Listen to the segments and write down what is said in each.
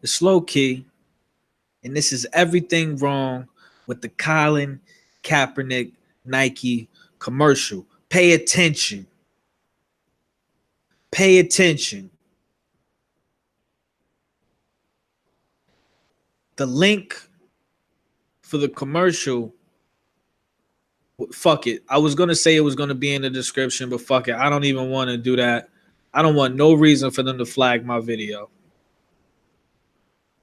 It's low key, and this is everything wrong with the Colin Kaepernick Nike commercial. Pay attention. Pay attention. The link for the commercial, fuck it. I was gonna say it was gonna be in the description, but fuck it. I don't even want to do that. I don't want no reason for them to flag my video.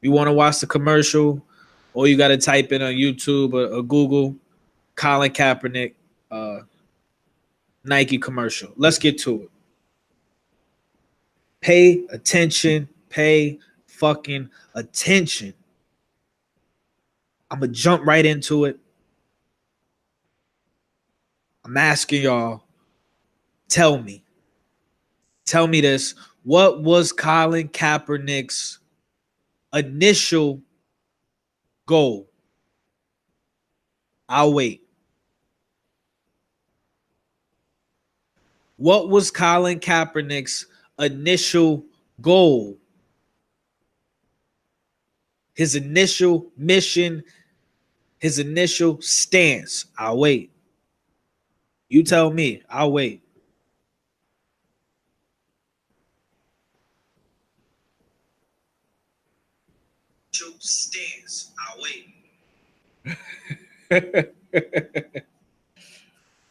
You want to watch the commercial, or you got to type in on YouTube or Google Colin Kaepernick Nike commercial. Let's get to it. Pay attention. Pay fucking attention. I'm going to jump right into it. I'm asking y'all, tell me this. What was Colin Kaepernick's initial goal? I'll wait. What was Colin Kaepernick's initial goal? His initial mission, his initial stance. I'll wait. You tell me. I'll wait. Stance. I'll wait.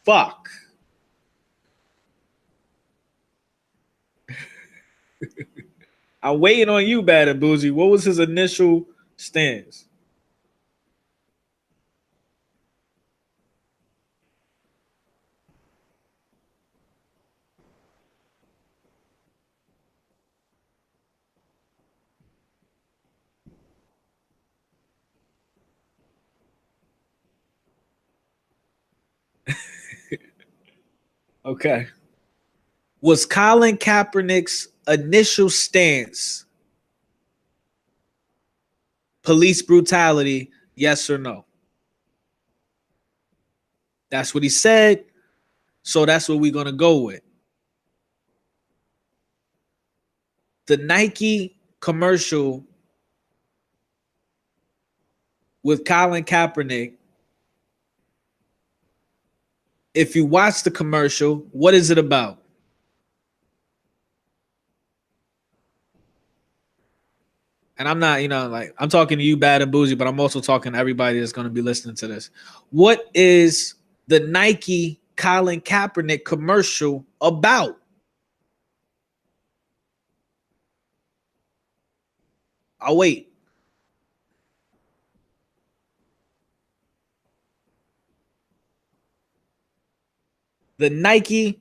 Fuck. I'm waiting on you, Bad and Bougie. What was his initial stance? Okay. Was Colin Kaepernick's initial stance police brutality, yes or no? That's what he said, so that's what we're going to go with. The Nike commercial with Colin Kaepernick, if you watch the commercial, what is it about? And I'm not, like, I'm talking to you, Bad and Bougie, but I'm also talking to everybody that's going to be listening to this. What is the Nike Colin Kaepernick commercial about? I'll wait. The Nike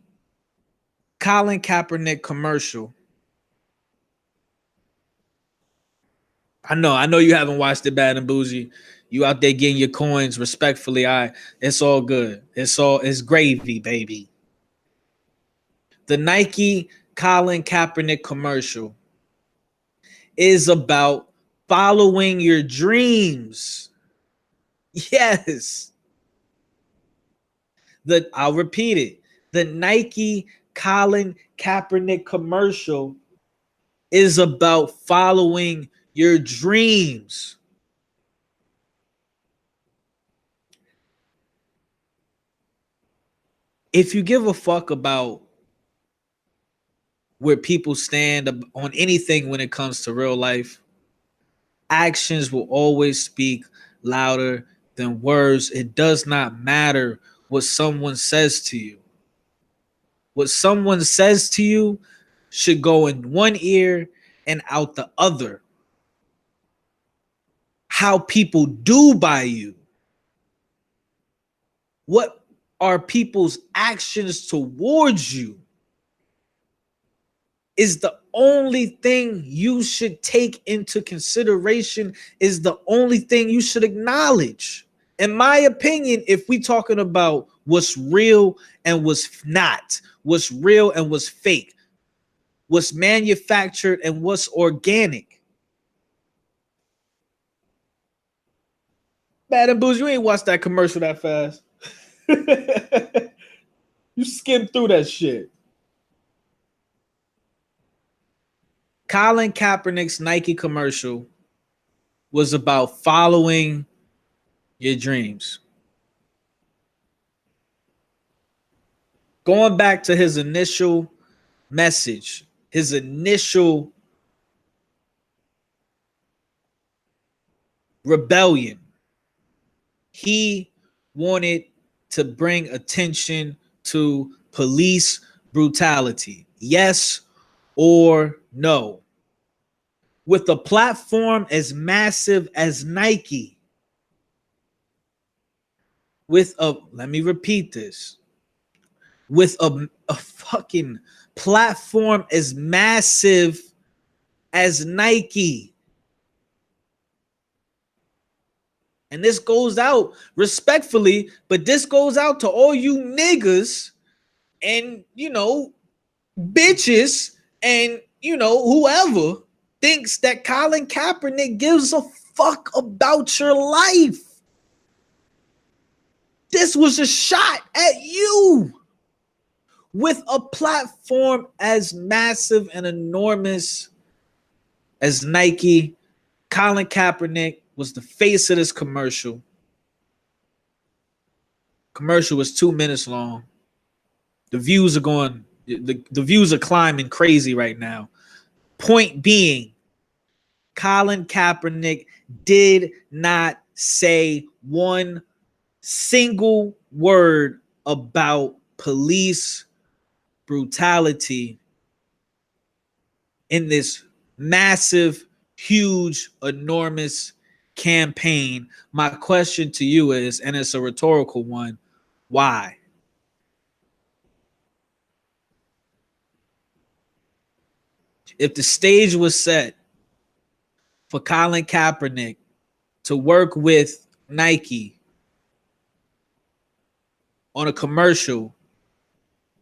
Colin Kaepernick commercial. I know you haven't watched it, Bad and Bougie. You out there getting your coins respectfully. It's all good. It's gravy, baby. The Nike Colin Kaepernick commercial is about following your dreams. Yes. I'll repeat it. The Nike Colin Kaepernick commercial is about following your dreams. If you give a fuck about where people stand on anything when it comes to real life, actions will always speak louder than words. It does not matter what someone says to you. What someone says to you should go in one ear and out the other. How people do by you. What are people's actions towards you is the only thing you should take into consideration, is the only thing you should acknowledge. In my opinion, if we talking about what's real and what's not, what's real and what's fake, what's manufactured and what's organic. Bad and Booze, you ain't watched that commercial that fast. You skimmed through that shit. Colin Kaepernick's Nike commercial was about following your dreams. Going back to his initial message, his initial rebellion, he wanted to bring attention to police brutality. Yes or no? With a platform as massive as Nike, let me repeat this, with a fucking platform as massive as Nike. And this goes out respectfully, but this goes out to all you niggas and, bitches and, whoever thinks that Colin Kaepernick gives a fuck about your life. This was a shot at you. With a platform as massive and enormous as Nike, Colin Kaepernick was the face of this commercial. Commercial was 2 minutes long. The views are climbing crazy right now. Point being, Colin Kaepernick did not say one single word about police brutality in this massive, huge, enormous campaign. My question to you is, and it's a rhetorical one, why? If the stage was set for Colin Kaepernick to work with Nike on a commercial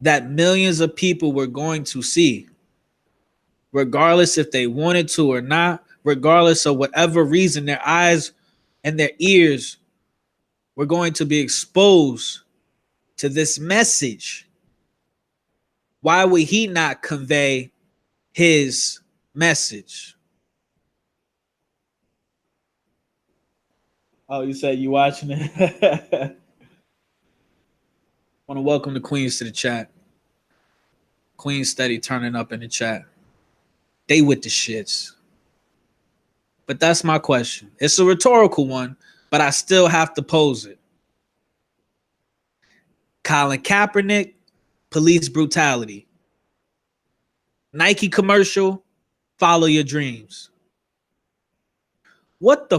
that millions of people were going to see, regardless if they wanted to or not, regardless of whatever reason their eyes and their ears were going to be exposed to this message, why would he not convey his message? Oh, you said you watching it? Want to welcome the Queens to the chat. Queen steady turning up in the chat. They with the shits. But that's my question. It's a rhetorical one, but I still have to pose it. Colin Kaepernick, police brutality. Nike commercial, follow your dreams. What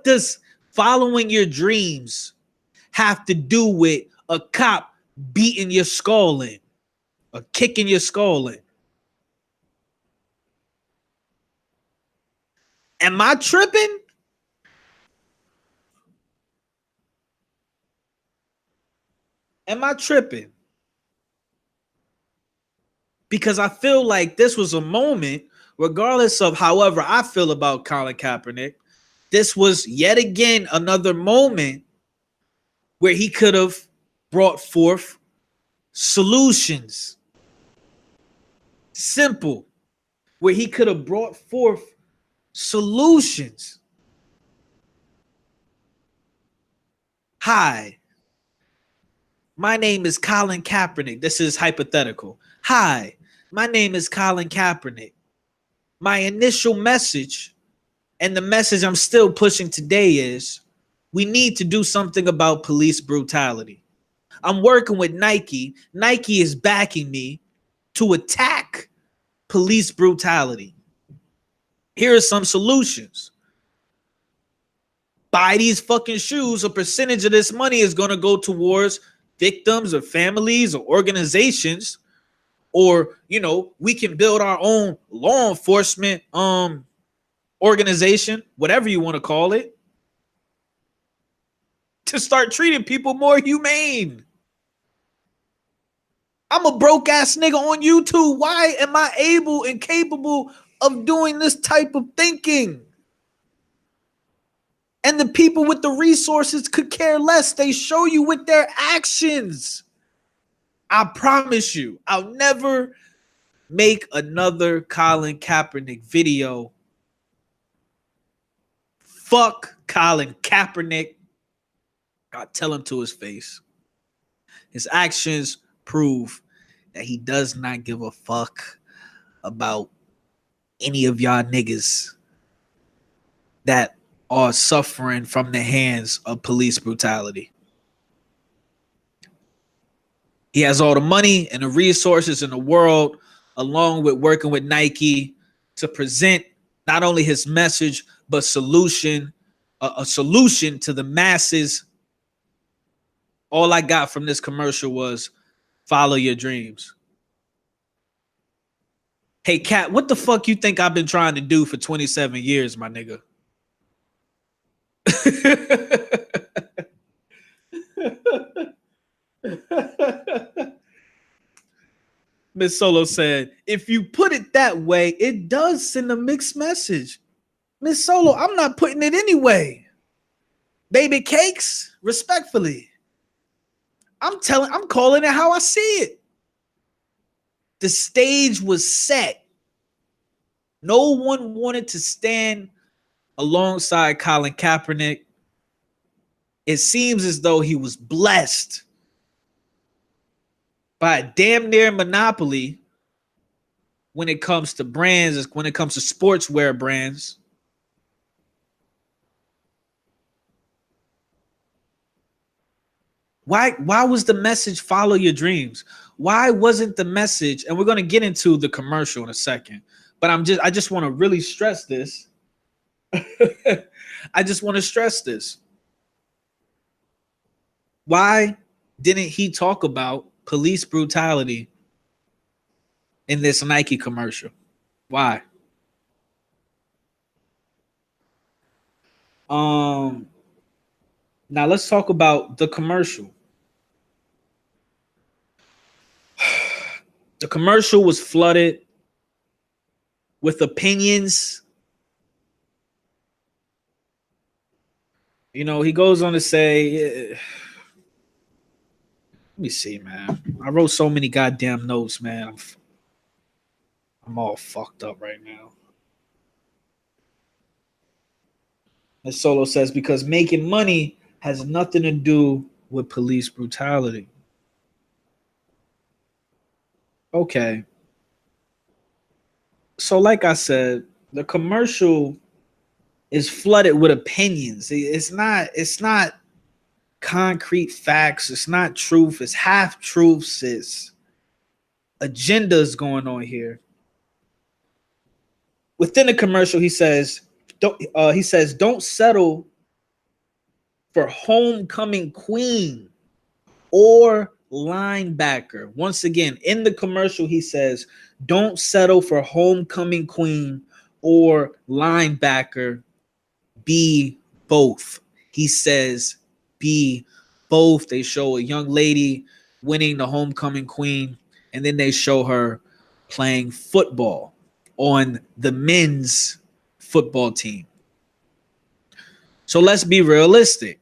does following your dreams have to do with a cop beating your skull in or kicking your skull in? Am I tripping? Am I tripping? Because I feel like this was a moment, regardless of however I feel about Colin Kaepernick, this was yet again another moment where he could have brought forth solutions. Simple. Where he could have brought forth solutions. Hi, my name is Colin Kaepernick. This is hypothetical. Hi, my name is Colin Kaepernick. My initial message, and the message I'm still pushing today, is we need to do something about police brutality. I'm working with Nike. Nike is backing me to attack police brutality. Here are some solutions. Buy these fucking shoes. A percentage of this money is going to go towards victims or families or organizations, or, we can build our own law enforcement organization, whatever you want to call it, to start treating people more humane. I'm a broke ass nigga on YouTube. Why am I able and capable of doing this type of thinking? And the people with the resources could care less. They show you with their actions. I promise you, I'll never make another Colin Kaepernick video Fuck Colin Kaepernick. I tell him to his face. His actions prove that he does not give a fuck about any of y'all niggas that are suffering from the hands of police brutality. He has all the money and the resources in the world, along with working with Nike, to present not only his message, but a solution to the masses. All I got from this commercial was follow your dreams. Hey, Cat, what the fuck you think I've been trying to do for 27 years, my nigga? Miss Solo said, if you put it that way, it does send a mixed message. Miss Solo, I'm not putting it anyway. Baby cakes, respectfully. I'm calling it how I see it. The stage was set. No one wanted to stand alongside Colin Kaepernick. It seems as though he was blessed by a damn near monopoly when it comes to brands, when it comes to sportswear brands. Why was the message follow your dreams? Why wasn't the message, and we're going to get into the commercial in a second, but I just want to really stress this. I just want to stress this. Why didn't he talk about police brutality in this Nike commercial? Why? Now let's talk about the commercial. The commercial was flooded with opinions. You know, he goes on to say, let me see, man. I wrote so many goddamn notes, man. I'm all fucked up right now. As Solo says, because making money has nothing to do with police brutality. Okay. So like I said, the commercial is flooded with opinions. It's not concrete facts. It's not truth. It's half truths. It's agendas going on here. Within the commercial, he says, don't settle for homecoming queen or linebacker. Once again, in the commercial, he says, don't settle for homecoming queen or linebacker. Be both. He says, be both. They show a young lady winning the homecoming queen, and then they show her playing football on the men's football team. So let's be realistic.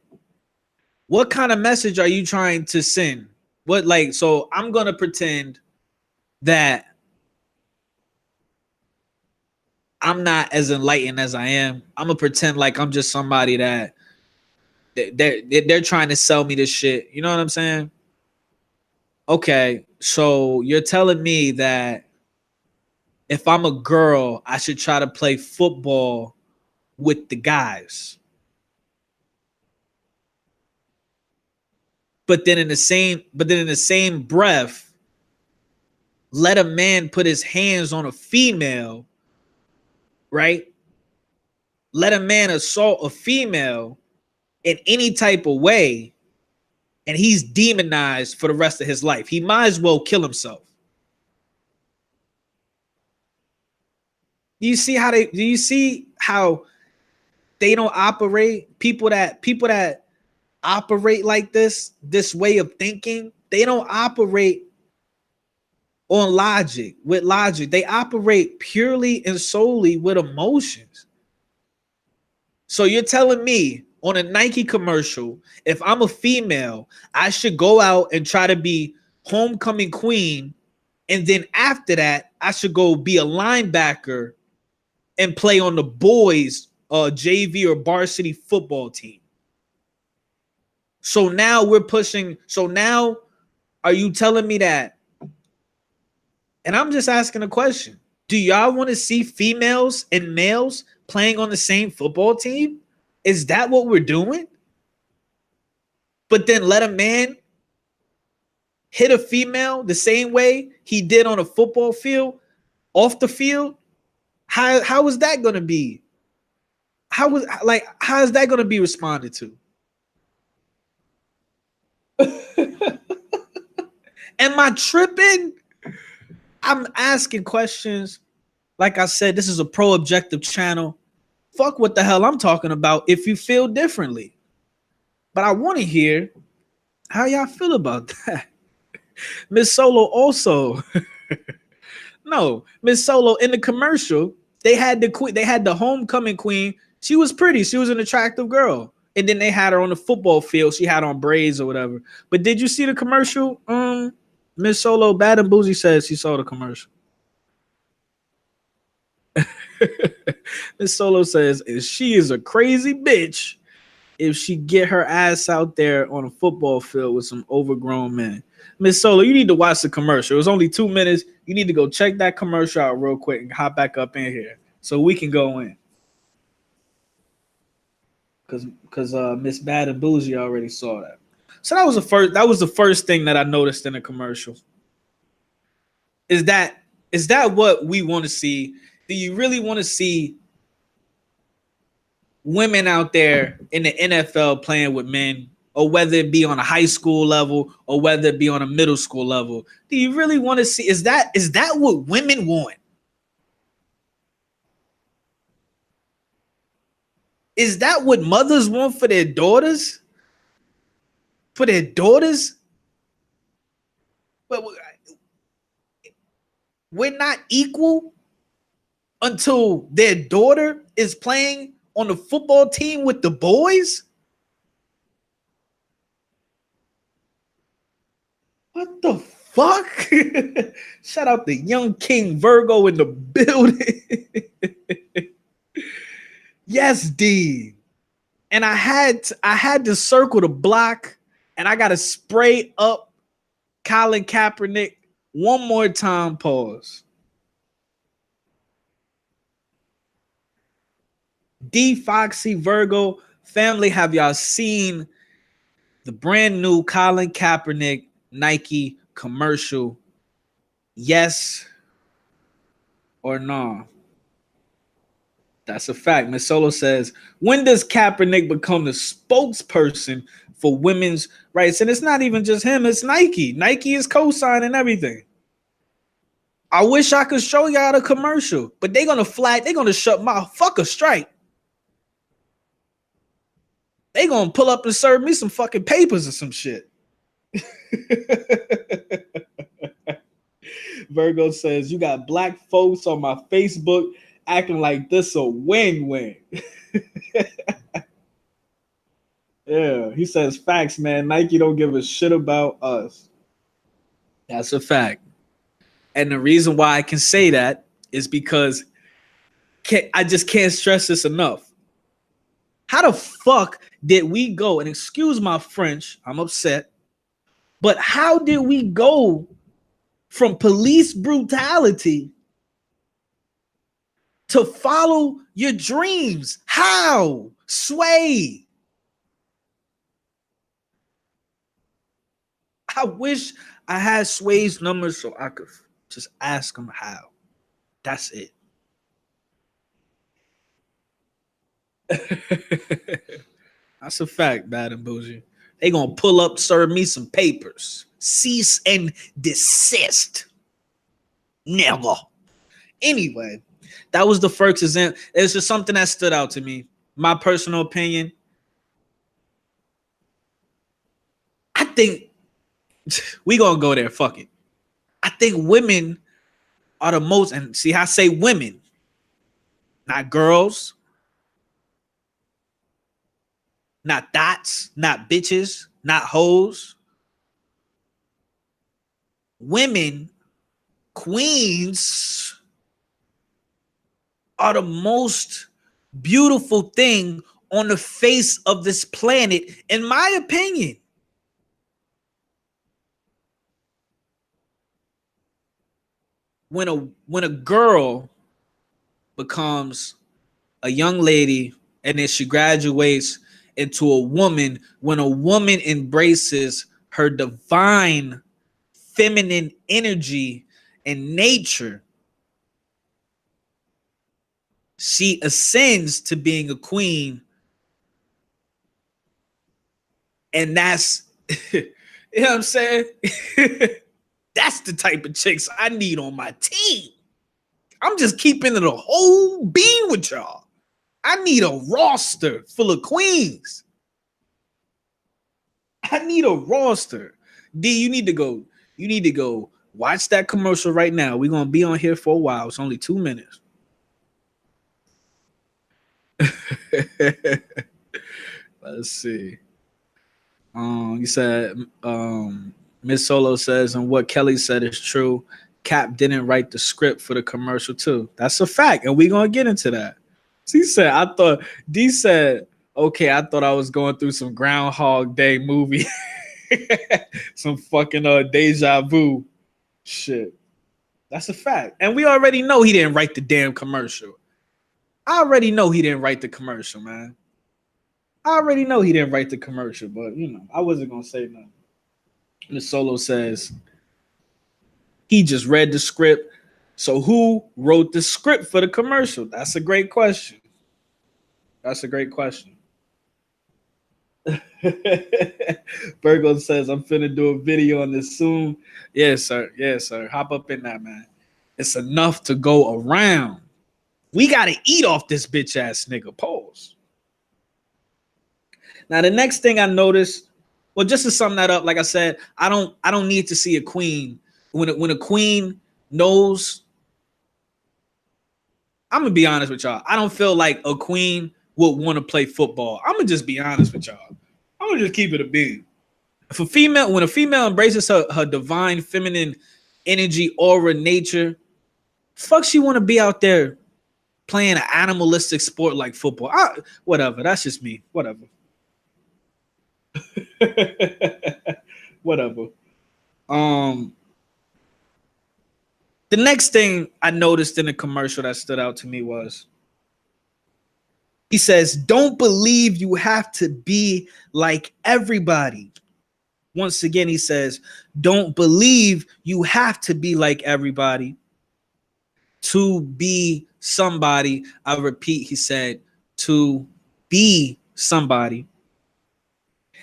What kind of message are you trying to send? So I'm going to pretend that I'm not as enlightened as I am. I'm going to pretend like I'm just somebody that they're trying to sell me this shit. You know what I'm saying? Okay, so you're telling me that if I'm a girl, I should try to play football with the guys. But then in the same breath, let a man put his hands on a female, right? Let a man assault a female in any type of way, and he's demonized for the rest of his life. He might as well kill himself. Do you see how they don't operate? People that operate like this way of thinking, they don't operate on logic. They operate purely and solely with emotions. So you're telling me on a Nike commercial, if I'm a female, I should go out and try to be homecoming queen, and then after that, I should go be a linebacker and play on the boys a JV or varsity football team. So now we're pushing. So now are you telling me that? And I'm just asking a question. Do y'all want to see females and males playing on the same football team? Is that what we're doing? But then let a man hit a female the same way he did on a football field, off the field? How is that going to be? How is that going to be responded to? Am I tripping? I'm asking questions. Like I said, this is a pro objective channel. Fuck what the hell I'm talking about if you feel differently. But I want to hear how y'all feel about that. Miss Solo also. No, Miss Solo in the commercial, they had the queen, they had the homecoming queen. She was pretty. She was an attractive girl. And then they had her on the football field. She had on braids or whatever. But did you see the commercial? Miss Solo, Bad and Bougie says she saw the commercial. Miss Solo says she is a crazy bitch if she get her ass out there on a football field with some overgrown men. Miss Solo, you need to watch the commercial. It was only 2 minutes. You need to go check that commercial out real quick and hop back up in here so we can go in. Because Miss Bad and Bougie already saw that. So that was the first thing that I noticed in the commercial. Is that what we want to see? Do you really want to see women out there in the NFL playing with men, or whether it be on a high school level or whether it be on a middle school level? Do you really want to see? Is that what women want? Is that what mothers want for their daughters? For their daughters? But we're not equal until their daughter is playing on the football team with the boys? What the fuck? Shout out the young King Virgo in the building. Yes, D. And I had to circle the block, and I got to spray up Colin Kaepernick one more time. Pause. D Foxy Virgo family, have y'all seen the brand new Colin Kaepernick Nike commercial? Yes or no? That's a fact. Miss Solo says, when does Kaepernick become the spokesperson for women's rights? And it's not even just him, it's Nike. Nike is co-signing everything. I wish I could show y'all the commercial, but they're gonna shut my fuck a strike. They gonna pull up and serve me some fucking papers or some shit. Virgo says, you got black folks on my Facebook acting like this a win-win. Yeah, he says, facts, man. Nike don't give a shit about us. That's a fact. And the reason why I can say that is because I just can't stress this enough. How the fuck did we go, and excuse my French, I'm upset, but how did we go from police brutality to follow your dreams? How? Sway. I wish I had Sway's number so I could just ask him how. That's it. That's a fact, Bad and Bougie. They gonna pull up, serve me some papers. Cease and desist. Never. Anyway, that was the first example. It's just something that stood out to me. My personal opinion. I think we gonna go there. Fuck it. I think women are the most, and see, I say women, not girls, not dots, not bitches, not hoes. Women, queens, are the most beautiful thing on the face of this planet, in my opinion. When a girl becomes a young lady and then she graduates into a woman, when a woman embraces her divine feminine energy and nature, she ascends to being a queen. And that's you know what I'm saying? That's the type of chicks I need on my team. I'm just keeping it a whole bean with y'all. I need a roster full of queens. I need a roster. D, you need to go. You need to go watch that commercial right now. We're gonna be on here for a while. It's only 2 minutes. Let's see. You said Miss Solo says, and what Kelly said is true. Cap didn't write the script for the commercial too. That's a fact, and we're gonna get into that. She said, I thought D said, okay, I thought I was going through some Groundhog Day movie. Some fucking deja vu shit. That's a fact. And we already know he didn't write the damn commercial. I already know he didn't write the commercial, man. I already know he didn't write the commercial, but you know, I wasn't gonna say nothing. Miss Solo says he just read the script. So who wrote the script for the commercial? That's a great question. That's a great question. Virgo says, I'm finna do a video on this soon. Yes, sir. Yes, sir. Hop up in that, man. It's enough to go around. We gotta eat off this bitch ass nigga. Pause. Now, the next thing I noticed, well, just to sum that up, like I said, I don't need to see a queen. When a queen knows, I'm gonna be honest with y'all. I don't feel like a queen would want to play football. I'm gonna just be honest with y'all. I'm gonna just keep it a beat. When a female embraces her divine feminine energy, aura, nature, fuck, she want to be out there playing an animalistic sport like football. Whatever. That's just me. Whatever. Whatever. The next thing I noticed in the commercial that stood out to me was he says, don't believe you have to be like everybody. Once again, he says, don't believe you have to be like everybody to be somebody. I repeat, he said, to be somebody.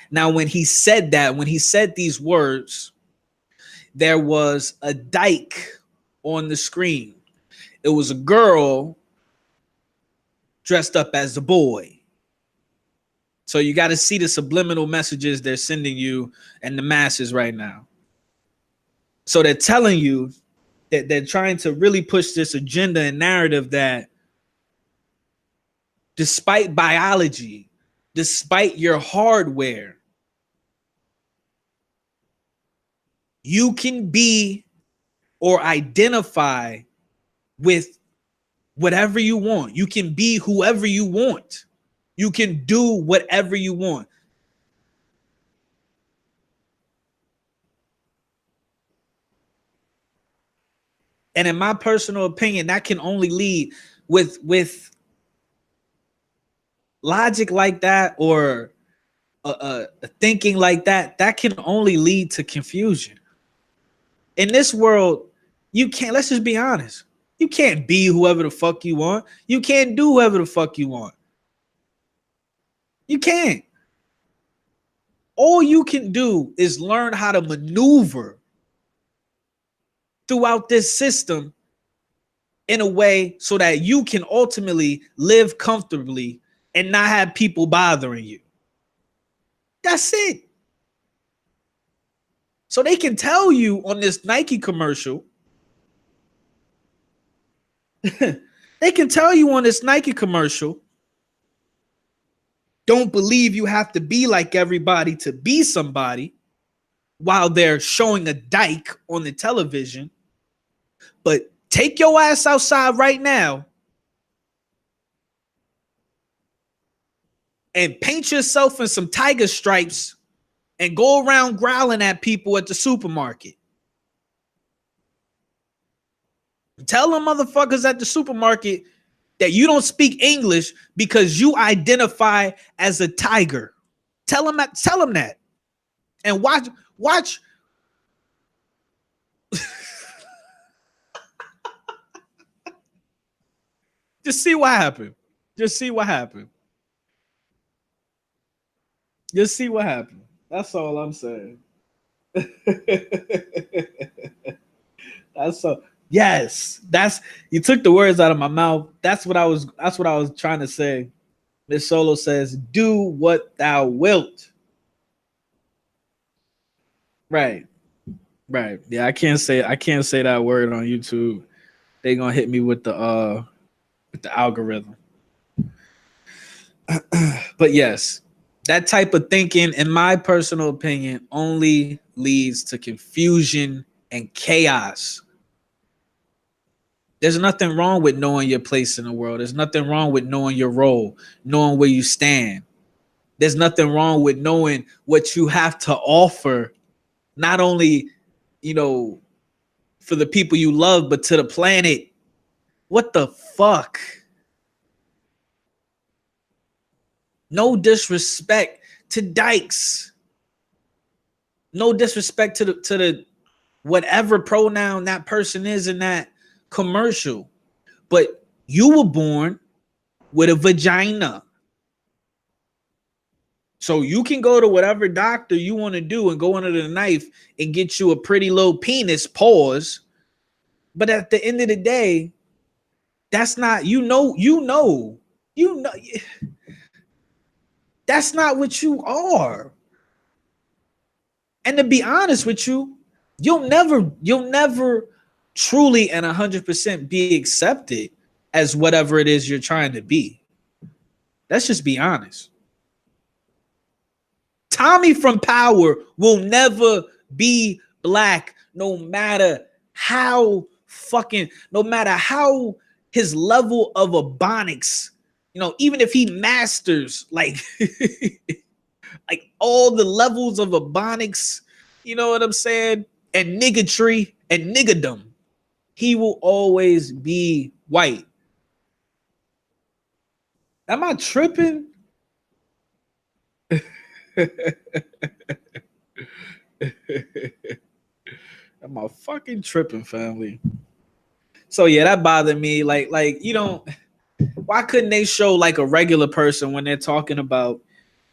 Now, when he said that, when he said these words, there was a dyke on the screen. It was a girl dressed up as a boy. So you got to see the subliminal messages they're sending you and the masses right now. So they're telling you that they're trying to really push this agenda and narrative that despite biology, despite your hardware, you can be or identify with whatever you want. You can be whoever you want. You can do whatever you want. And in my personal opinion, that can only lead with logic like that, or a thinking like that, that can only lead to confusion. In this world, you can't, let's just be honest. You can't be whoever the fuck you want. You can't do whoever the fuck you want. You can't. All you can do is learn how to maneuver throughout this system in a way so that you can ultimately live comfortably and not have people bothering you. That's it. So they can tell you on this Nike commercial, they can tell you on this Nike commercial, don't believe you have to be like everybody to be somebody, while they're showing a dyke on the television. But take your ass outside right now and paint yourself in some tiger stripes and go around growling at people at the supermarket. Tell them motherfuckers at the supermarket that you don't speak English because you identify as a tiger. Tell them that. And watch. Just see what happened. Just see what happened. Just see what happened. That's all I'm saying. That's so yes. That's you took the words out of my mouth. That's what I was trying to say. Miss Solo says, do what thou wilt. Right. Right. Yeah, I can't say that word on YouTube. They gonna hit me with the algorithm. But yes, that type of thinking, in my personal opinion, only leads to confusion and chaos. There's nothing wrong with knowing your place in the world. There's nothing wrong with knowing your role, knowing where you stand. There's nothing wrong with knowing what you have to offer, not only, for the people you love, but to the planet. What the fuck? No disrespect to Dykes. No disrespect to the whatever pronoun that person is in that commercial. But you were born with a vagina. So you can go to whatever doctor you want to do and go under the knife and get you a pretty little penis, pause. But at the end of the day, that's not, that's not what you are. And to be honest with you, you'll never truly and 100% be accepted as whatever it is you're trying to be. Let's just be honest. Tommy from Power will never be black, no matter how his level of ebonics, even if he masters like like all the levels of ebonics, you know what I'm saying, and niggatry and niggadom, he will always be white. Am I tripping? Am I fucking tripping, family? So yeah, that bothered me. Like why couldn't they show like a regular person when they're talking about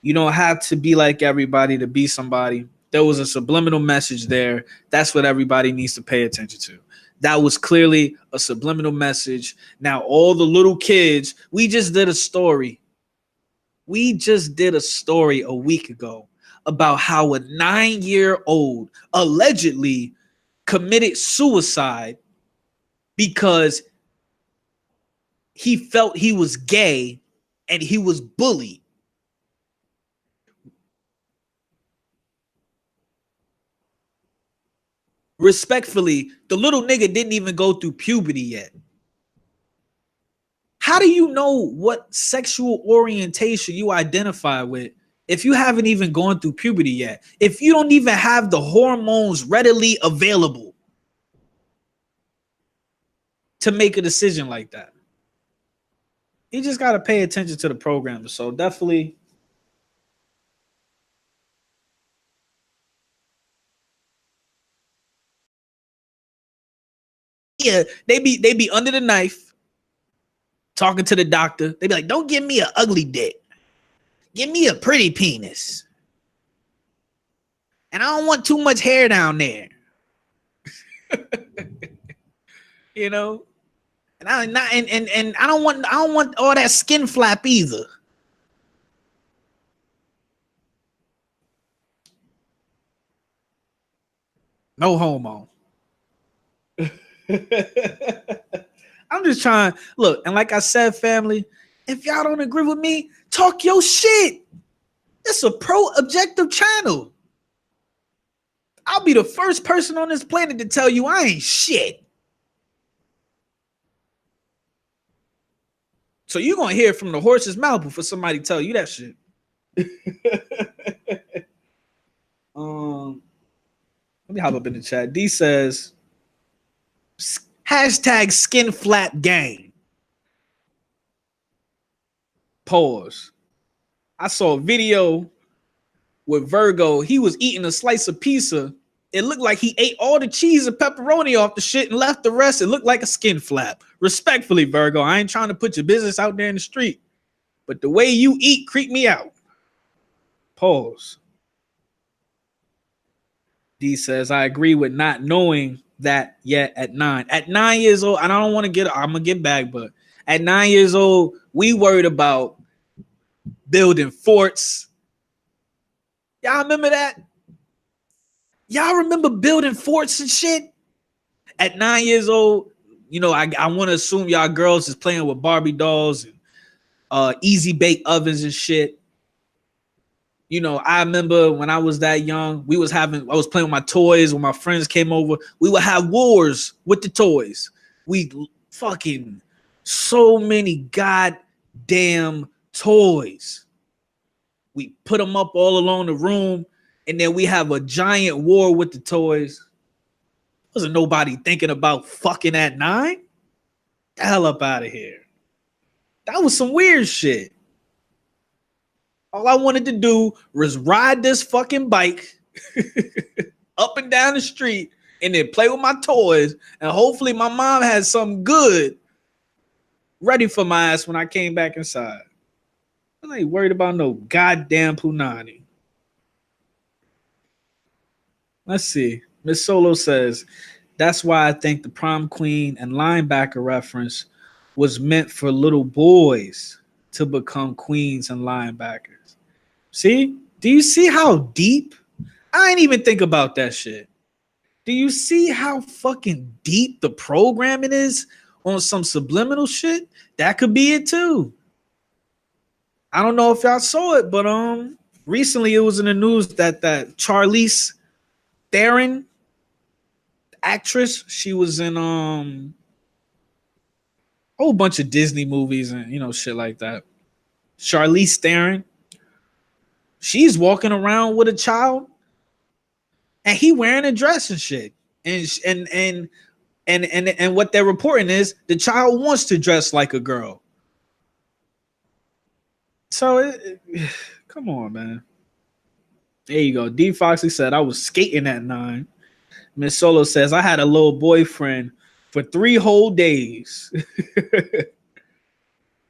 you don't have to be like everybody to be somebody? There was a subliminal message there. That's what everybody needs to pay attention to. That was clearly a subliminal message. Now all the little kids, we just did a story a week ago about how a 9-year-old allegedly committed suicide because he felt he was gay and he was bullied. Respectfully, the little nigga didn't even go through puberty yet. How do you know what sexual orientation you identify with if you haven't even gone through puberty yet? If you don't even have the hormones readily available to make a decision like that? You just got to pay attention to the program. So definitely. Yeah, they be under the knife talking to the doctor. They be like, don't give me an ugly dick. Give me a pretty penis. And I don't want too much hair down there. And I don't want all that skin flap either. No homo. I'm just trying. Look, and like I said, family, if y'all don't agree with me, talk your shit. It's a pro-objective channel. I'll be the first person on this planet to tell you I ain't shit. So you're going to hear from the horse's mouth before somebody tell you that shit. um, let me hop up in the chat. D says hashtag skin flap gang. Pause. I saw a video with Virgo. He was eating a slice of pizza. It looked like he ate all the cheese and pepperoni off the shit and left the rest. It looked like a skin flap. Respectfully, Virgo, I ain't trying to put your business out there in the street, but the way you eat creep me out. Pause. D says, I agree with not knowing that yet at 9. At 9 years old, and I don't want to I'm going to get back, but at 9 years old, we worried about building forts. Y'all remember that? Y'all remember building forts and shit? At 9 years old, you know, I want to assume y'all girls is playing with Barbie dolls and easy bake ovens and shit. You know, I remember when I was that young, I was playing with my toys when my friends came over. We would have wars with the toys. We fucking so many goddamn toys. We put them up all along the room, and then we have a giant war with the toys. Wasn't nobody thinking about fucking at 9? The hell up out of here. That was some weird shit. All I wanted to do was ride this fucking bike up and down the street and then play with my toys. And hopefully my mom had something good ready for my ass when I came back inside. I ain't worried about no goddamn punani. Let's see. Miss Solo says, that's why I think the prom queen and linebacker reference was meant for little boys to become queens and linebackers. See? Do you see how deep? I ain't even think about that shit. Do you see how fucking deep the programming is on some subliminal shit? That could be it too. I don't know if y'all saw it, but recently it was in the news that Charlize Theron, actress, she was in a whole bunch of Disney movies and shit like that. Charlize Theron, she's walking around with a child, and he wearing a dress and shit. And what they're reporting is the child wants to dress like a girl. So come on, man. There you go. D Foxy said I was skating at 9. Miss Solo says I had a little boyfriend for 3 whole days.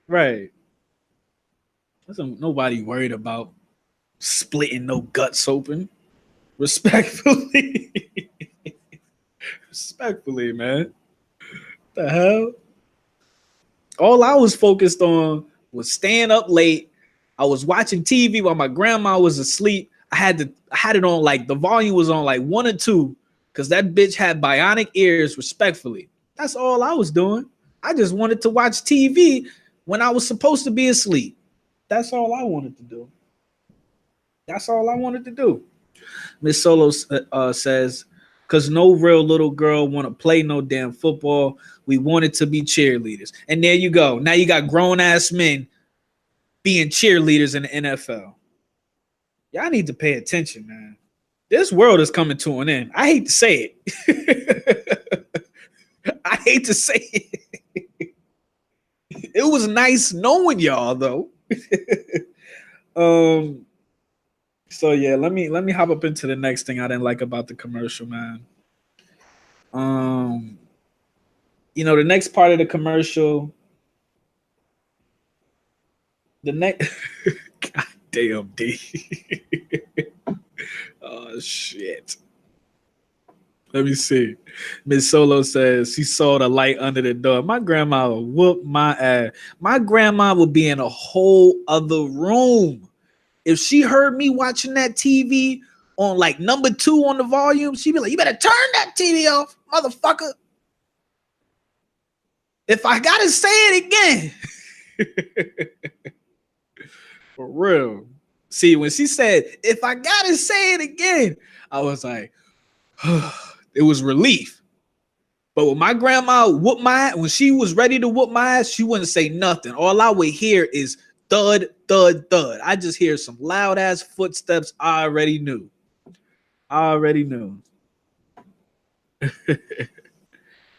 Right. Wasn't nobody worried about splitting no guts open. Respectfully. Respectfully, man. What the hell? All I was focused on was staying up late. I was watching TV while my grandma was asleep. I had it on, like, the volume was on like 1 or 2 because that bitch had bionic ears. Respectfully. That's all I was doing. I just wanted to watch TV when I was supposed to be asleep. That's all I wanted to do. That's all I wanted to do. Miss Solo says, because no real little girl want to play no damn football. We wanted to be cheerleaders. And there you go. Now you got grown-ass men being cheerleaders in the NFL. Y'all need to pay attention, man. This world is coming to an end. I hate to say it. I hate to say it. It was nice knowing y'all, though. So yeah, let me hop up into the next thing I didn't like about the commercial, man. The next part of the commercial, the next God damn D. Oh shit. Let me see. Miss Solo says she saw the light under the door. My grandma would whoop my ass. My grandma would be in a whole other room. If she heard me watching that TV on like number 2 on the volume, she'd be like, you better turn that TV off, motherfucker. If I gotta say it again. For real. See, when she said, if I gotta say it again, I was like, it was relief. But when my grandma whooped my ass, when she was ready to whoop my ass, she wouldn't say nothing. All I would hear is Thud, thud, thud. I just hear some loud ass footsteps. I already knew.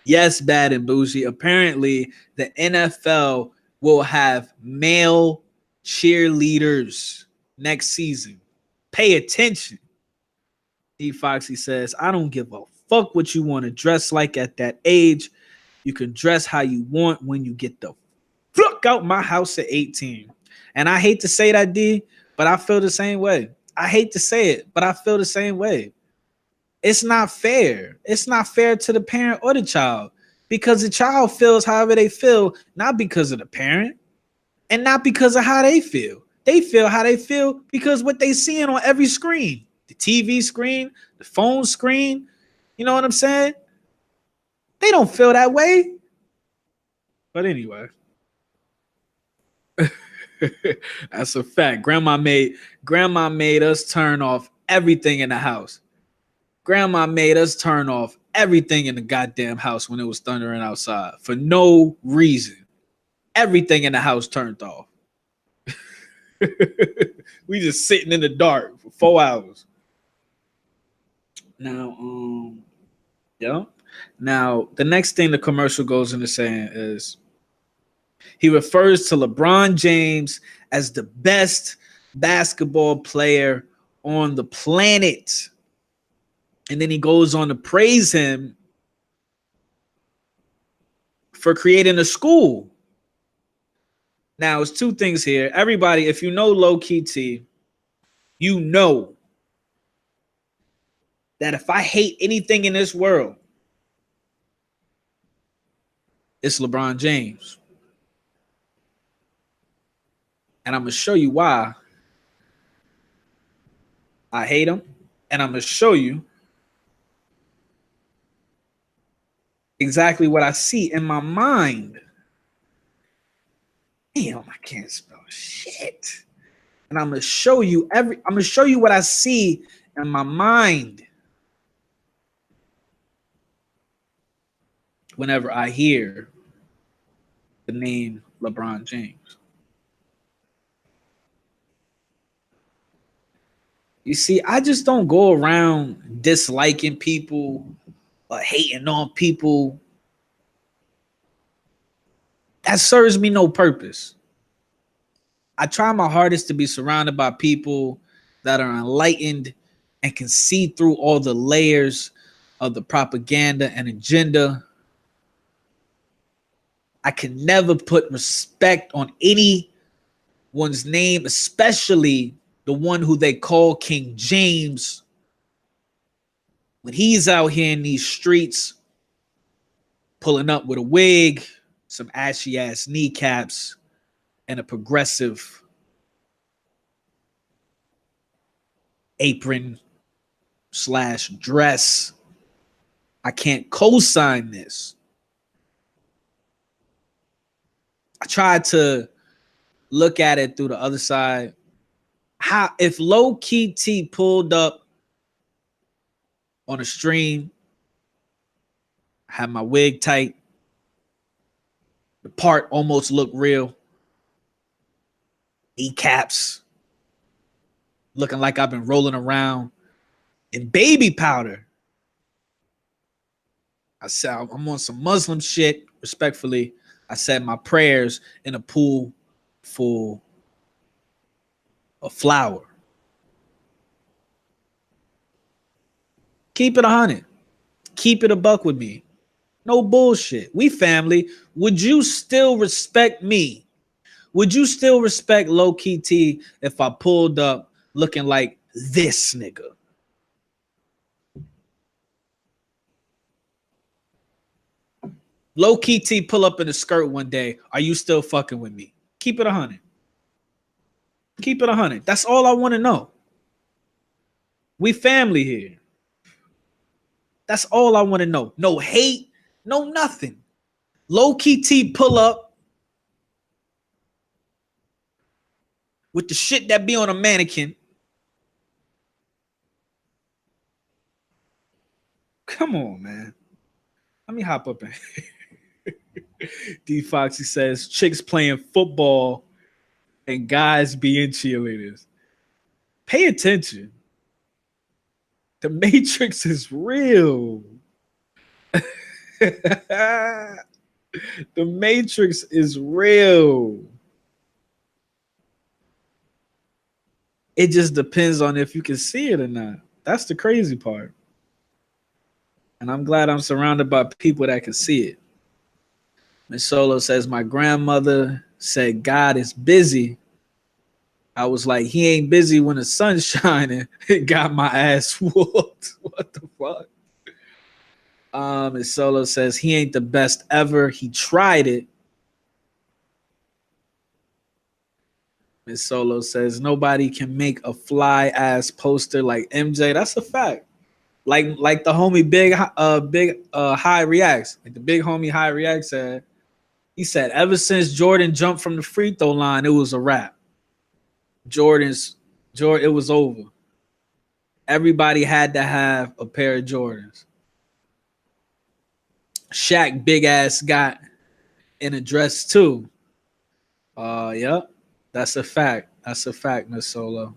Yes, Bad and Bougie. Apparently, the NFL will have male cheerleaders next season. Pay attention. D. Foxy says, I don't give a fuck what you want to dress like at that age. You can dress how you want when you get the fuck out my house at 18. And I hate to say that, D, but I feel the same way. I hate to say it, but I feel the same way. It's not fair. It's not fair to the parent or the child because the child feels however they feel, not because of the parent and not because of how they feel. They feel how they feel because what they seeing on every screen, the TV screen, the phone screen. You know what I'm saying? They don't feel that way. But anyway, that's a fact. Grandma made us turn off everything in the house. Grandma made us turn off everything in the goddamn house when it was thundering outside for no reason. Everything in the house turned off. We just sitting in the dark for 4 hours. Now, yeah. Now, the next thing the commercial goes into saying is he refers to LeBron James as the best basketball player on the planet. And then he goes on to praise him for creating a school. Now, it's two things here. Everybody, if you know Low Key T, you know that if I hate anything in this world, it's LeBron James. And I'm going to show you why I hate him. And I'm going to show you exactly what I see in my mind. Damn, I can't spell shit. And I'm going to show you what I see in my mind whenever I hear the name LeBron James. You see, I just don't go around disliking people or hating on people. That serves me no purpose. I try my hardest to be surrounded by people that are enlightened and can see through all the layers of the propaganda and agenda. I can never put respect on anyone's name, especially the one who they call King James, when he's out here in these streets pulling up with a wig, some ashy ass kneecaps, and a progressive apron / dress. I can't co-sign this. I tried to look at it through the other side. How if Low Key T pulled up on a stream, had my wig tight, the part almost looked real, kneecaps, looking like I've been rolling around in baby powder. I said, I'm on some Muslim shit. Respectfully, I said my prayers in a pool full of flour. Keep it 100. Keep it a buck with me. No bullshit. We family. Would you still respect me? Would you still respect Low Key T if I pulled up looking like this nigga? Low Key T pull up in a skirt one day. Are you still fucking with me? Keep it 100. Keep it 100. That's all I want to know. We family here. That's all I want to know. No hate, no nothing. Low Key T pull up with the shit that be on a mannequin. Come on, man. Let me hop up in. D Foxy says chicks playing football and guys being cheerleaders. Pay attention. The Matrix is real. The Matrix is real. It just depends on if you can see it or not. That's the crazy part. And I'm glad I'm surrounded by people that can see it. Miss Solo says, my grandmother said God is busy. I was like, he ain't busy when the sun's shining. It got my ass whooped. What the fuck? Miss Solo says, he ain't the best ever. He tried it. Miss Solo says, nobody can make a fly ass poster like MJ. That's a fact. Like the homie big high reacts. Like the big homie high reacts said, he said, ever since Jordan jumped from the free throw line, it was a wrap. Jordan, it was over. Everybody had to have a pair of Jordans. Shaq big ass got in a dress too. Yep. That's a fact. That's a fact, Miss Solo.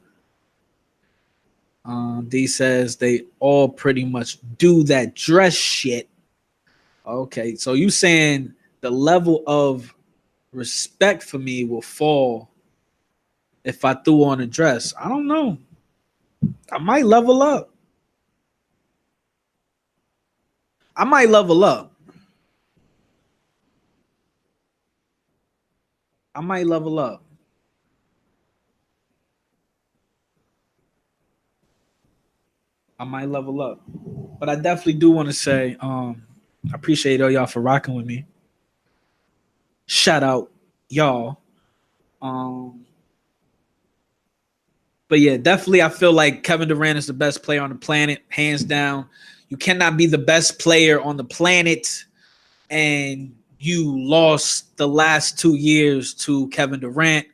D says they all pretty much do that dress shit. Okay, so you saying the level of respect for me will fall if I threw on a dress? I don't know. I might level up. I might level up. I might level up. I might level up. But I definitely do want to say, I appreciate all y'all for rocking with me. Shout out y'all. But yeah, definitely I feel like Kevin Durant is the best player on the planet, hands down. You cannot be the best player on the planet and you lost the last 2 years to Kevin Durant,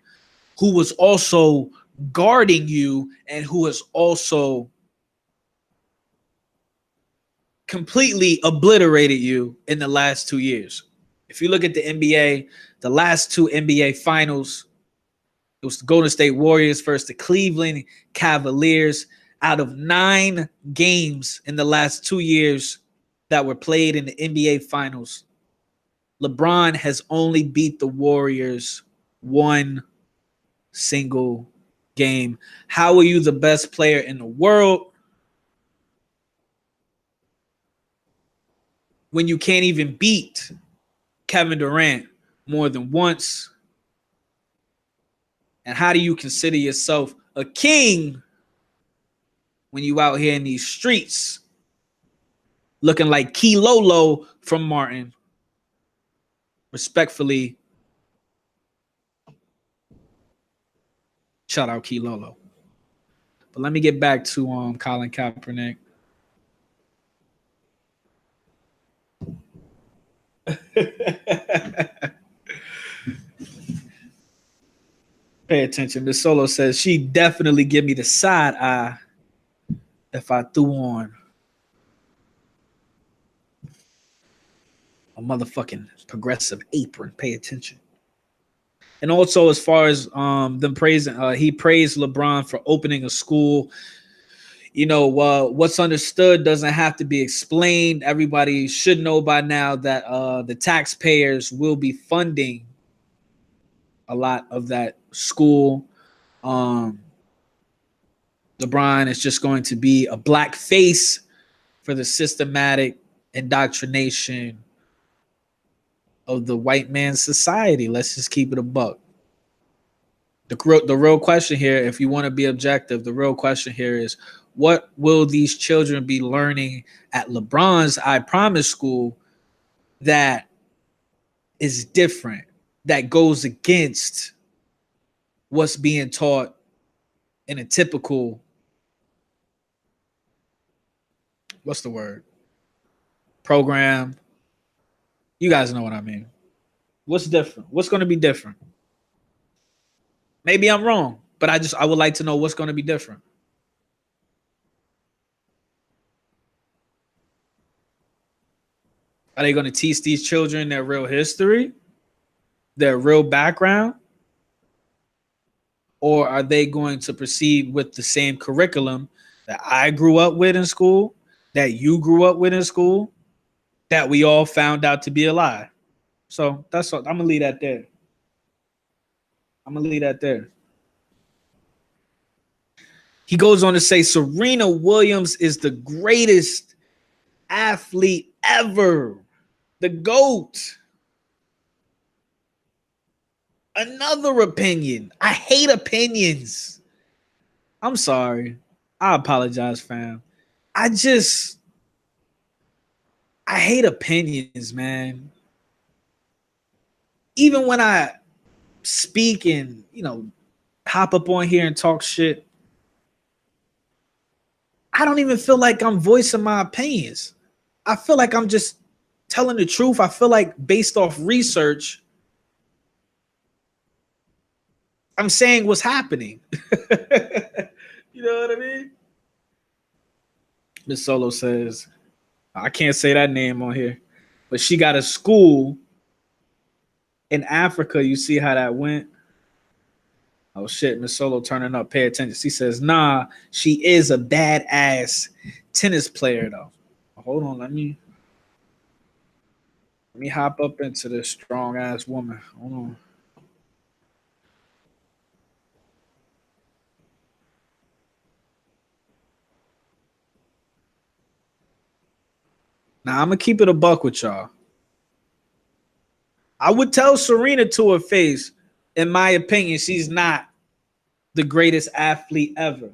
who was also guarding you and who has also completely obliterated you in the last 2 years. If you look at the NBA, the last 2 NBA finals, it was the Golden State Warriors versus the Cleveland Cavaliers. Out of 9 games in the last 2 years that were played in the NBA finals, LeBron has only beat the Warriors 1 single game. How are you the best player in the world when you can't even beat Kevin Durant more than once? And how do you consider yourself a king when you out here in these streets looking like Key Lolo from Martin? Respectfully, shout out Key Lolo. But let me get back to Colin Kaepernick. Pay attention. Miss Solo says she definitely give me the side eye if I threw on a motherfucking progressive apron. Pay attention. And also, as far as them praising, he praised LeBron for opening a school. You know, what's understood doesn't have to be explained. Everybody should know by now that the taxpayers will be funding a lot of that school. LeBron is just going to be a black face for the systematic indoctrination of the white man's society. Let's just keep it a buck. The real question here, if you want to be objective, the real question here is, what will these children be learning at LeBron's I Promise school that is different, that goes against what's being taught in a typical, what's the word, program? You guys know what I mean. What's different? What's going to be different? Maybe I'm wrong, but I would like to know what's going to be different. Are they going to teach these children their real history, their real background? Or are they going to proceed with the same curriculum that I grew up with in school, that you grew up with in school, that we all found out to be a lie? So that's all. I'm gonna leave that there. I'm gonna leave that there. He goes on to say Serena Williams is the greatest athlete ever. The GOAT. Another opinion. I hate opinions. I'm sorry. I apologize, fam. I hate opinions, man. Even when I speak and, hop up on here and talk shit, I don't even feel like I'm voicing my opinions. I feel like I'm just telling the truth. I feel like based off research, I'm saying what's happening. You know what I mean? Miss Solo says, I can't say that name on here, but she got a school in Africa. You see how that went? Oh shit, Miss Solo turning up. Pay attention. She says, nah, she is a badass tennis player though. Hold on, let me hop up into this strong ass woman. Hold on. Now I'm gonna keep it a buck with y'all. I would tell Serena to her face, in my opinion, she's not the greatest athlete ever.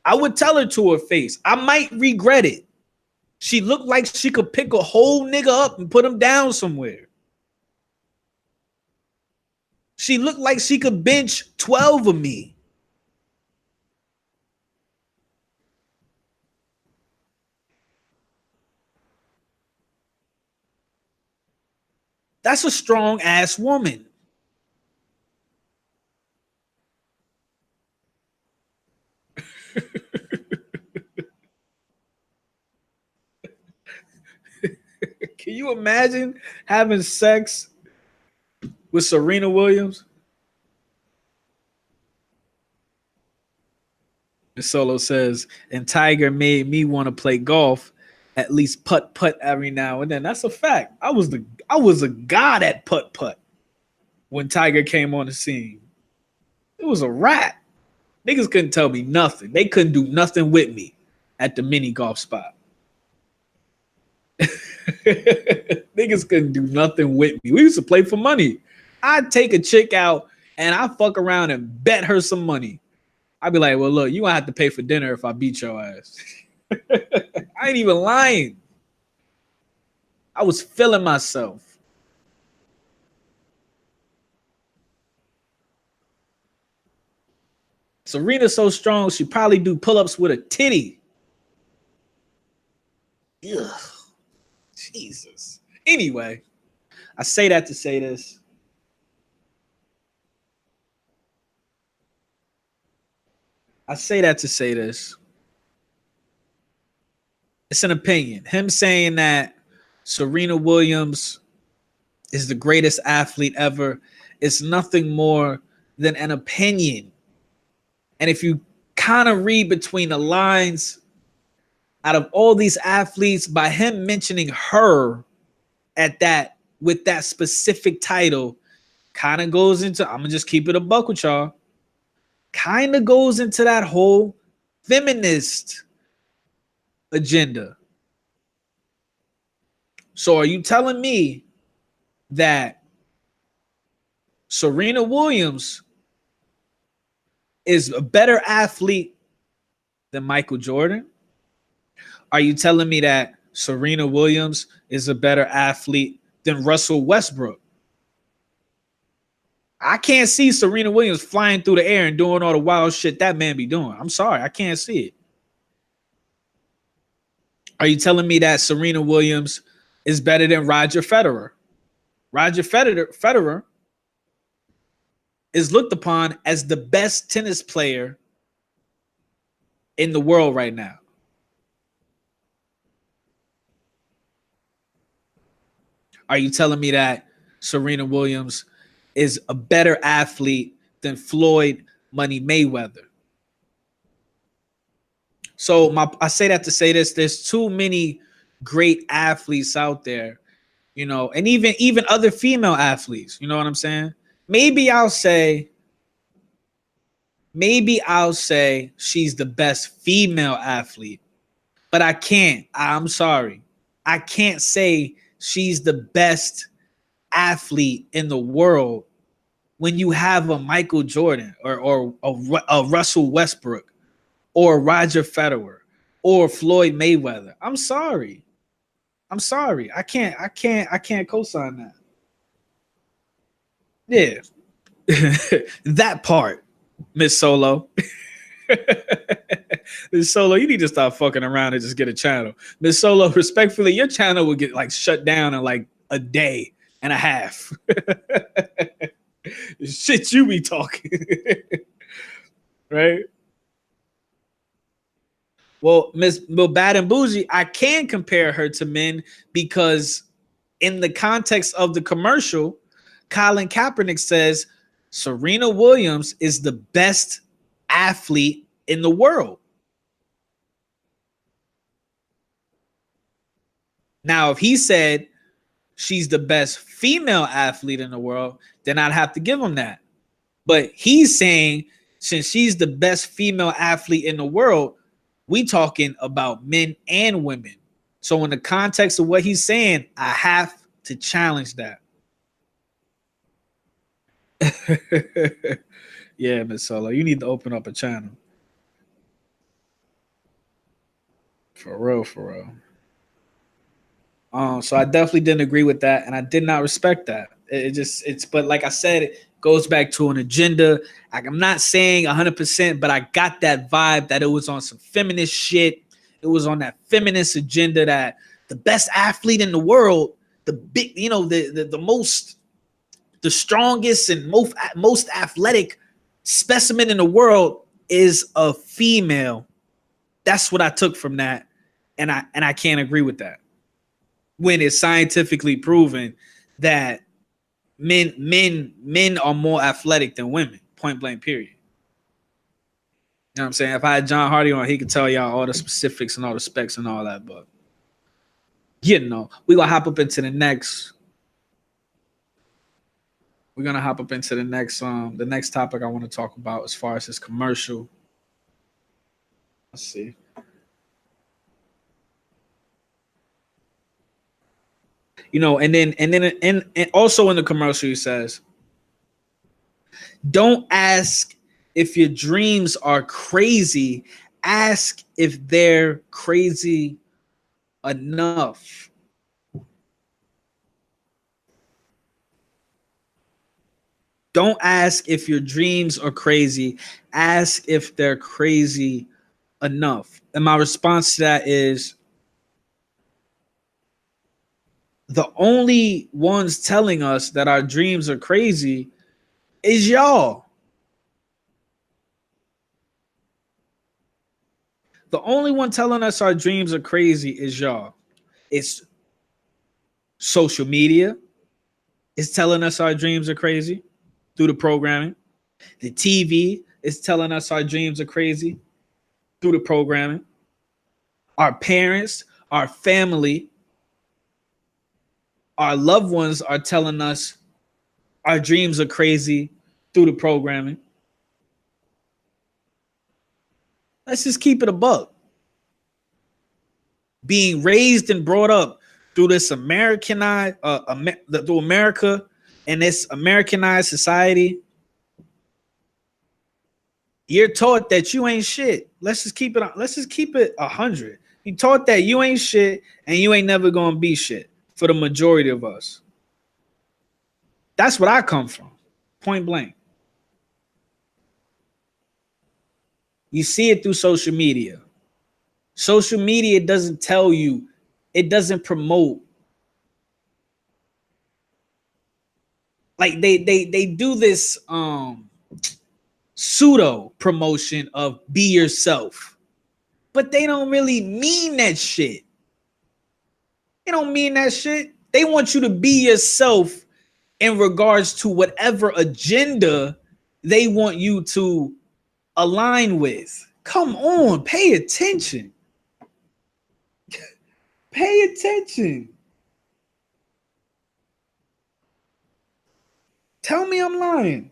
I would tell her to her face. I might regret it. She looked like she could pick a whole nigga up and put him down somewhere. She looked like she could bench 12 of me. That's a strong ass woman. Can you imagine having sex with Serena Williams? Solo says, and Tiger made me want to play golf, at least putt putt every now and then. That's a fact. I was a god at putt putt when Tiger came on the scene. It was a rat. Niggas couldn't tell me nothing. They couldn't do nothing with me at the mini golf spot. Niggas couldn't do nothing with me. We used to play for money. I'd take a chick out and I fuck around and bet her some money. I'd be like, well, look, you gonna have to pay for dinner if I beat your ass. I ain't even lying. I was feeling myself. Serena's so strong, she probably do pull-ups with a titty. Ugh. Jesus. Anyway, I say that to say this. I say that to say this. It's an opinion. Him saying that Serena Williams is the greatest athlete ever is nothing more than an opinion. And if you kind of read between the lines, out of all these athletes, by him mentioning her at that with that specific title, kind of goes into, I'm gonna just keep it a buck with y'all, kind of goes into that whole feminist agenda. So are you telling me that Serena Williams is a better athlete than Michael Jordan? Are you telling me that Serena Williams is a better athlete than Russell Westbrook? I can't see Serena Williams flying through the air and doing all the wild shit that man be doing. I'm sorry, I can't see it. Are you telling me that Serena Williams is better than Roger Federer? Roger Federer is looked upon as the best tennis player in the world right now. Are you telling me that Serena Williams is a better athlete than Floyd Money Mayweather. So I say that to say this: there's too many great athletes out there, you know, and even other female athletes. You know what I'm saying? Maybe I'll say she's the best female athlete, but I can't. I'm sorry, I can't say she's the best athlete in the world when you have a Michael Jordan or a Russell Westbrook or Roger Federer or Floyd Mayweather. I'm sorry. I can't co-sign that. Yeah. That part, Miss Solo. Miss Solo, you need to stop fucking around and just get a channel. Miss Solo, respectfully, your channel would get like shut down in like a day and a half. Shit you be talking. Right? Well, Bad and Bougie, I can compare her to men because in the context of the commercial, Colin Kaepernick says Serena Williams is the best athlete in the world. Now, if he said she's the best female athlete in the world, then I'd have to give him that. But he's saying since she's the best female athlete in the world, we talking about men and women. So in the context of what he's saying, I have to challenge that. Yeah, Miss Solo, you need to open up a channel. For real, for real. So I definitely didn't agree with that, and I did not respect that. But like I said, it goes back to an agenda. Like, I'm not saying 100%, but I got that vibe that it was on some feminist shit. It was on that feminist agenda that the best athlete in the world, the big, you know, the strongest and most athletic specimen in the world is a female. That's what I took from that, and I can't agree with that when it's scientifically proven that men are more athletic than women, point blank, period. You know what I'm saying? If I had John Hardy on, he could tell y'all all the specifics and all the specs and all that, but you know, we're gonna hop up into the next. We're gonna hop up into the next topic I want to talk about as far as this commercial. Let's see. You know, and also in the commercial he says, don't ask if your dreams are crazy, ask if they're crazy enough. Don't ask if your dreams are crazy, ask if they're crazy enough. And my response to that is, the only ones telling us that our dreams are crazy is y'all. The only one telling us our dreams are crazy is y'all. It's social media is telling us our dreams are crazy through the programming. The TV is telling us our dreams are crazy through the programming. Our parents, our family, our loved ones are telling us our dreams are crazy through the programming. Let's just keep it a buck. Being raised and brought up through this Americanized, through America and this Americanized society, you're taught that you ain't shit. Let's just keep it 100. You taught that you ain't shit and you ain't never gonna be shit for the majority of us. That's what I come from, point blank. You see it through social media. Social media doesn't tell you, it doesn't promote. Like they do this pseudo promotion of be yourself, but they don't really mean that shit. They don't mean that shit. They want you to be yourself in regards to whatever agenda they want you to align with. Come on, pay attention. Pay attention. Tell me I'm lying.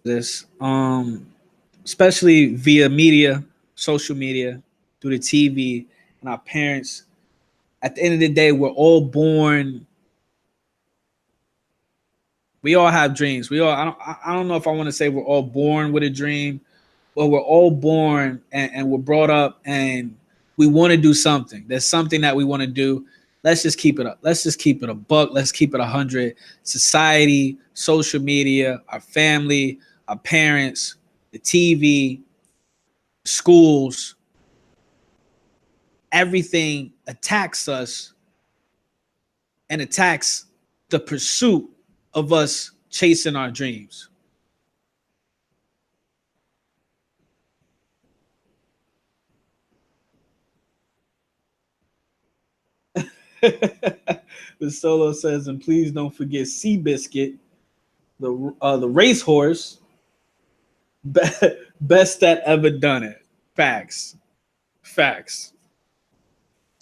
This, especially via media, social media, through the TV, and our parents. At the end of the day, we're all born. We all have dreams. We all. I don't know if I want to say we're all born with a dream, but we're all born and we're brought up and we want to do something. There's something that we want to do. Let's just keep it up. Let's just keep it a buck. Let's keep it 100. Society, social media, our family, our parents, the TV, schools, everything attacks us and attacks the pursuit of us chasing our dreams. The solo says, and please don't forget Seabiscuit, the racehorse, best that ever done it. Facts. Facts.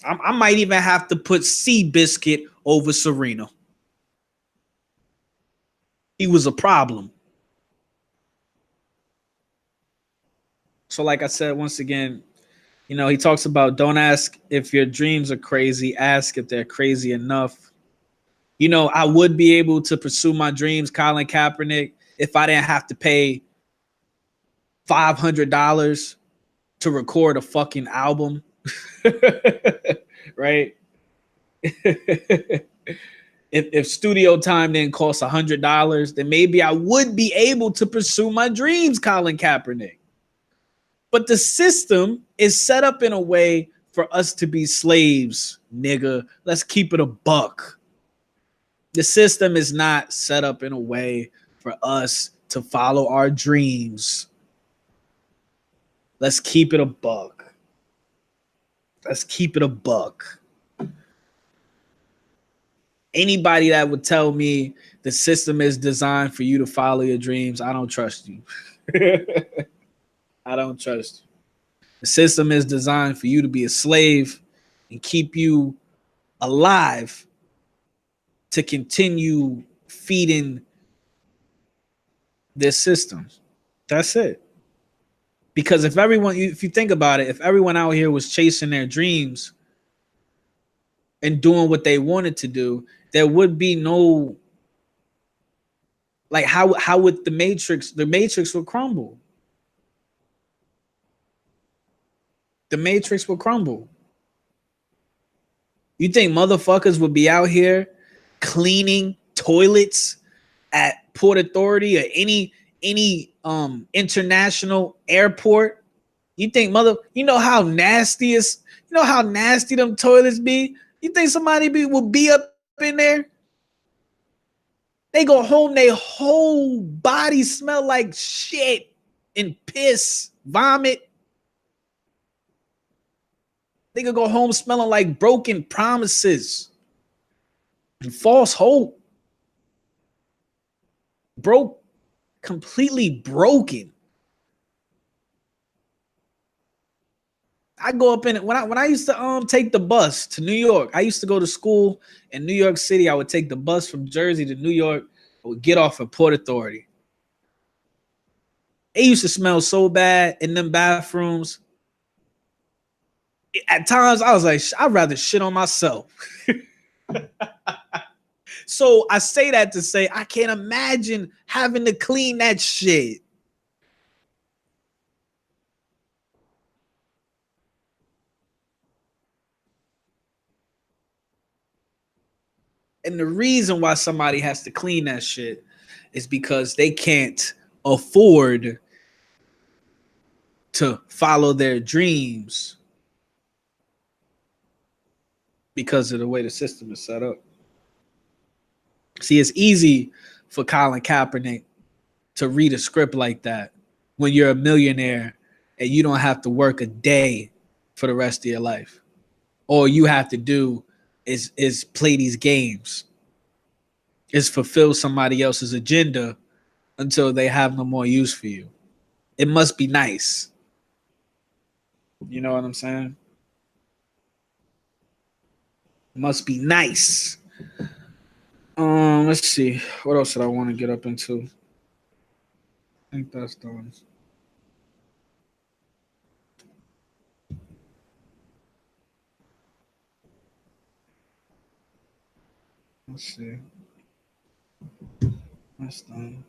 I might even have to put Seabiscuit over Serena. He was a problem. So, like I said, once again, he talks about don't ask if your dreams are crazy, ask if they're crazy enough. I would be able to pursue my dreams, Colin Kaepernick, if I didn't have to pay $500 to record a fucking album. Right? If studio time didn't cost $100, then maybe I would be able to pursue my dreams, Colin Kaepernick. But the system is set up in a way for us to be slaves, nigga. Let's keep it a buck. The system is not set up in a way for us to follow our dreams. Let's keep it a buck. Let's keep it a buck. Anybody that would tell me the system is designed for you to follow your dreams, I don't trust you. I don't trust you. The system is designed for you to be a slave and keep you alive to continue feeding this system. That's it. Because if you think about it, if everyone out here was chasing their dreams and doing what they wanted to do, there would be no, like, how would the matrix would crumble. The matrix would crumble. You think motherfuckers would be out here cleaning toilets at Port Authority or any international airport? You think how nasty them toilets be? You think somebody will be up in there? They go home, their whole body smell like shit and piss, vomit. They could go home smelling like broken promises and false hope. Completely broken. I go up in it when I used to take the bus to New York. I used to go to school in New York City. I would take the bus from Jersey to New York. I would get off at Port Authority. It used to smell so bad in them bathrooms. At times, I was like, I'd rather shit on myself. So I say that to say I can't imagine having to clean that shit. And the reason why somebody has to clean that shit is because they can't afford to follow their dreams because of the way the system is set up. See, it's easy for Colin Kaepernick to read a script like that when you're a millionaire and you don't have to work a day for the rest of your life. All you have to do is play these games, is fulfill somebody else's agenda until they have no more use for you. It must be nice. You know what I'm saying? It must be nice. Let's see. What else did I want to get up into? I think that's done. Let's see. That's done.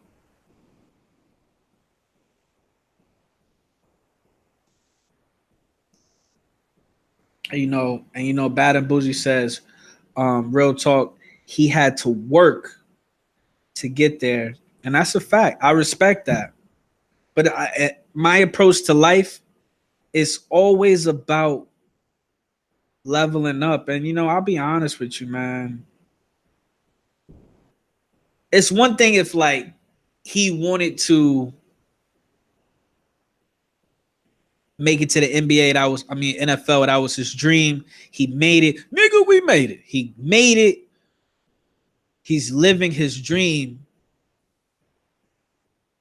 Bad and Bougie says, real talk, he had to work to get there. And that's a fact. I respect that. But my approach to life is always about leveling up. And, I'll be honest with you, man. It's one thing if, like, he wanted to make it to the NBA. NFL, that was his dream. He made it. Nigga, we made it. He made it. He's living his dream.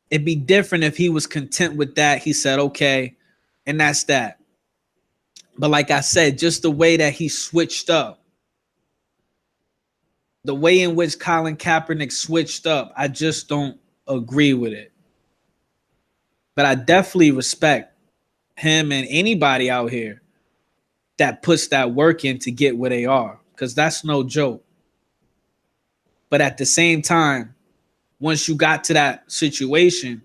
It'd be different if he was content with that. He said, okay, and that's that. But like I said, just the way that he switched up, the way in which Colin Kaepernick switched up, I just don't agree with it. But I definitely respect him and anybody out here that puts that work in to get where they are, because that's no joke. But at the same time, once you got to that situation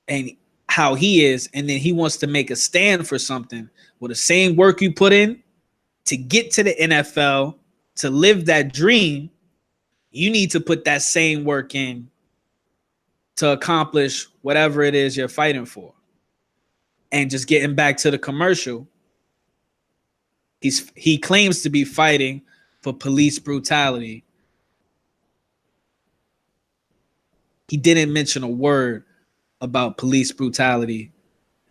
and how he is, and then he wants to make a stand for something, with the same work you put in to get to the NFL, to live that dream, you need to put that same work in to accomplish whatever it is you're fighting for. And just getting back to the commercial, he claims to be fighting for police brutality. He didn't mention a word about police brutality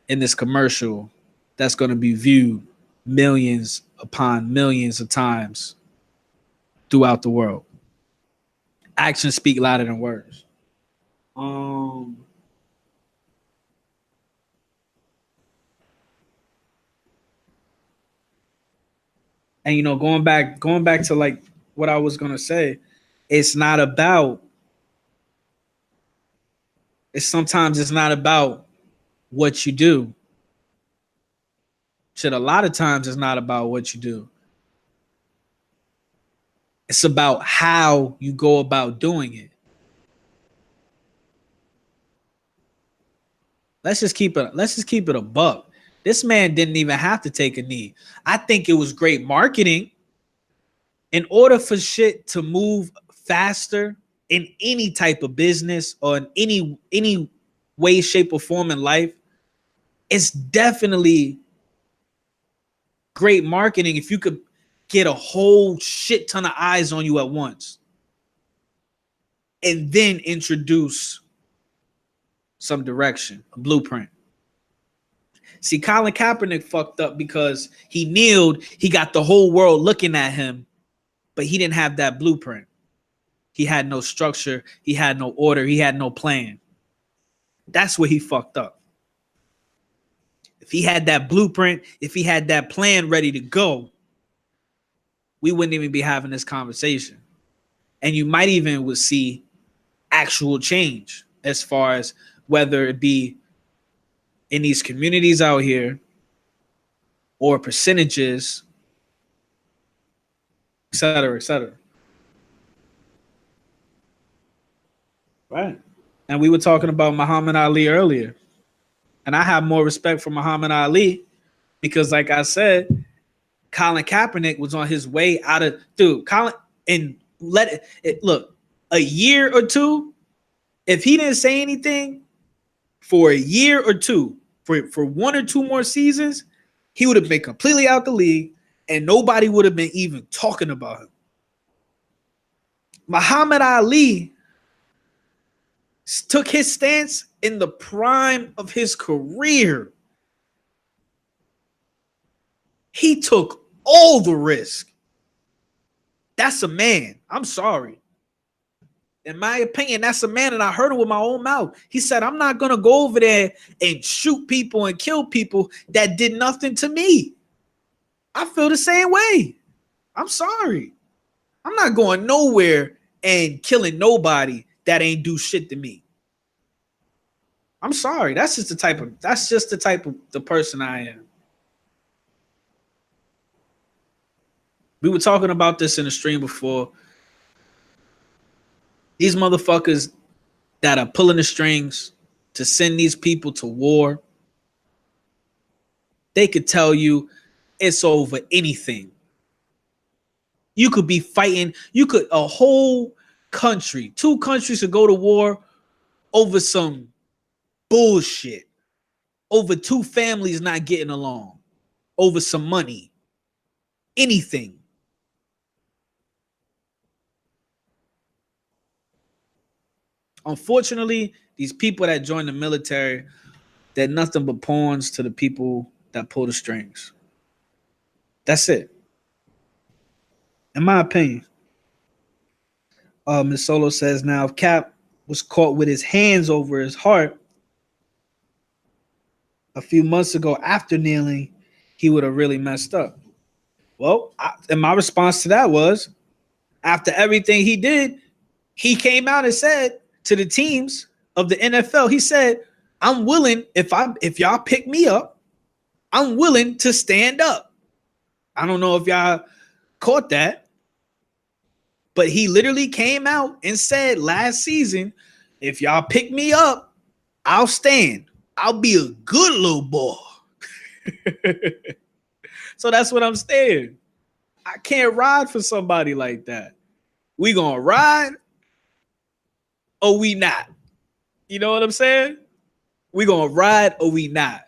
in this commercial that's going to be viewed millions upon millions of times throughout the world. Actions speak louder than words. And going back to like what I was gonna say, it's not about. It's not about what you do. Shit, a lot of times it's not about what you do. It's about how you go about doing it. Let's just keep it a buck. This man didn't even have to take a knee. I think it was great marketing. In order for shit to move faster in any type of business or in any way, shape, or form in life, it's definitely great marketing if you could get a whole shit ton of eyes on you at once and then introduce some direction, a blueprint. See, Colin Kaepernick fucked up because he kneeled, he got the whole world looking at him, but he didn't have that blueprint. He had no structure, he had no order, he had no plan. That's where he fucked up. If he had that blueprint, if he had that plan ready to go, we wouldn't even be having this conversation. And you might even would see actual change as far as whether it be in these communities out here or percentages, et cetera, et cetera. Right. And we were talking about Muhammad Ali earlier. And I have more respect for Muhammad Ali because, like I said, Colin Kaepernick was on his way out of Colin, and let it look, a year or two, if he didn't say anything for a year or two, for one or two more seasons, he would have been completely out the league and nobody would have been even talking about him. Muhammad Ali took his stance in the prime of his career. He took all the risk. That's a man. I'm sorry. In my opinion, that's a man, and I heard him with my own mouth. He said, I'm not going to go over there and shoot people and kill people that did nothing to me. I feel the same way. I'm sorry. I'm not going nowhere and killing nobody that ain't do shit to me. I'm sorry. That's just the type of the person I am. We were talking about this in the stream before. These motherfuckers that are pulling the strings to send these people to war, they could tell you it's over anything. You could be fighting, a whole country, 2 countries could go to war over some bullshit, over 2 families not getting along, over some money, anything. Unfortunately, these people that join the military, they're nothing but pawns to the people that pull the strings. That's it. In my opinion. Ms. Solo says, now if Cap was caught with his hands over his heart a few months ago after kneeling, he would have really messed up. Well, and my response to that was, after everything he did, he came out and said to the teams of the NFL, he said, I'm willing, if y'all pick me up, I'm willing to stand up. I don't know if y'all caught that, but he literally came out and said last season, if y'all pick me up, I'll stand. I'll be a good little boy. So that's what I'm saying. I can't ride for somebody like that. We gonna ride or we not. You know what I'm saying? We gonna ride or we not.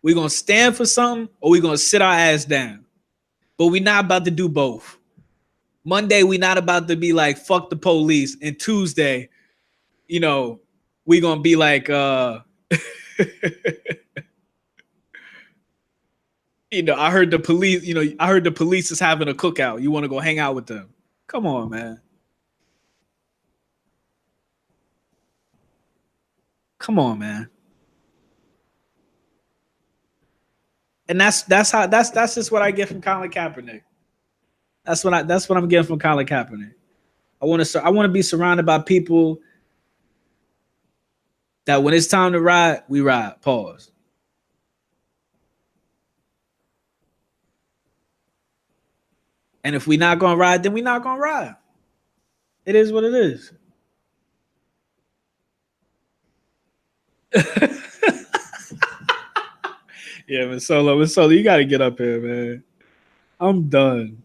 We gonna stand for something or we gonna sit our ass down. But we not about to do both. Monday, we not about to be like, fuck the police. And Tuesday, we gonna be like, I heard the police is having a cookout. You want to go hang out with them? Come on, man. Come on, man. And that's just what I get from Colin Kaepernick. That's what I'm getting from Colin Kaepernick. I want to be surrounded by people that when it's time to ride, we ride. Pause. And if we not gonna ride, then we not gonna ride. It is what it is. Yeah, Miss Solo, you gotta get up here, man. I'm done.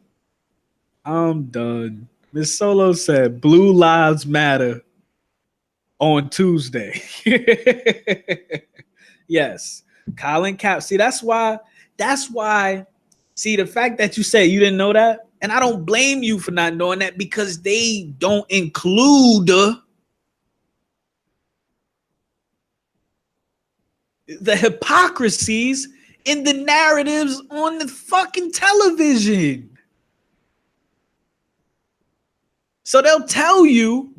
Miss Solo said Blue Lives Matter on Tuesday. Yes. Colin Cap. See, that's why. See, the fact that you say you didn't know that, and I don't blame you for not knowing that because they don't include the hypocrisies in the narratives on the fucking television. So they'll tell you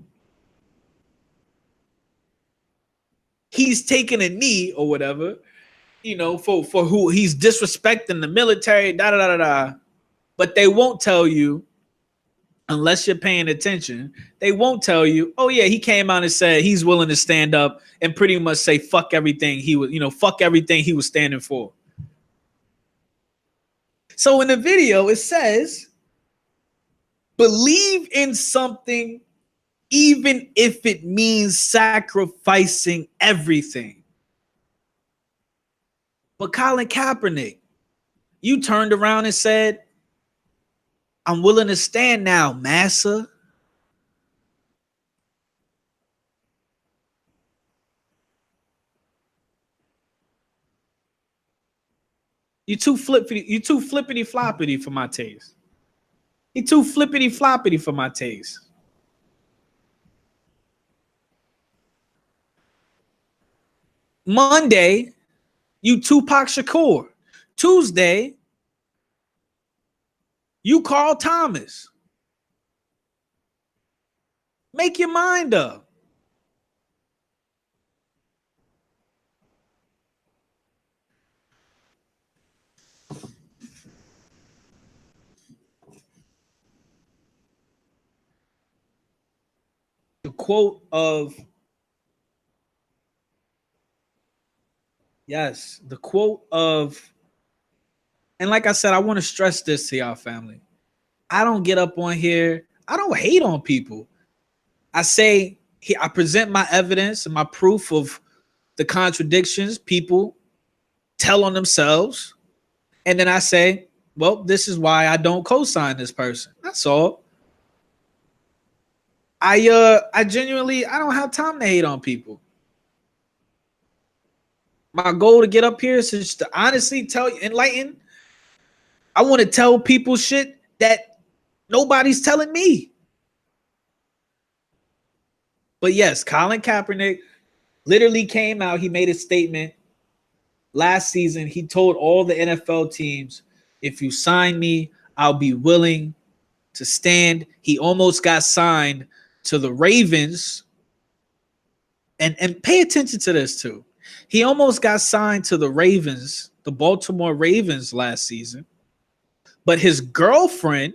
he's taking a knee or whatever, for who he's disrespecting the military, da da da da. But they won't tell you, unless you're paying attention, they won't tell you, oh yeah, he came out and said he's willing to stand up and pretty much say fuck everything fuck everything he was standing for. So in the video, it says, believe in something even if it means sacrificing everything. But Colin Kaepernick, you turned around and said, I'm willing to stand now, massa. You too flippity floppity for my taste. You too flippity floppity for my taste. Monday, you Tupac Shakur. Tuesday, you Carl Thomas. Make your mind up. The quote of yes, the quote of, and like I said, I want to stress this to y'all family. I don't get up on here. I don't hate on people. I say I present my evidence and my proof of the contradictions people tell on themselves. And then I say, well, this is why I don't co-sign this person. That's all. I genuinely I don't have time to hate on people. My goal to get up here is just to honestly tell you, enlighten. I want to tell people shit that nobody's telling me. But yes, Colin Kaepernick literally came out. He made a statement last season. He told all the NFL teams, if you sign me, I'll be willing to stand. He almost got signed to the Ravens. And pay attention to this too. He almost got signed to the Ravens, the Baltimore Ravens last season. But his girlfriend,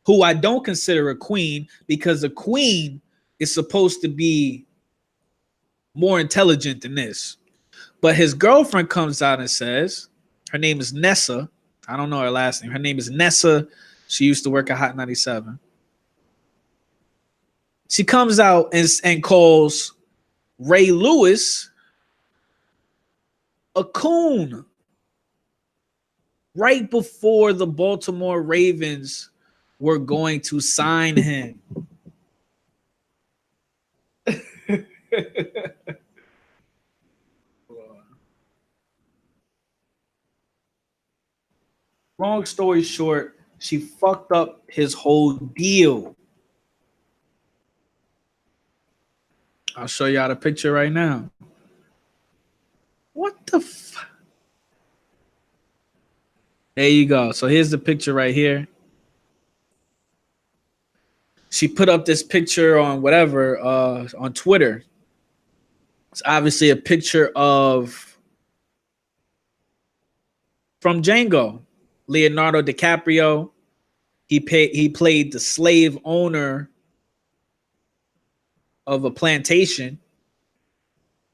who I don't consider a queen, because a queen is supposed to be more intelligent than this. But his girlfriend comes out and says, her name is Nessa. I don't know her last name. Her name is Nessa. She used to work at Hot 97. She comes out and calls Ray Lewis a coon right before the Baltimore Ravens were going to sign him. Long story short, she fucked up his whole deal. I'll show y'all the picture right now. What the fuck? There you go. So here's the picture right here. She put up this picture on whatever, on Twitter. It's obviously a picture of from Django, Leonardo DiCaprio. He played the slave owner of a plantation.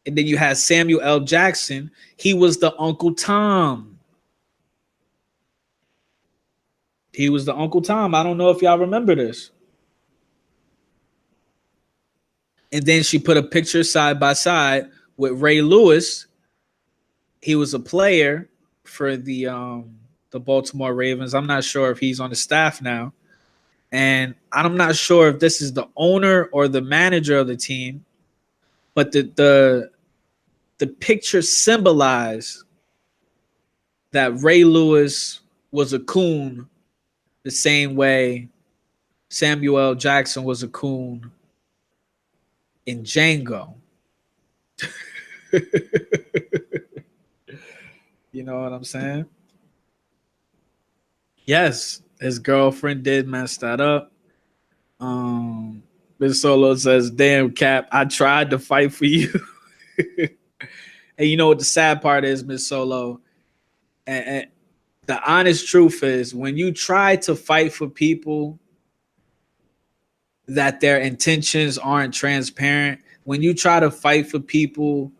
And then you had Samuel L. Jackson. He was the Uncle Tom. He was the Uncle Tom. I don't know if y'all remember this. And then she put a picture side by side with Ray Lewis. He was a player for the Baltimore Ravens. I'm not sure if he's on the staff now. And I'm not sure if this is the owner or the manager of the team. But the picture symbolized that Ray Lewis was a coon the same way Samuel L. Jackson was a coon in Django. You know what I'm saying? Yes, his girlfriend did mess that up. Miss Solo says, damn, Cap, I tried to fight for you. And you know what the sad part is, Miss Solo? And the honest truth is, when you try to fight for people that their intentions aren't transparent, when you try to fight for people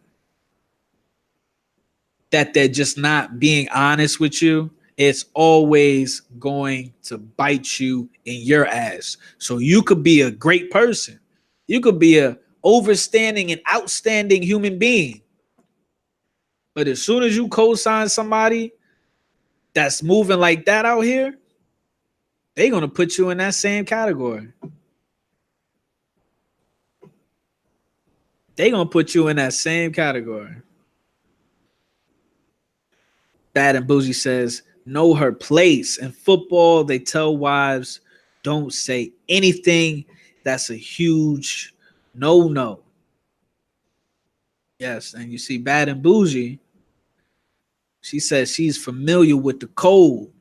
that they're just not being honest with you, it's always going to bite you in your ass. So you could be a great person. You could be a overstanding and outstanding human being. But as soon as you co-sign somebody that's moving like that out here, they're going to put you in that same category. They're going to put you in that same category. Bad and Bougie says, know her place. In football, they tell wives, don't say anything. That's a huge no-no. Yes, and you see Bad and Bougie, she says she's familiar with the code.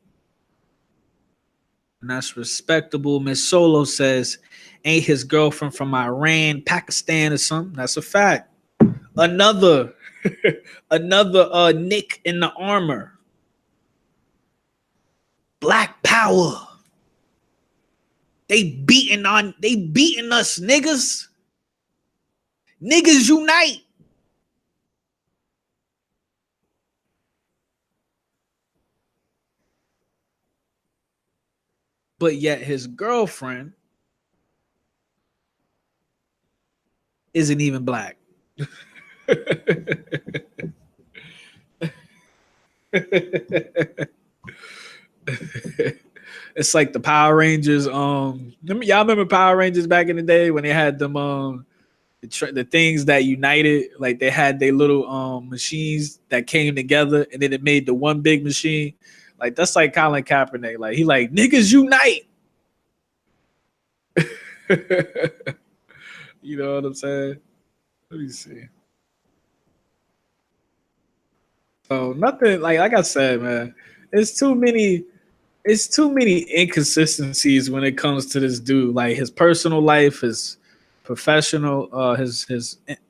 And that's respectable. Miss Solo says, ain't his girlfriend from Iran, Pakistan, or something? That's a fact. Another, another nick in the armor. Black power. They beating us, niggas. Niggas unite. But yet his girlfriend isn't even black. It's like the Power Rangers. Y'all remember Power Rangers back in the day when they had them the things that united, like they had their little machines that came together, and then it made the one big machine. Like that's like Colin Kaepernick. Like he like niggas unite. You know what I'm saying? Let me see. So nothing like I said, man. It's too many inconsistencies when it comes to this dude. Like his personal life, his professional, his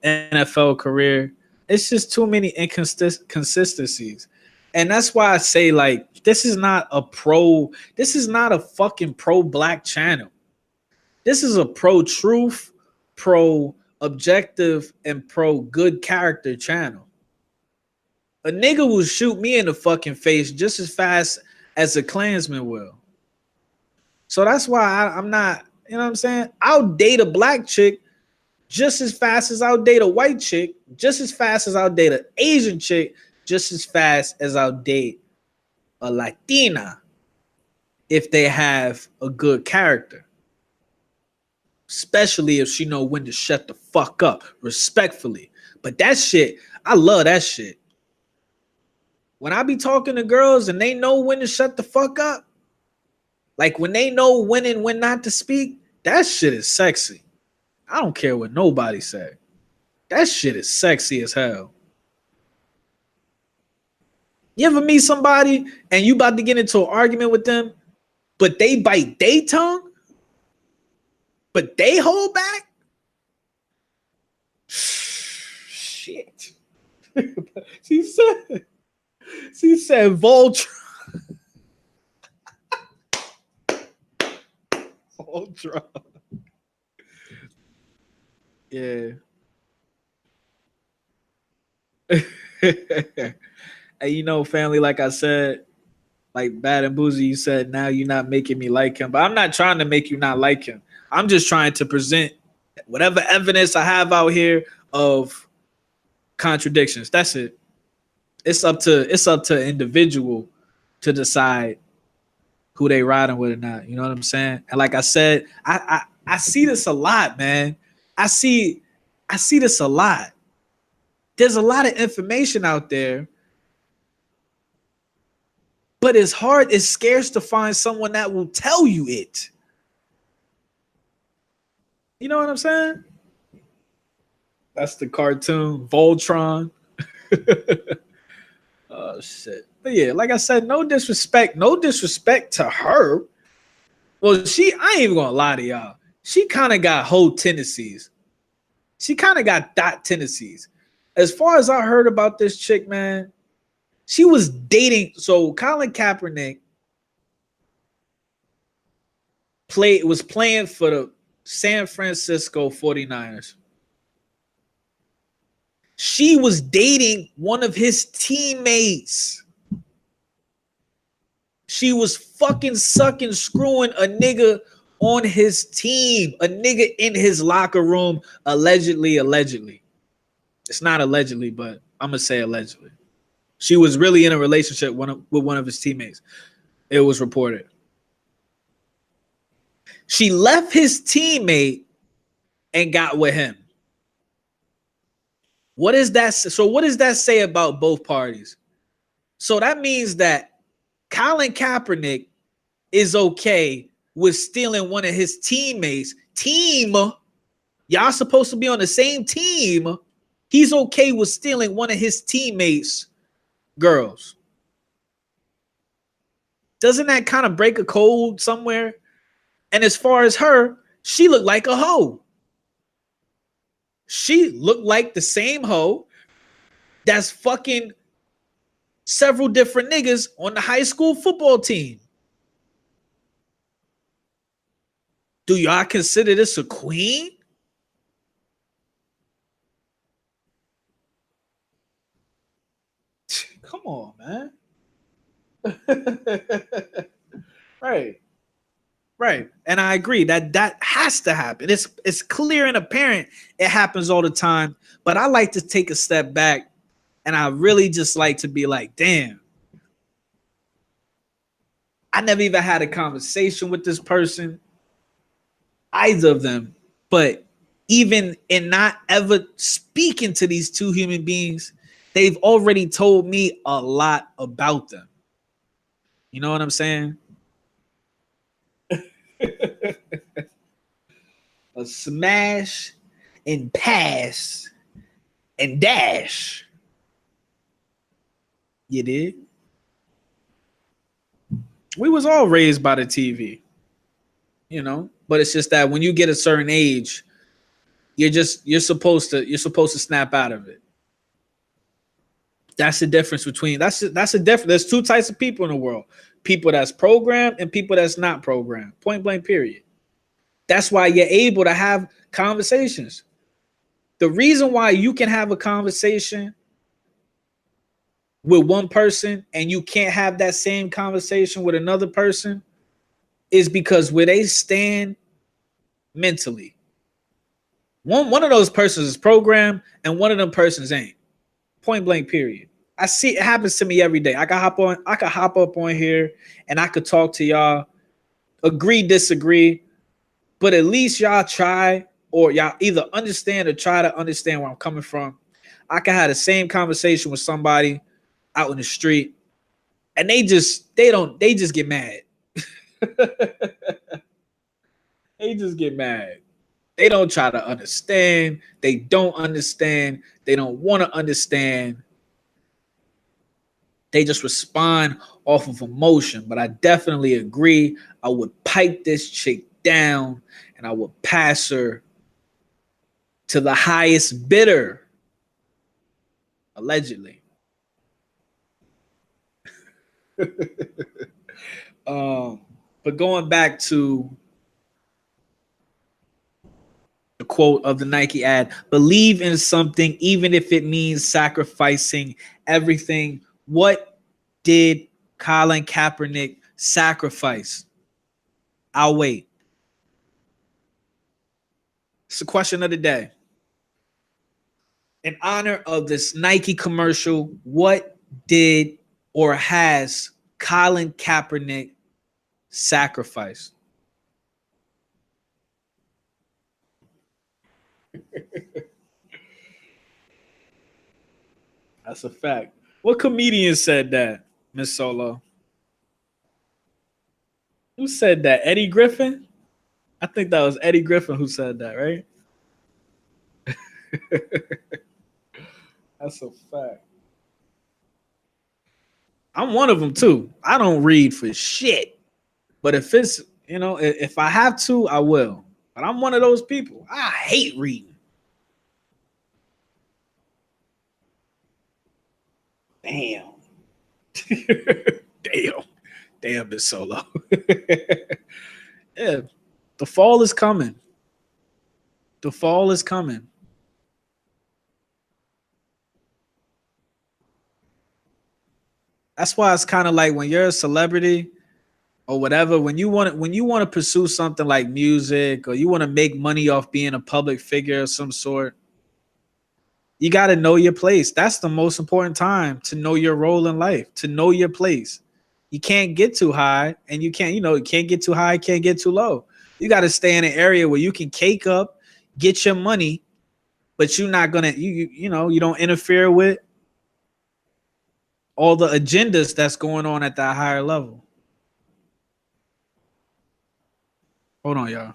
NFL career. It's just too many inconsistencies. And that's why I say, like, this is not a fucking pro black channel. This is a pro truth, pro objective, and pro good character channel. A nigga will shoot me in the fucking face just as fast as a Klansman will. So that's why I'm not, you know what I'm saying? I'll date a black chick just as fast as I'll date a white chick, just as fast as I'll date an Asian chick, just as fast as I'll date a Latina if they have a good character. Especially if she know when to shut the fuck up, respectfully. But that shit, I love that shit. When I be talking to girls and they know when to shut the fuck up, like when they know when and when not to speak, that shit is sexy. I don't care what nobody say. That shit is sexy as hell. You ever meet somebody and you about to get into an argument with them, but they bite their tongue, but they hold back? Shit. She said Voltron. Voltron. Yeah. And you know, family, like I said, like Bad and Boozy, you said now you're not making me like him. But I'm not trying to make you not like him. I'm just trying to present whatever evidence I have out here of contradictions. That's it. It's up to individual to decide who they riding with or not. You know what I'm saying? And like I said, I see this a lot, man. I see this a lot. There's a lot of information out there, but it's scarce to find someone that will tell you it. You know what I'm saying? That's the cartoon Voltron. Oh shit. But yeah, like I said, no disrespect to her. Well, I ain't even gonna lie to y'all. She kind of got whole tendencies. She kind of got dot tendencies. As far as I heard about this chick, man, she was dating. So Colin Kaepernick was playing for the San Francisco 49ers. She was dating one of his teammates. She was fucking sucking, screwing a nigga on his team, a nigga in his locker room, allegedly. It's not allegedly, but I'm going to say allegedly. She was really in a relationship with one of his teammates. It was reported. She left his teammate and got with him. What is that? So what does that say about both parties? So that means that Colin Kaepernick is okay with stealing one of his teammates. Y'all supposed to be on the same team. He's okay with stealing one of his teammates' girls. Doesn't that kind of break a code somewhere? And as far as her, she looked like a hoe. She looked like the same hoe that's fucking several different niggas on the high school football team. Do y'all consider this a queen? Come on, man. Right. Right. And I agree that that has to happen. It's clear and apparent it happens all the time. But I like to take a step back and I really just like to be like, damn, I never even had a conversation with this person, either of them. But even in not ever speaking to these two human beings, they've already told me a lot about them. You know what I'm saying? A smash and pass and dash. You did. We was all raised by the TV, you know. But it's just that when you get a certain age, you're supposed to snap out of it. That's the difference between that's a difference. There's two types of people in the world: people that's programmed and people that's not programmed. Point blank. Period. That's why you're able to have conversations. The reason why you can have a conversation with one person and you can't have that same conversation with another person is because where they stand mentally. One of those persons is programmed and one of them persons ain't. Point blank, period. I see it happens to me every day. I could hop up on here and I could talk to y'all, agree, disagree, but at least y'all try or y'all either understand or try to understand where I'm coming from. I could have the same conversation with somebody out in the street and they just get mad. They just get mad. They don't try to understand. They don't understand. They don't want to understand. They just respond off of emotion. But I definitely agree. I would pipe this chick down and I would pass her to the highest bidder, allegedly. um, but going back to the quote of the Nike ad, believe in something, even if it means sacrificing everything. What did Colin Kaepernick sacrifice? I'll wait. It's the question of the day. In honor of this Nike commercial, what did or has Colin Kaepernick sacrificed? That's a fact. What comedian said that, Miss Solo? Who said that? Eddie Griffin? I think that was Eddie Griffin who said that, right? That's a fact. I'm one of them too. I don't read for shit. But if it's, if I have to, I will. But I'm one of those people. I hate reading. Damn. Damn. Damn, Miss Solo. Yeah. The fall is coming. The fall is coming. That's why it's kind of like when you're a celebrity or whatever, when you want to pursue something like music or you want to make money off being a public figure of some sort, you got to know your place. That's the most important time, to know your role in life, to know your place. You can't get too high and you can't get too high, can't get too low. You got to stay in an area where you can cake up, get your money, but you're not going to, you don't interfere with all the agendas that's going on at that higher level. Hold on, y'all.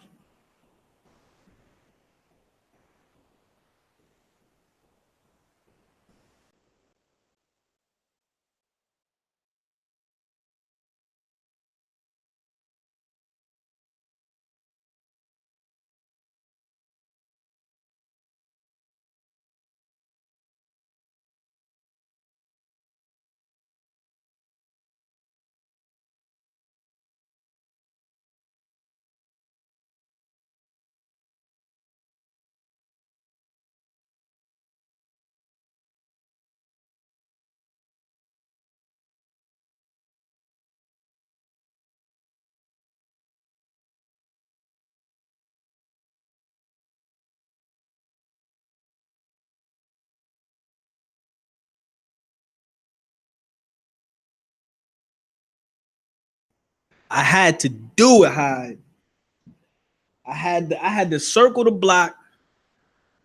I had to do it, Hyde. I had to circle the block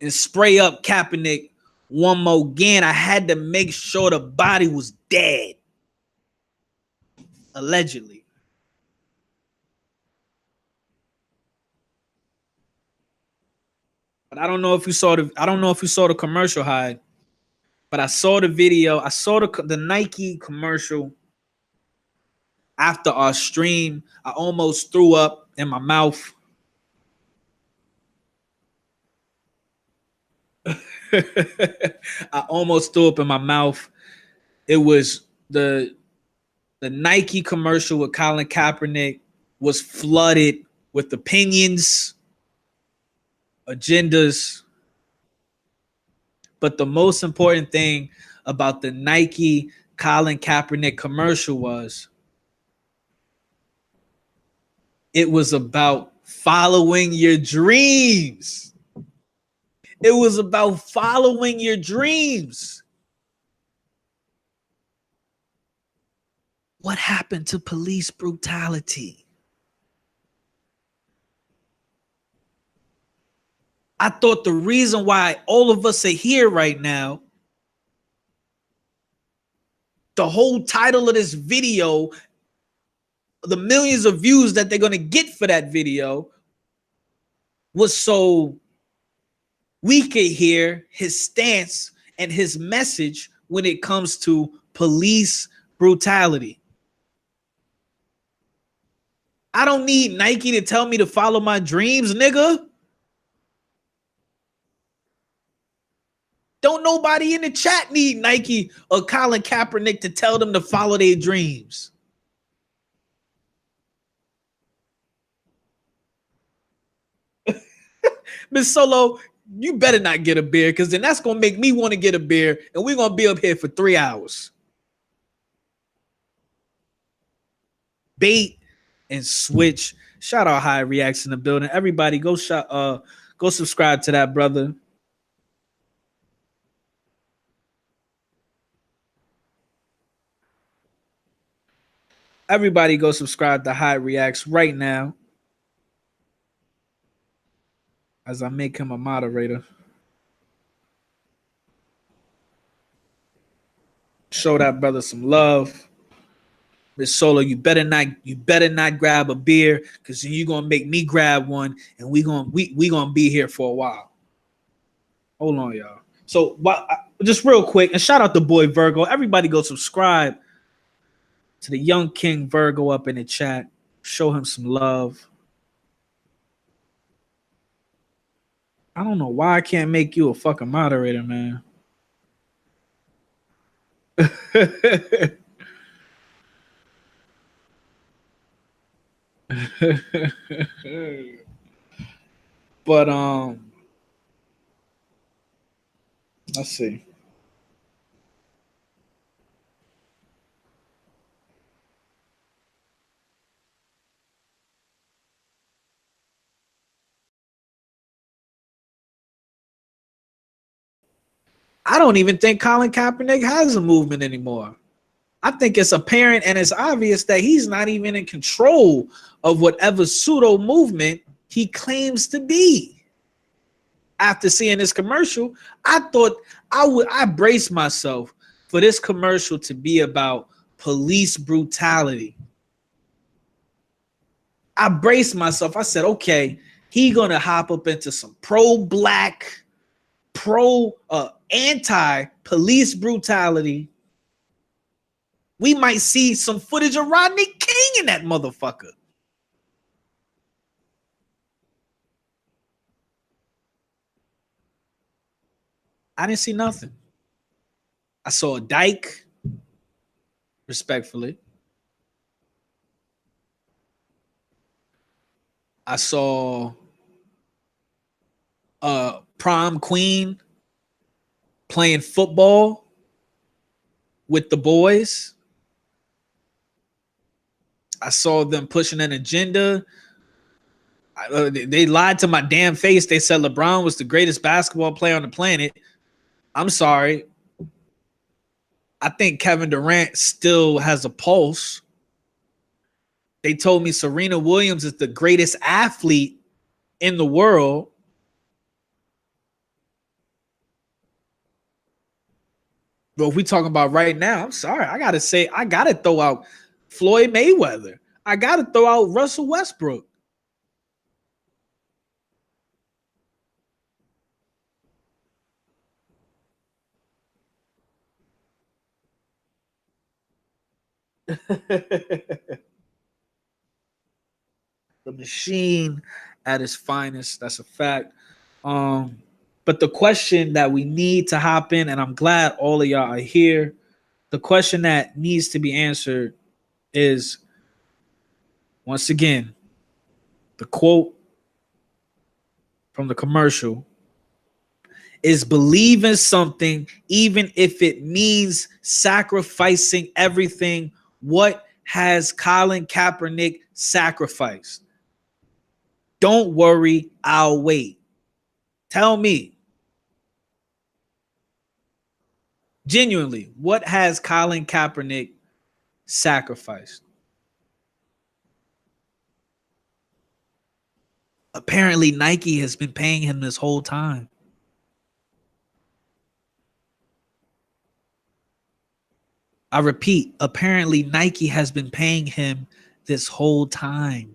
and spray up Kaepernick one more again. I had to make sure the body was dead. Allegedly. But I don't know if you saw the commercial, Hyde. But I saw the video. I saw the Nike commercial after our stream. I almost threw up in my mouth. I almost threw up in my mouth. It was the Nike commercial with Colin Kaepernick was flooded with opinions, agendas. But the most important thing about the Nike Colin Kaepernick commercial was it was about following your dreams. It was about following your dreams. What happened to police brutality? I thought the reason why all of us are here right now, the whole title of this video, the millions of views that they're going to get for that video, was so we could hear his stance and his message when it comes to police brutality. I don't need Nike to tell me to follow my dreams, nigga. Don't nobody in the chat need Nike or Colin Kaepernick to tell them to follow their dreams. Miss Solo, you better not get a beer, because then that's going to make me want to get a beer, and we're going to be up here for 3 hours. Bait and switch. Shout out High Reacts in the building. Everybody go subscribe to that brother. Everybody go subscribe to High Reacts right now, as I make him a moderator. Show that brother some love. Miss Solo, you better not grab a beer, because then you're gonna make me grab one, and we gonna be here for a while. Hold on, y'all. So just real quick, and shout out the boy Virgo. Everybody go subscribe to the young King Virgo up in the chat. Show him some love. I don't know why I can't make you a fucking moderator, man. But let's see. I don't even think Colin Kaepernick has a movement anymore. I think it's apparent and it's obvious that he's not even in control of whatever pseudo movement he claims to be. After seeing this commercial, I thought I braced myself for this commercial to be about police brutality. I braced myself. I said, okay, he gonna hop up into some pro-black, anti-police brutality. We might see some footage of Rodney King in that motherfucker. I didn't see nothing. I saw a dyke, respectfully. I saw a prom queen playing football with the boys. I saw them pushing an agenda. They lied to my damn face. They said LeBron was the greatest basketball player on the planet. I'm sorry. I think Kevin Durant still has a pulse. They told me Serena Williams is the greatest athlete in the world. But if we talking about right now, I'm sorry. I gotta throw out Floyd Mayweather. I gotta throw out Russell Westbrook. The machine at its finest. That's a fact. Um, but the question that we need to hop in, and I'm glad all of y'all are here. The question that needs to be answered is, once again, the quote from the commercial is: believe in something, even if it means sacrificing everything. What has Colin Kaepernick sacrificed? Don't worry, I'll wait. Tell me, genuinely, what has Colin Kaepernick sacrificed? Apparently, Nike has been paying him this whole time. I repeat, apparently, Nike has been paying him this whole time.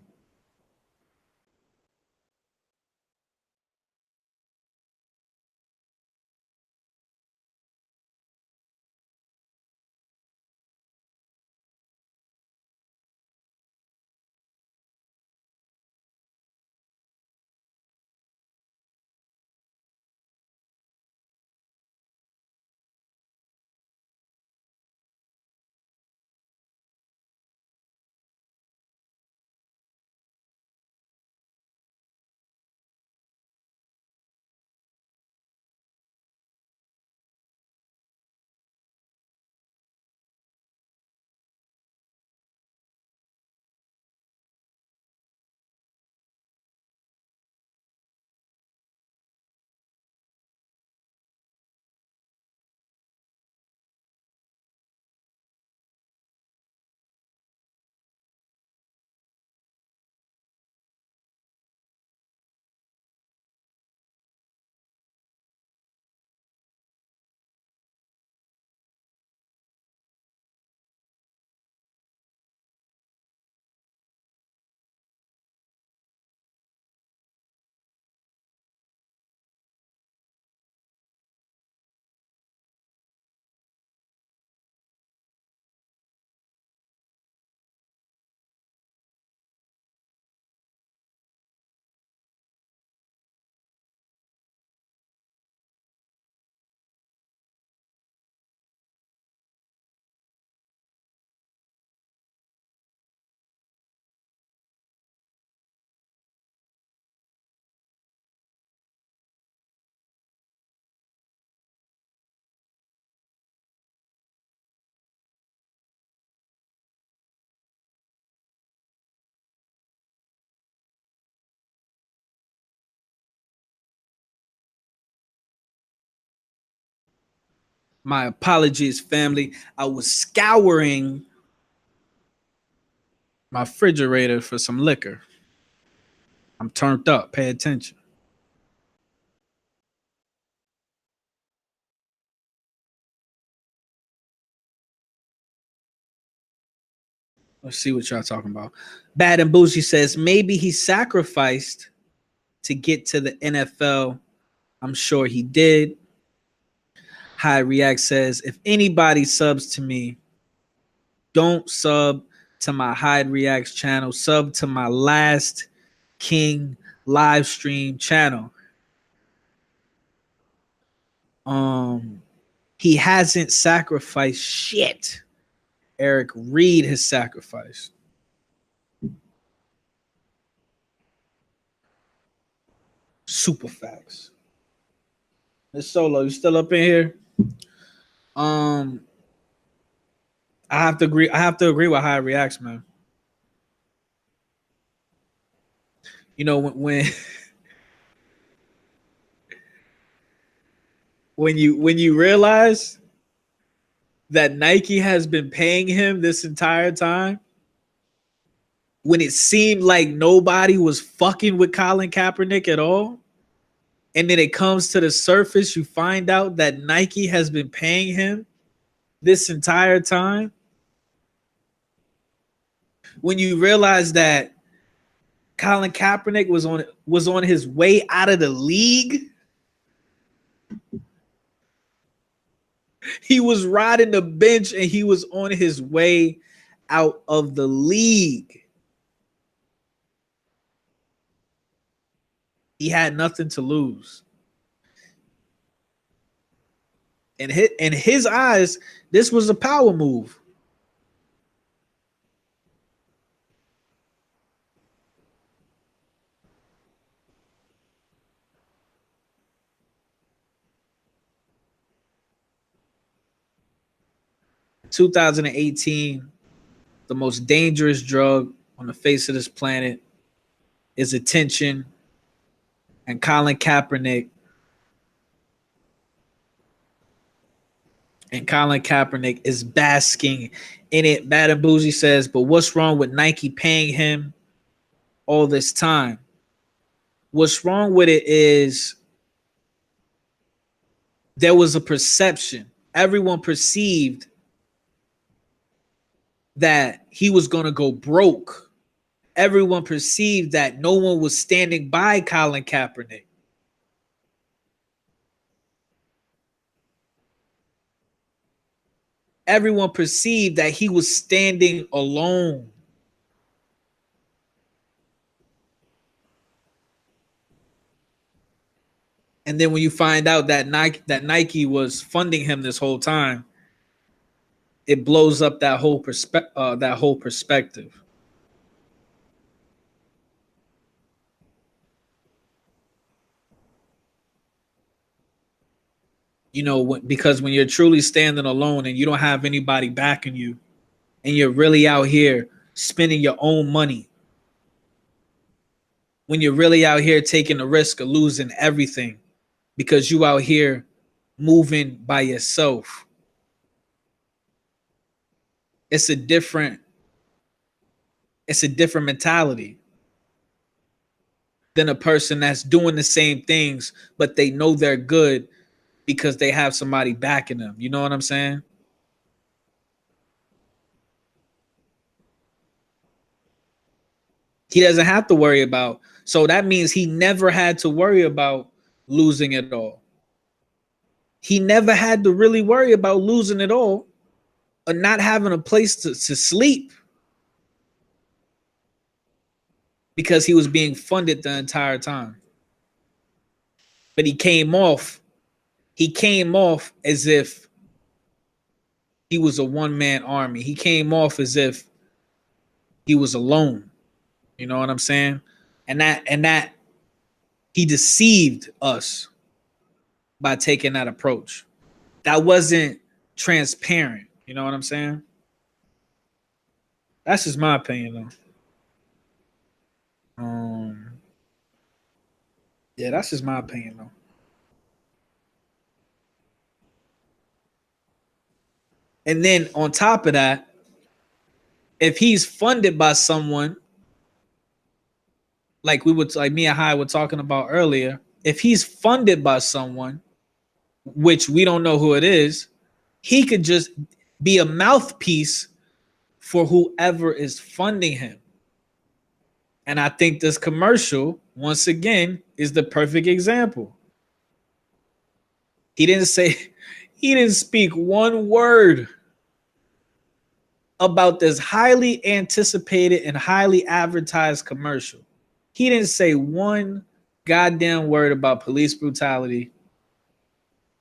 My apologies, family. I was scouring my refrigerator for some liquor. I'm turned up. Pay attention. Let's see what y'all talking about. Bad and Bougie says maybe he sacrificed to get to the NFL. I'm sure he did. High React says if anybody subs to me, don't sub to my Hyde Reacts channel. Sub to my Last King live stream channel. He hasn't sacrificed shit. Eric Reed has sacrificed. Super facts. Miss Solo, you still up in here? Um, I have to agree. I have to agree with how it reacts, man. You know when when you realize that Nike has been paying him this entire time, when it seemed like nobody was fucking with Colin Kaepernick at all. And then it comes to the surface, you find out that Nike has been paying him this entire time. When you realize that Colin Kaepernick was on his way out of the league. He was riding the bench and he was on his way out of the league. He had nothing to lose. In his eyes, this was a power move. In 2018, the most dangerous drug on the face of this planet is attention. And Colin Kaepernick is basking in it. Bad and Bougie says, but what's wrong with Nike paying him all this time? What's wrong with it is there was a perception. Everyone perceived that he was going to go broke. Everyone perceived that no one was standing by Colin Kaepernick. Everyone perceived that he was standing alone. And then when you find out that Nike was funding him this whole time, it blows up that whole perspective. You know, because when you're truly standing alone and you don't have anybody backing you, and you're really out here spending your own money, when you're really out here taking the risk of losing everything because you out here moving by yourself, it's a different mentality than a person that's doing the same things, but they know they're good because they have somebody backing them. You know what I'm saying? He doesn't have to worry about. So that means he never had to worry about losing it all. He never had to really worry about losing it all or not having a place to sleep because he was being funded the entire time. But he came off as if he was a one-man army. He came off as if he was alone. You know what I'm saying? And that he deceived us by taking that approach. That wasn't transparent. You know what I'm saying? That's just my opinion, though. Yeah, that's just my opinion, though. And then on top of that, if he's funded by someone, like me and High were talking about earlier, if he's funded by someone, which we don't know who it is, he could just be a mouthpiece for whoever is funding him. And I think this commercial, once again, is the perfect example. He didn't speak one word about this highly anticipated and highly advertised commercial. He didn't say one goddamn word about police brutality.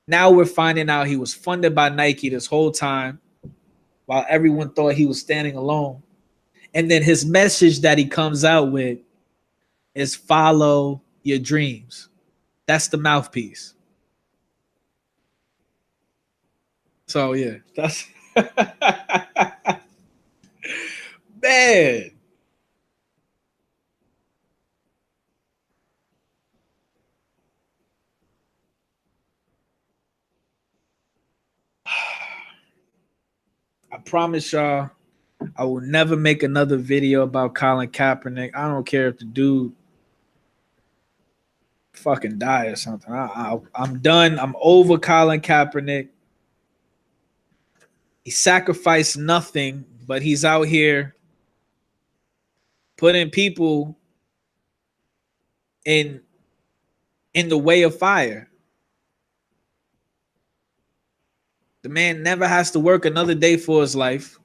Now we're finding out he was funded by Nike this whole time while everyone thought he was standing alone. And then his message that he comes out with is follow your dreams. That's the mouthpiece. So yeah, that's bad. I promise y'all, I will never make another video about Colin Kaepernick. I don't care if the dude fucking die or something. I'm done. I'm over Colin Kaepernick. He sacrificed nothing, but he's out here putting people in the way of fire. The man never has to work another day for his life,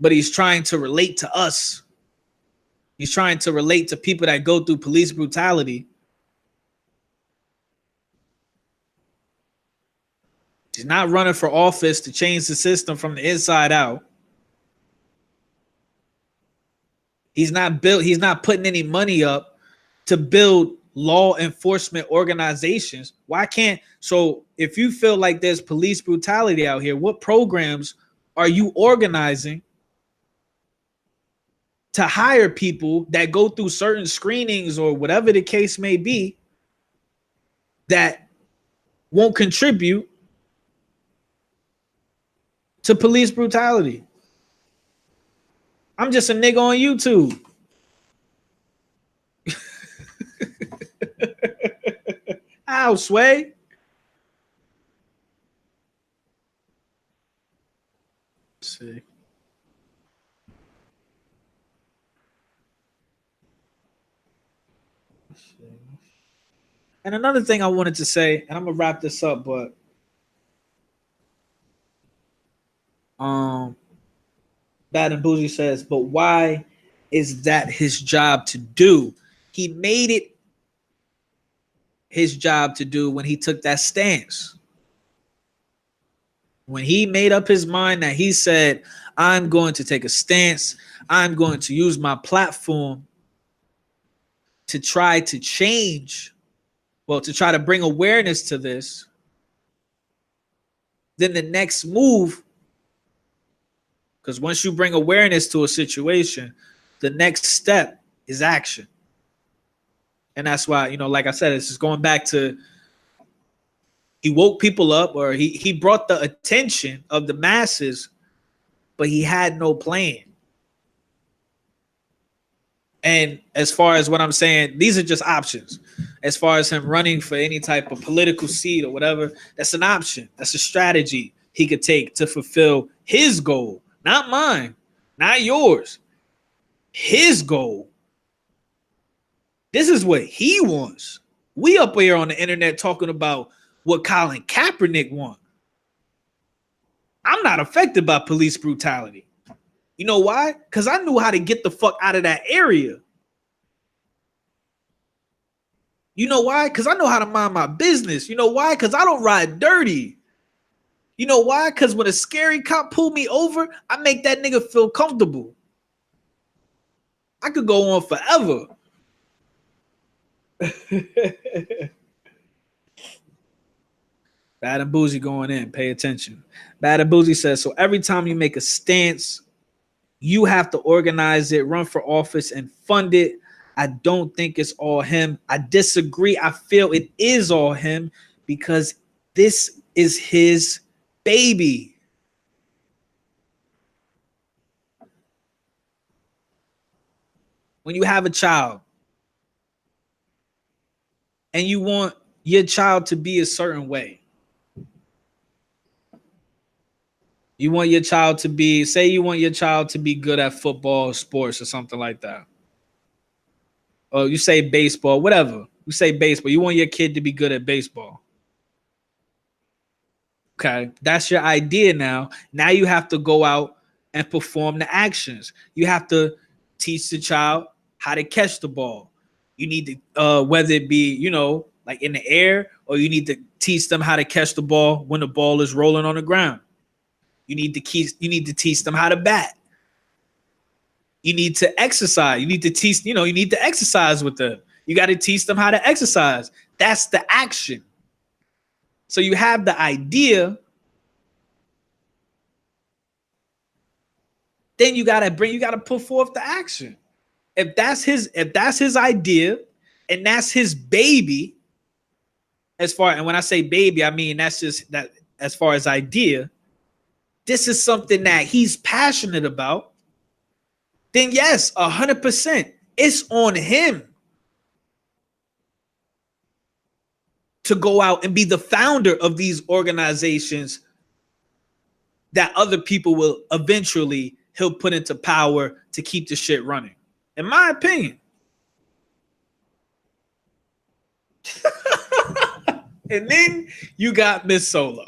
but he's trying to relate to us. He's trying to relate to people that go through police brutality. He's not running for office to change the system from the inside out. He's not putting any money up to build law enforcement organizations. Why can't, so if you feel like there's police brutality out here, what programs are you organizing to hire people that go through certain screenings or whatever the case may be that won't contribute to police brutality? I'm just a nigga on YouTube. Ow, Sway. Let's see. And another thing I wanted to say, and I'm gonna wrap this up, but Bad and Bougie says, but why is that his job to do? He made it his job to do when he took that stance. When he made up his mind that he said, I'm going to take a stance, I'm going to use my platform to try to change, well, to try to bring awareness to this, then the next move, because once you bring awareness to a situation, the next step is action. And that's why, you know, like I said, it's just going back to, he woke people up, or he brought the attention of the masses, but he had no plan. And as far as what I'm saying, these are just options. As far as him running for any type of political seat or whatever, that's an option. That's a strategy he could take to fulfill his goal, not mine, not yours. His goal. This is what he wants. We up here on the internet talking about what Colin Kaepernick wants. I'm not affected by police brutality. You know why? Because I knew how to get the fuck out of that area. You know why? Because I know how to mind my business. You know why? Because I don't ride dirty. You know why? Because when a scary cop pull me over, I make that nigga feel comfortable. I could go on forever. Bad and Boozy going in. Pay attention. Bad and Boozy says, so every time you make a stance, you have to organize it, run for office, and fund it. I don't think it's all him. I disagree. I feel it is all him because this is his baby. When you have a child and you want your child to be a certain way, you want your child to be, say you want your child to be good at football, sports, or something like that. Or you say baseball, whatever. You say baseball. You want your kid to be good at baseball. Okay, that's your idea now. Now you have to go out and perform the actions. You have to teach the child how to catch the ball. You need to, whether it be, you know, like in the air, or you need to teach them how to catch the ball when the ball is rolling on the ground. You need to teach them how to bat. You need to exercise. You need to teach, you need to exercise with them. You got to teach them how to exercise. That's the action. So you have the idea. Then you got to put forth the action. If that's his idea and that's his baby, and when I say baby, I mean that's just that as far as idea. this is something that he's passionate about, then yes, 100%, it's on him to go out and be the founder of these organizations that other people will eventually he'll put into power to keep the shit running. In my opinion. And then you got Miss Solo.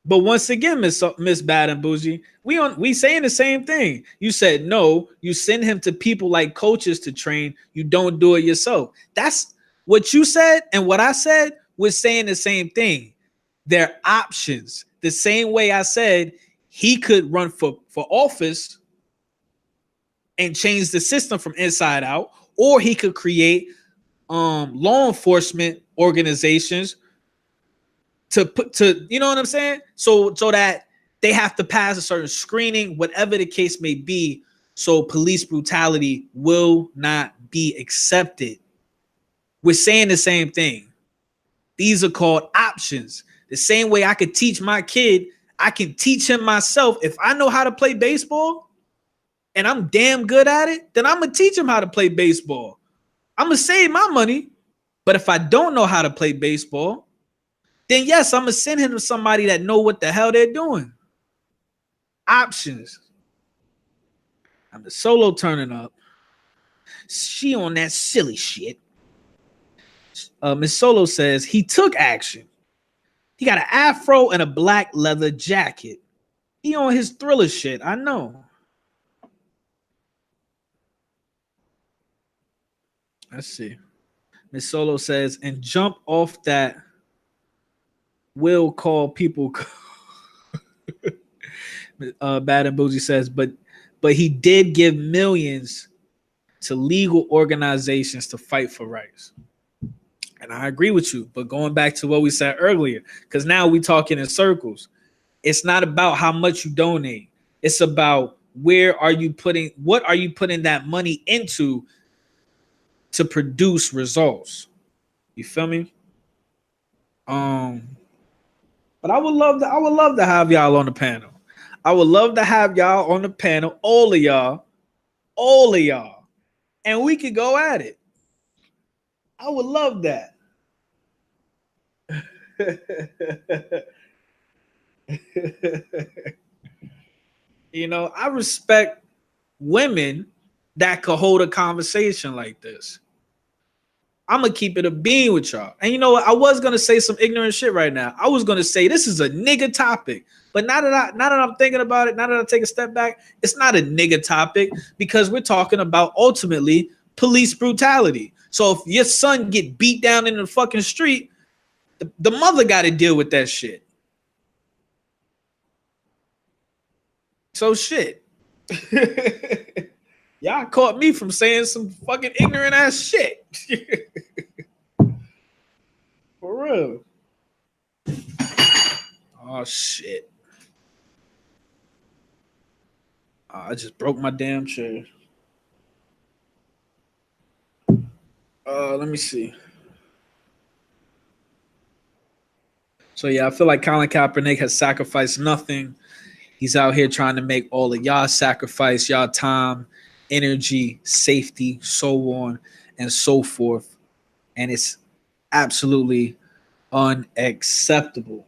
But once again, Miss Bad and Bougie, we saying the same thing. You said no, you send him to people like coaches to train. You don't do it yourself. That's what you said, and what I said was saying the same thing. They're options. The same way I said he could run for office and change the system from inside out, or he could create law enforcement organizations to put to, you know what I'm saying? So that they have to pass a certain screening, whatever the case may be, so police brutality will not be accepted. We're saying the same thing. These are called options. The same way I could teach my kid, I can teach him myself. If I know how to play baseball and I'm damn good at it, then I'm going to teach him how to play baseball. I'm going to save my money. But if I don't know how to play baseball, then yes, I'm going to send him to somebody that know what the hell they're doing. Options. I'm the Solo turning up. She on that silly shit. Miss Solo says he took action. He got an afro and a black leather jacket. He on his Thriller shit. I know. Let's see. Miss Solo says, and jump off that will call people. Bad and Bougie says, but he did give millions to legal organizations to fight for rights. And I agree with you, but going back to what we said earlier, because now we're talking in circles. It's not about how much you donate. It's about what are you putting that money into to produce results. You feel me? But I would love to have y'all on the panel. I would love to have y'all on the panel, all of y'all, and we could go at it. I would love that. You know, I respect women that could hold a conversation like this. I'm gonna keep it a bean with y'all. And you know what? I was gonna say some ignorant shit right now. I was gonna say this is a nigga topic, but now that I'm thinking about it, now that I take a step back, it's not a nigga topic because we're talking about ultimately police brutality. So if your son get beat down in the fucking street, the mother got to deal with that shit. So shit. Y'all caught me from saying some fucking ignorant ass shit. For real. Oh shit. I just broke my damn chair. Let me see. So yeah, I feel like Colin Kaepernick has sacrificed nothing. He's out here trying to make all of y'all sacrifice y'all time, energy, safety, so on and so forth. And it's absolutely unacceptable.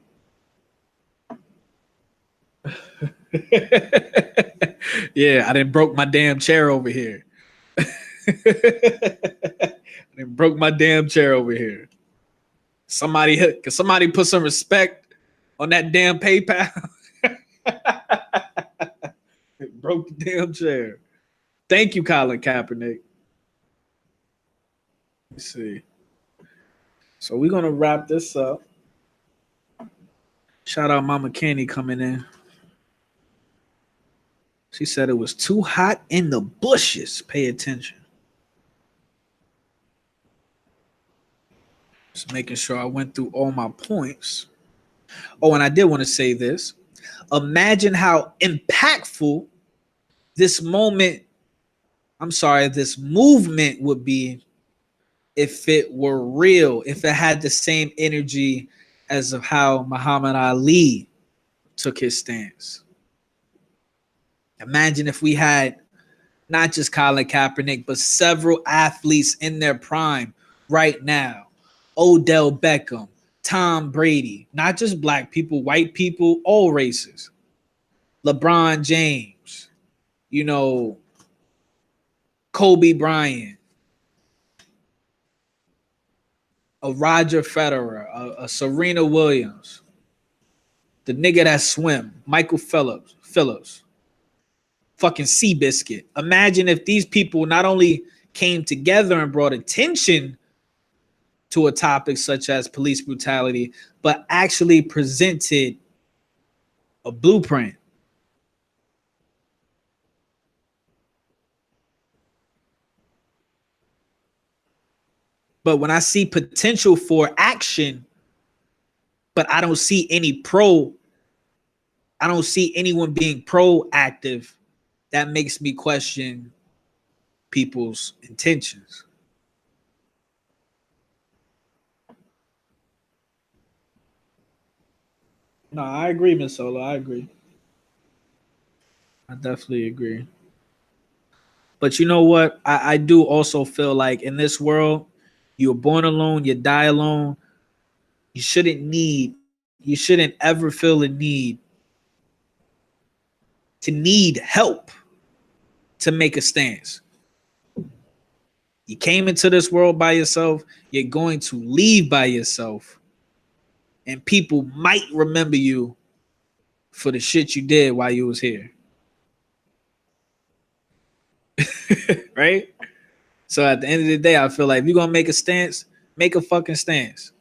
Yeah, I done broke my damn chair over here. Somebody put some respect on that damn PayPal. It broke the damn chair. Thank you, Colin Kaepernick. Let's see. So we're gonna wrap this up. Shout out Mama Candy coming in. She said it was too hot in the bushes. Pay attention. Just making sure I went through all my points. Oh, and I did want to say this. Imagine how impactful this movement would be if it were real, if it had the same energy as of how Muhammad Ali took his stance. Imagine if we had not just Colin Kaepernick, but several athletes in their prime right now. Odell Beckham, Tom Brady, not just black people, white people, all races. LeBron James, you know, Kobe Bryant, a Roger Federer, a Serena Williams, the nigga that swim, Michael Phillips, fucking Seabiscuit. Imagine if these people not only came together and brought attention to a topic such as police brutality, but actually presented a blueprint. But when I see potential for action, but I don't see I don't see anyone being proactive, that makes me question people's intentions. No, I agree, Miss Solo. I agree. I definitely agree. But you know what? I do also feel like in this world, you're born alone, you die alone. You shouldn't ever feel a need to need help to make a stance. You came into this world by yourself, you're going to leave by yourself. And people might remember you for the shit you did while you was here. Right? So at the end of the day, I feel like if you're gonna make a stance, make a fucking stance.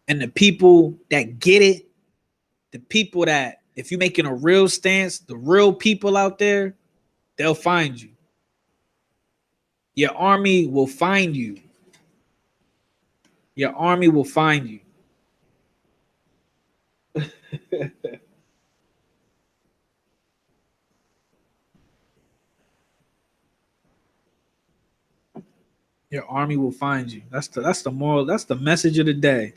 And the people that get it, the people that if you're making a real stance, the real people out there, they'll find you. Your army will find you. Your army will find you. Your army will find you. That's the moral. That's the message of the day.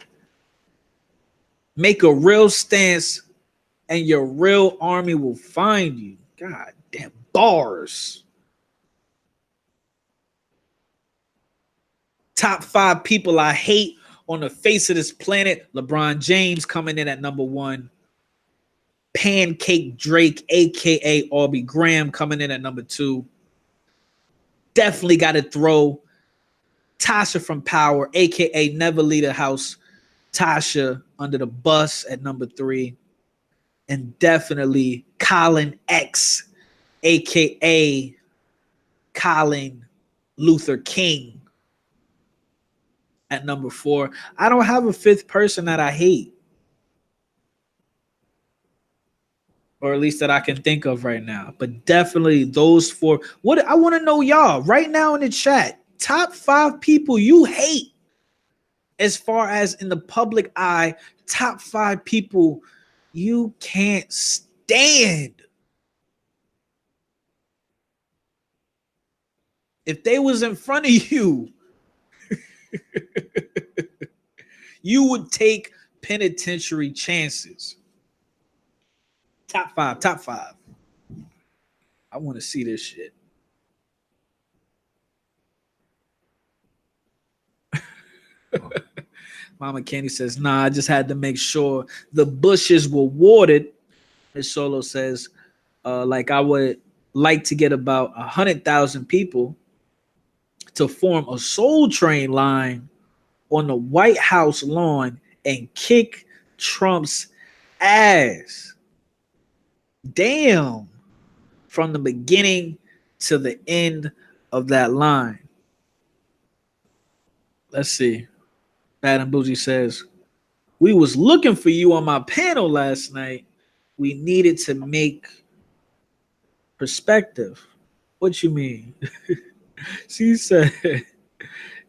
Make a real stance, and your real army will find you. God damn bars. Top 5 people I hate on the face of this planet. LeBron James coming in at number 1. Pancake Drake, aka Aubrey Graham, coming in at number 2. Definitely got to throw Tasha from Power, aka Never Leave the House, Tasha under the bus at number 3. And definitely Colin X, aka Colin Luther King, at number 4. I don't have a 5th person that I hate, or at least that I can think of right now. But definitely those 4. What I want to know, y'all, right now in the chat, top 5 people you hate, as far as in the public eye, top 5 people you can't stand. If they was in front of you, you would take penitentiary chances. Top 5, top 5. I want to see this shit. Mama Kenny says, nah, I just had to make sure the bushes were watered. Miss Solo says, like I would like to get about 100,000 people to form a Soul Train line on the White House lawn and kick Trump's ass. Damn. From the beginning to the end of that line. Let's see. Bad and Bougie says, we was looking for you on my panel last night. We needed to make perspective. What you mean? She said,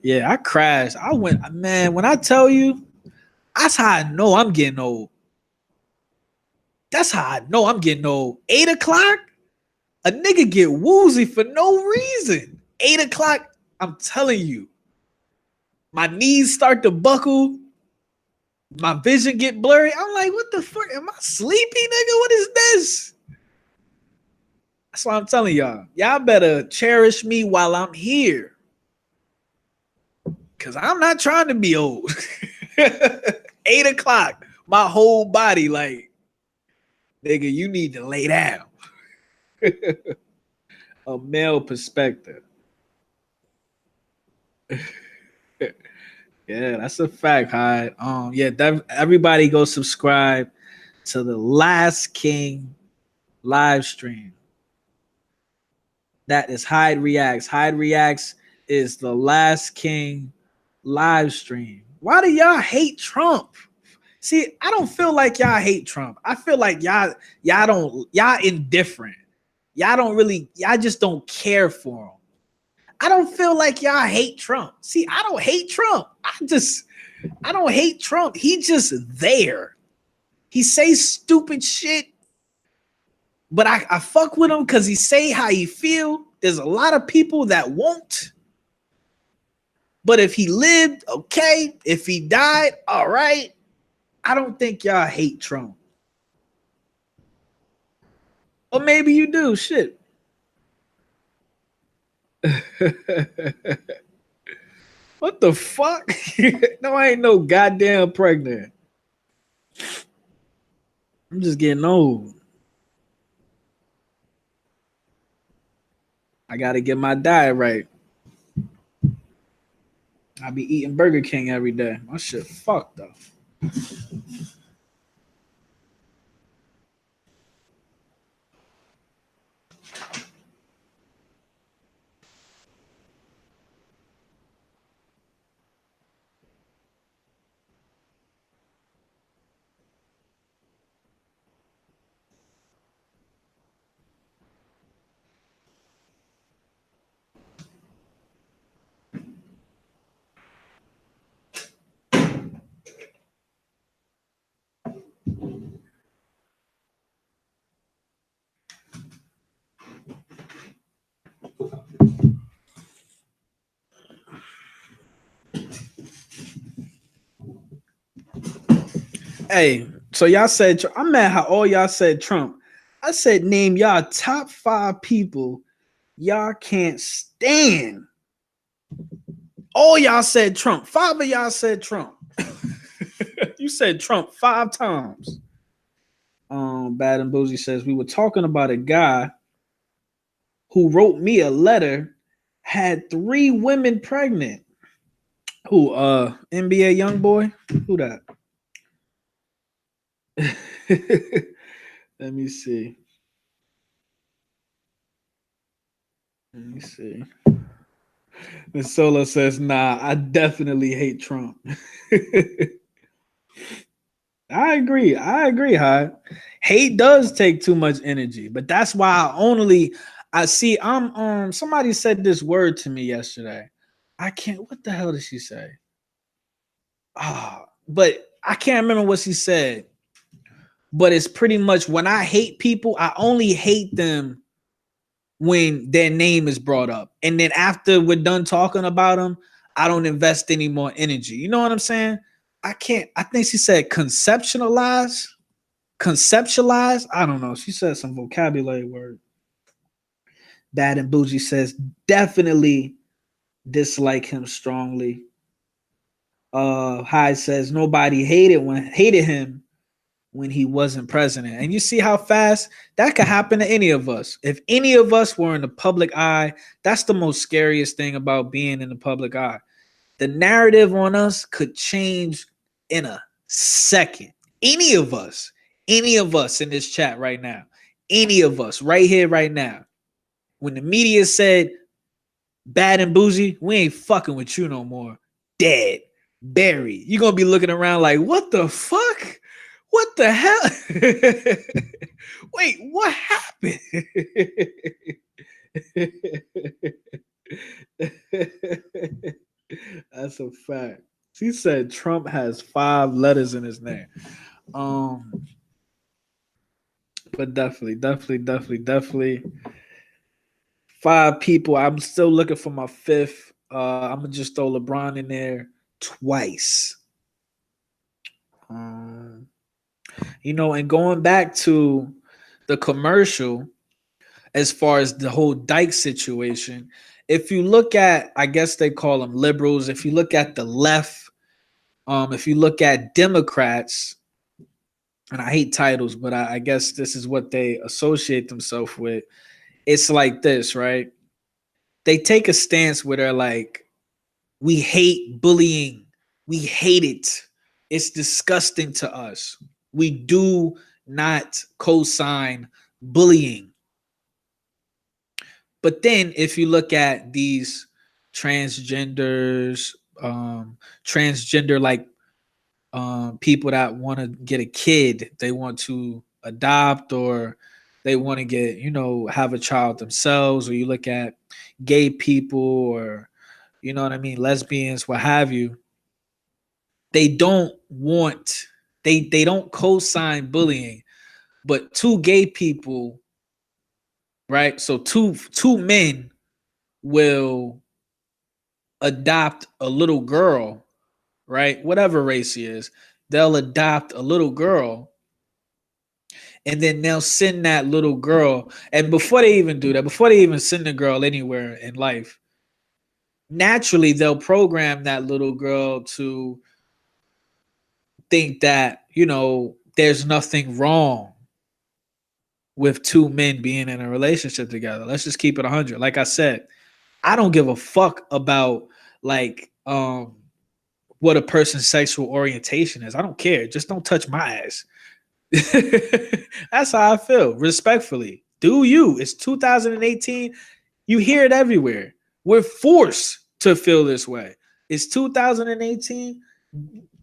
yeah, I crashed. I went, man, when I tell you, that's how I know I'm getting old. That's how I know I'm getting old. 8 o'clock, a nigga get woozy for no reason. 8 o'clock, I'm telling you. My knees start to buckle. My vision get blurry. I'm like, what the fuck? Am I sleepy, nigga? What is this? That's why I'm telling y'all. Y'all better cherish me while I'm here. Cause I'm not trying to be old. 8 o'clock. My whole body, like, nigga, you need to lay down. A male perspective. Yeah, that's a fact, Hyde. Yeah, everybody go subscribe to the Last King live stream. That is Hyde Reacts. Hyde Reacts is the Last King live stream. Why do y'all hate Trump? See, I don't feel like y'all hate Trump. I feel like y'all indifferent. Y'all just don't care for him. I don't feel like y'all hate Trump. See, I don't hate Trump. I don't hate Trump. He just there. He says stupid shit, but I fuck with him because he say how he feel. There's a lot of people that won't. But if he lived, okay. If he died, all right. I don't think y'all hate Trump. Or maybe you do. Shit. What the fuck? No, I ain't no goddamn pregnant. I'm just getting old. I gotta get my diet right. I be eating Burger King every day. My shit fucked up. Hey, so y'all said I'm mad how all y'all said Trump. I said name y'all top 5 people y'all can't stand. All y'all said Trump. 5 of y'all said Trump. You said Trump 5 times. Bad and Boozy says we were talking about a guy who wrote me a letter, had 3 women pregnant. Who NBA young boy? Who that? Let me see. Let me see. Miss Solo says, nah, I definitely hate Trump. I agree. Hi. Hate does take too much energy, but that's why I see I'm somebody said this word to me yesterday. I can't what the hell did she say? But I can't remember what she said. But it's pretty much when I hate people, I only hate them when their name is brought up. And then after we're done talking about them, I don't invest any more energy. You know what I'm saying? I think she said conceptualize. I don't know. She said some vocabulary word. Bad and Bougie says definitely dislike him strongly. Hyde says nobody hated him when he wasn't president. And you see how fast that could happen to any of us. If any of us were in the public eye, that's the most scariest thing about being in the public eye. The narrative on us could change in a second. Any of us in this chat right now, any of us right here, right now, when the media said Bad and Bougie, we ain't fucking with you no more. Dead, buried. You're going to be looking around like, what the fuck? What the hell? Wait, what happened? That's a fact. She said Trump has 5 letters in his name. But definitely 5 people. I'm still looking for my 5th. I'm gonna just throw LeBron in there. twice. And going back to the commercial, as far as the whole Dyke situation, if you look at, I guess they call them liberals, if you look at the left, if you look at Democrats, and I hate titles, but I guess this is what they associate themselves with. It's like this, right? They take a stance where they're like, we hate bullying. We hate it. It's disgusting to us. We do not co-sign bullying. But then if you look at these transgenders, transgender like people that want to get a kid, they want to adopt, or they want to get, have a child themselves, or you look at gay people, or lesbians, what have you, they don't want, they don't co-sign bullying. But two gay people, right? So two men will adopt a little girl, right? Whatever race he is, they'll adopt a little girl, and then they'll send that little girl. And before they even do that, before they even send the girl anywhere in life, naturally they'll program that little girl to think that, there's nothing wrong with two men being in a relationship together. Let's just keep it 100. Like I said, I don't give a fuck about like what a person's sexual orientation is. I don't care. Just don't touch my ass. That's how I feel. Respectfully. Do you? It's 2018. You hear it everywhere. We're forced to feel this way. It's 2018.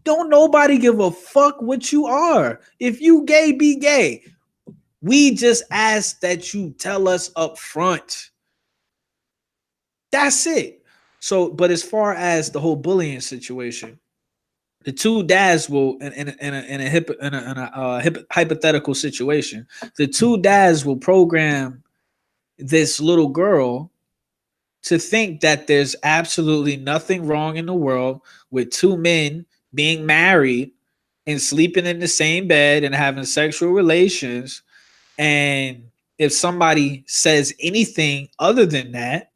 Don't nobody give a fuck what you are. If you gay, be gay. We just ask that you tell us up front. That's it. So, but as far as the whole bullying situation, the two dads will, in a hypothetical situation, the two dads will program this little girl to think that there's absolutely nothing wrong in the world with two men being married and sleeping in the same bed and having sexual relations. And if somebody says anything other than that,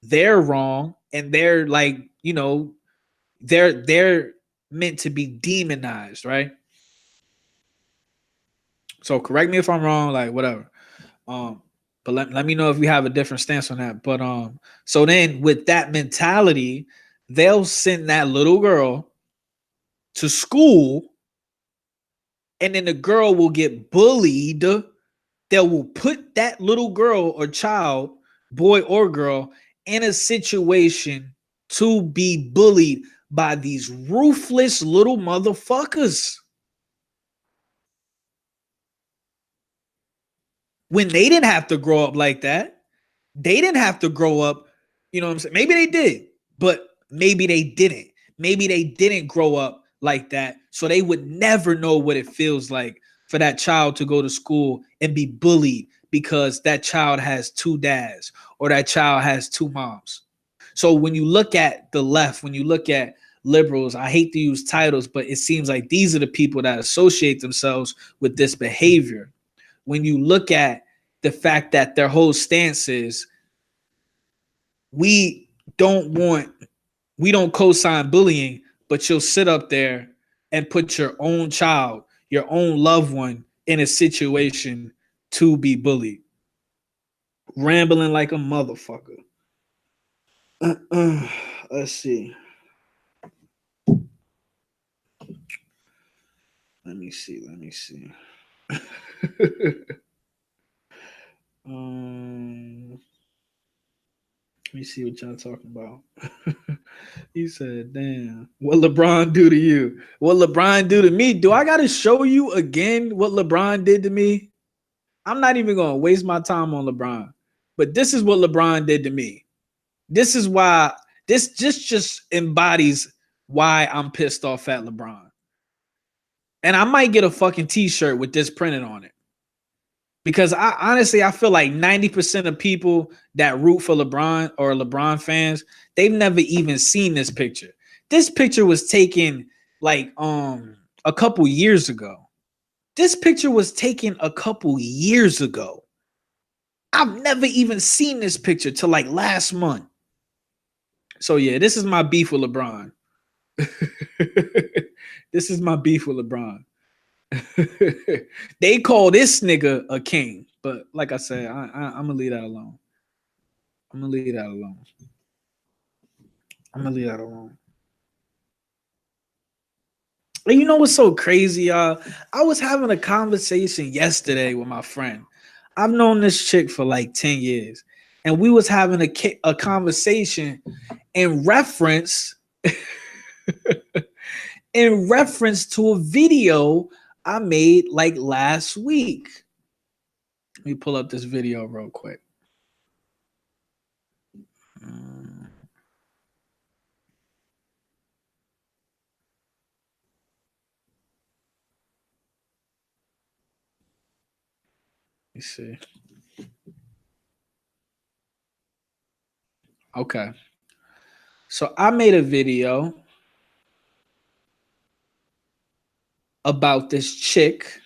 they're wrong, and they're like, they're meant to be demonized, right? So correct me if I'm wrong, like whatever. But let me know if you have a different stance on that. But so then with that mentality, they'll send that little girl to school, and then the girl will get bullied. They will put that little girl or child, boy or girl, in a situation to be bullied by these ruthless little motherfuckers. When they didn't have to grow up like that. They didn't have to grow up, you know what I'm saying? Maybe they did, but maybe they didn't. Maybe they didn't grow up like that, so they would never know what it feels like for that child to go to school and be bullied because that child has two dads or that child has two moms. So when you look at the left, when you look at liberals, I hate to use titles, but it seems like these are the people that associate themselves with this behavior. When you look at the fact that their whole stance is, we don't co-sign bullying, but you'll sit up there and put your own child, your own loved one in a situation to be bullied. Rambling like a motherfucker. Let's see. Let me see. Let me see what y'all talking about. He said, damn, what LeBron do to you? What LeBron do to me? Do I got to show you again what LeBron did to me? I'm not even going to waste my time on LeBron. But this is what LeBron did to me. This is why, this just embodies why I'm pissed off at LeBron. And I might get a fucking t-shirt with this printed on it. Because I feel like 90% of people that root for LeBron or LeBron fans, they've never even seen this picture. This picture was taken like a couple years ago. This picture was taken a couple years ago. I've never even seen this picture till like last month. So yeah, this is my beef with LeBron. This is my beef with LeBron. They call this nigga a king, but like I said, I'm gonna leave that alone. I'm gonna leave that alone. I'm gonna leave that alone. And you know what's so crazy, y'all? I was having a conversation yesterday with my friend. I've known this chick for like 10 years. And we was having a conversation in reference in reference to a video I made like last week. Let me pull up this video real quick. Let me see. Okay. So I made a video about this chick.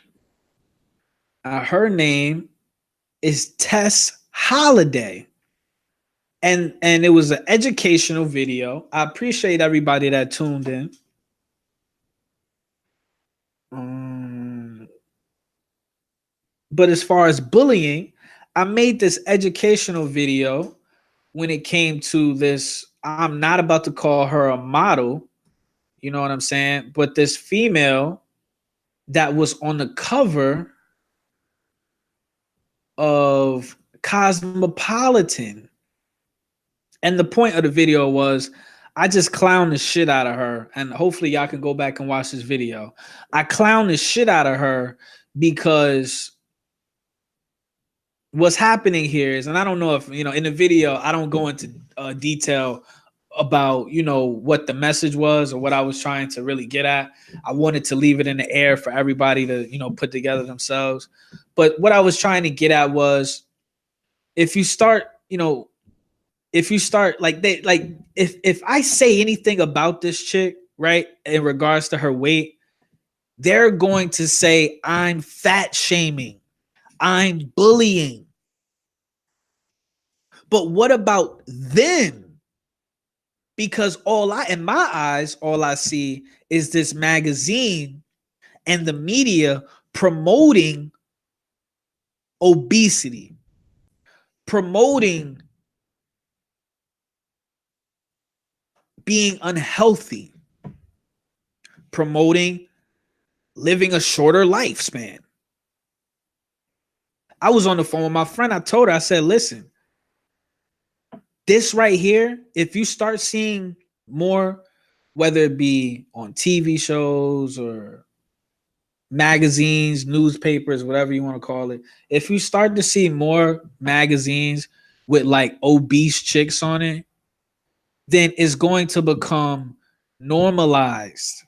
Her name is Tess Holiday. And it was an educational video. I appreciate everybody that tuned in. But as far as bullying, I made this educational video when it came to this. I'm not about to call her a model, you know what I'm saying? But this female that was on the cover of Cosmopolitan. And the point of the video was I just clowned the shit out of her. And hopefully y'all can go back and watch this video. I clowned the shit out of her because what's happening here is, and I don't know if, you know, in the video, I don't go into detail about, you know, what the message was or what I was trying to really get at. I wanted to leave it in the air for everybody to, you know, put together themselves. But what I was trying to get at was if you start, you know, if you start like they like if I say anything about this chick, right, in regards to her weight, they're going to say I'm fat shaming, I'm bullying. But what about them? Because in my eyes, all I see is this magazine and the media promoting obesity, promoting being unhealthy, promoting living a shorter lifespan. I was on the phone with my friend. I told her, I said, listen, this right here, if you start seeing more, whether it be on TV shows or magazines, newspapers, whatever you want to call it, if you start to see more magazines with like obese chicks on it, then it's going to become normalized.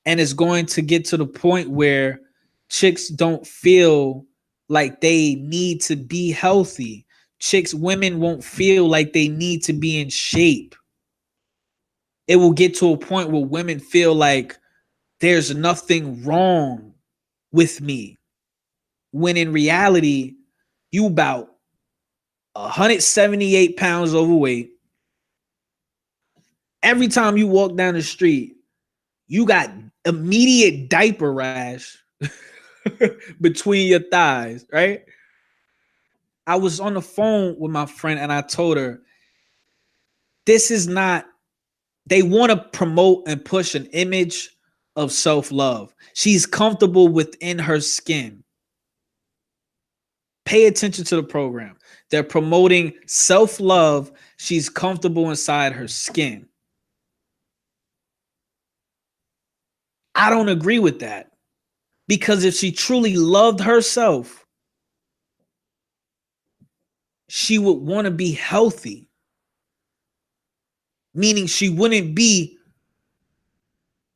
And it's going to get to the point where chicks don't feel like they need to be healthy. Women won't feel like they need to be in shape. It will get to a point where women feel like there's nothing wrong with me. When in reality, you about 178 pounds overweight. Every time you walk down the street, you got immediate diaper rash between your thighs, right? I was on the phone with my friend and I told her, this is not, they want to promote and push an image of self-love. She's comfortable within her skin. Pay attention to the program. They're promoting self-love. She's comfortable inside her skin. I don't agree with that. Because if she truly loved herself, she would want to be healthy. Meaning she wouldn't be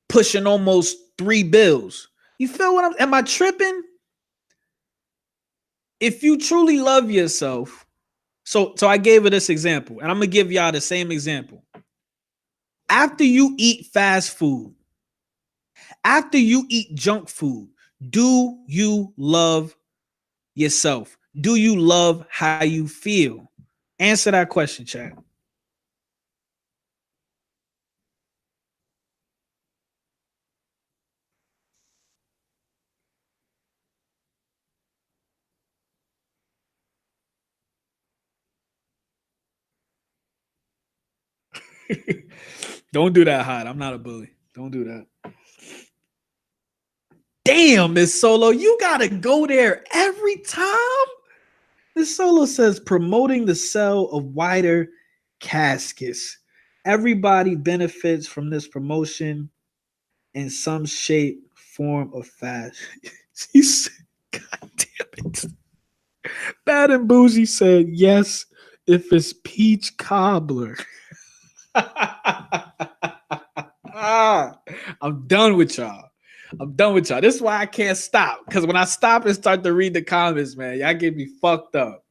pushing almost 3 bills. You feel what am I tripping? If you truly love yourself, so I gave her this example, and I'm gonna give y'all the same example. After you eat fast food, after you eat junk food, do you love yourself? Do you love how you feel? Answer that question, chat. Don't do that, Hot. I'm not a bully. Don't do that. Damn, Miss Solo, you gotta go there every time. Miss Solo says promoting the sale of wider caskets. Everybody benefits from this promotion in some shape, form, or fashion. God damn it. Bad and Bougie said yes if it's peach cobbler. I'm done with y'all. I'm done with y'all. This is why I can't stop. Because when I stop and start to read the comments, man, y'all get me fucked up.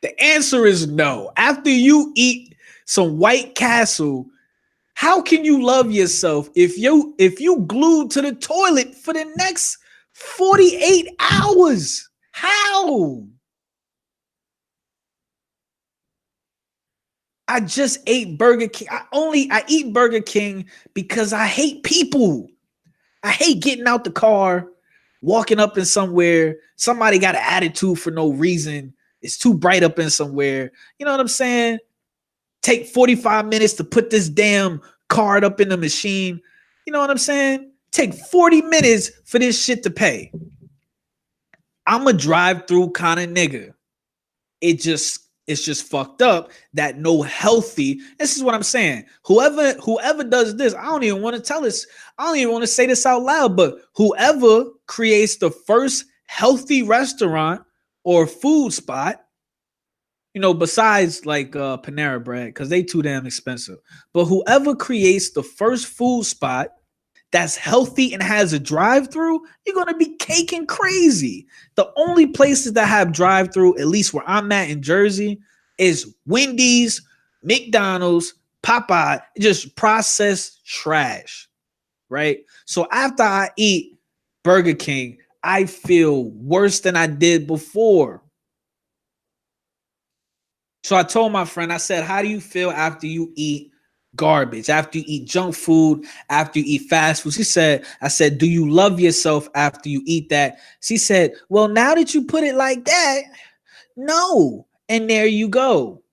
The answer is no. After you eat some White Castle, how can you love yourself if you glued to the toilet for the next 48 hours? How? I just ate Burger King. I eat Burger King because I hate people. I hate getting out the car, walking up in somewhere. Somebody got an attitude for no reason. It's too bright up in somewhere. You know what I'm saying? Take 45 minutes to put this damn card up in the machine. You know what I'm saying? Take 40 minutes for this shit to pay. I'm a drive-through kind of nigga. It's just fucked up that no healthy. This is what I'm saying. Whoever does this, I don't even want to tell this. I don't even want to say this out loud, but whoever creates the first healthy restaurant or food spot, besides like Panera Bread, because they too damn expensive. But whoever creates the first food spot that's healthy and has a drive-through, you're gonna be caking crazy. The only places that have drive-through, at least where I'm at in Jersey, is Wendy's, McDonald's, Popeye, just processed trash, right? So after I eat Burger King, I feel worse than I did before. So I told my friend, I said, how do you feel after you eat garbage, after you eat junk food, after you eat fast food? I said, do you love yourself after you eat that? She said, well, now that you put it like that, no. And there you go.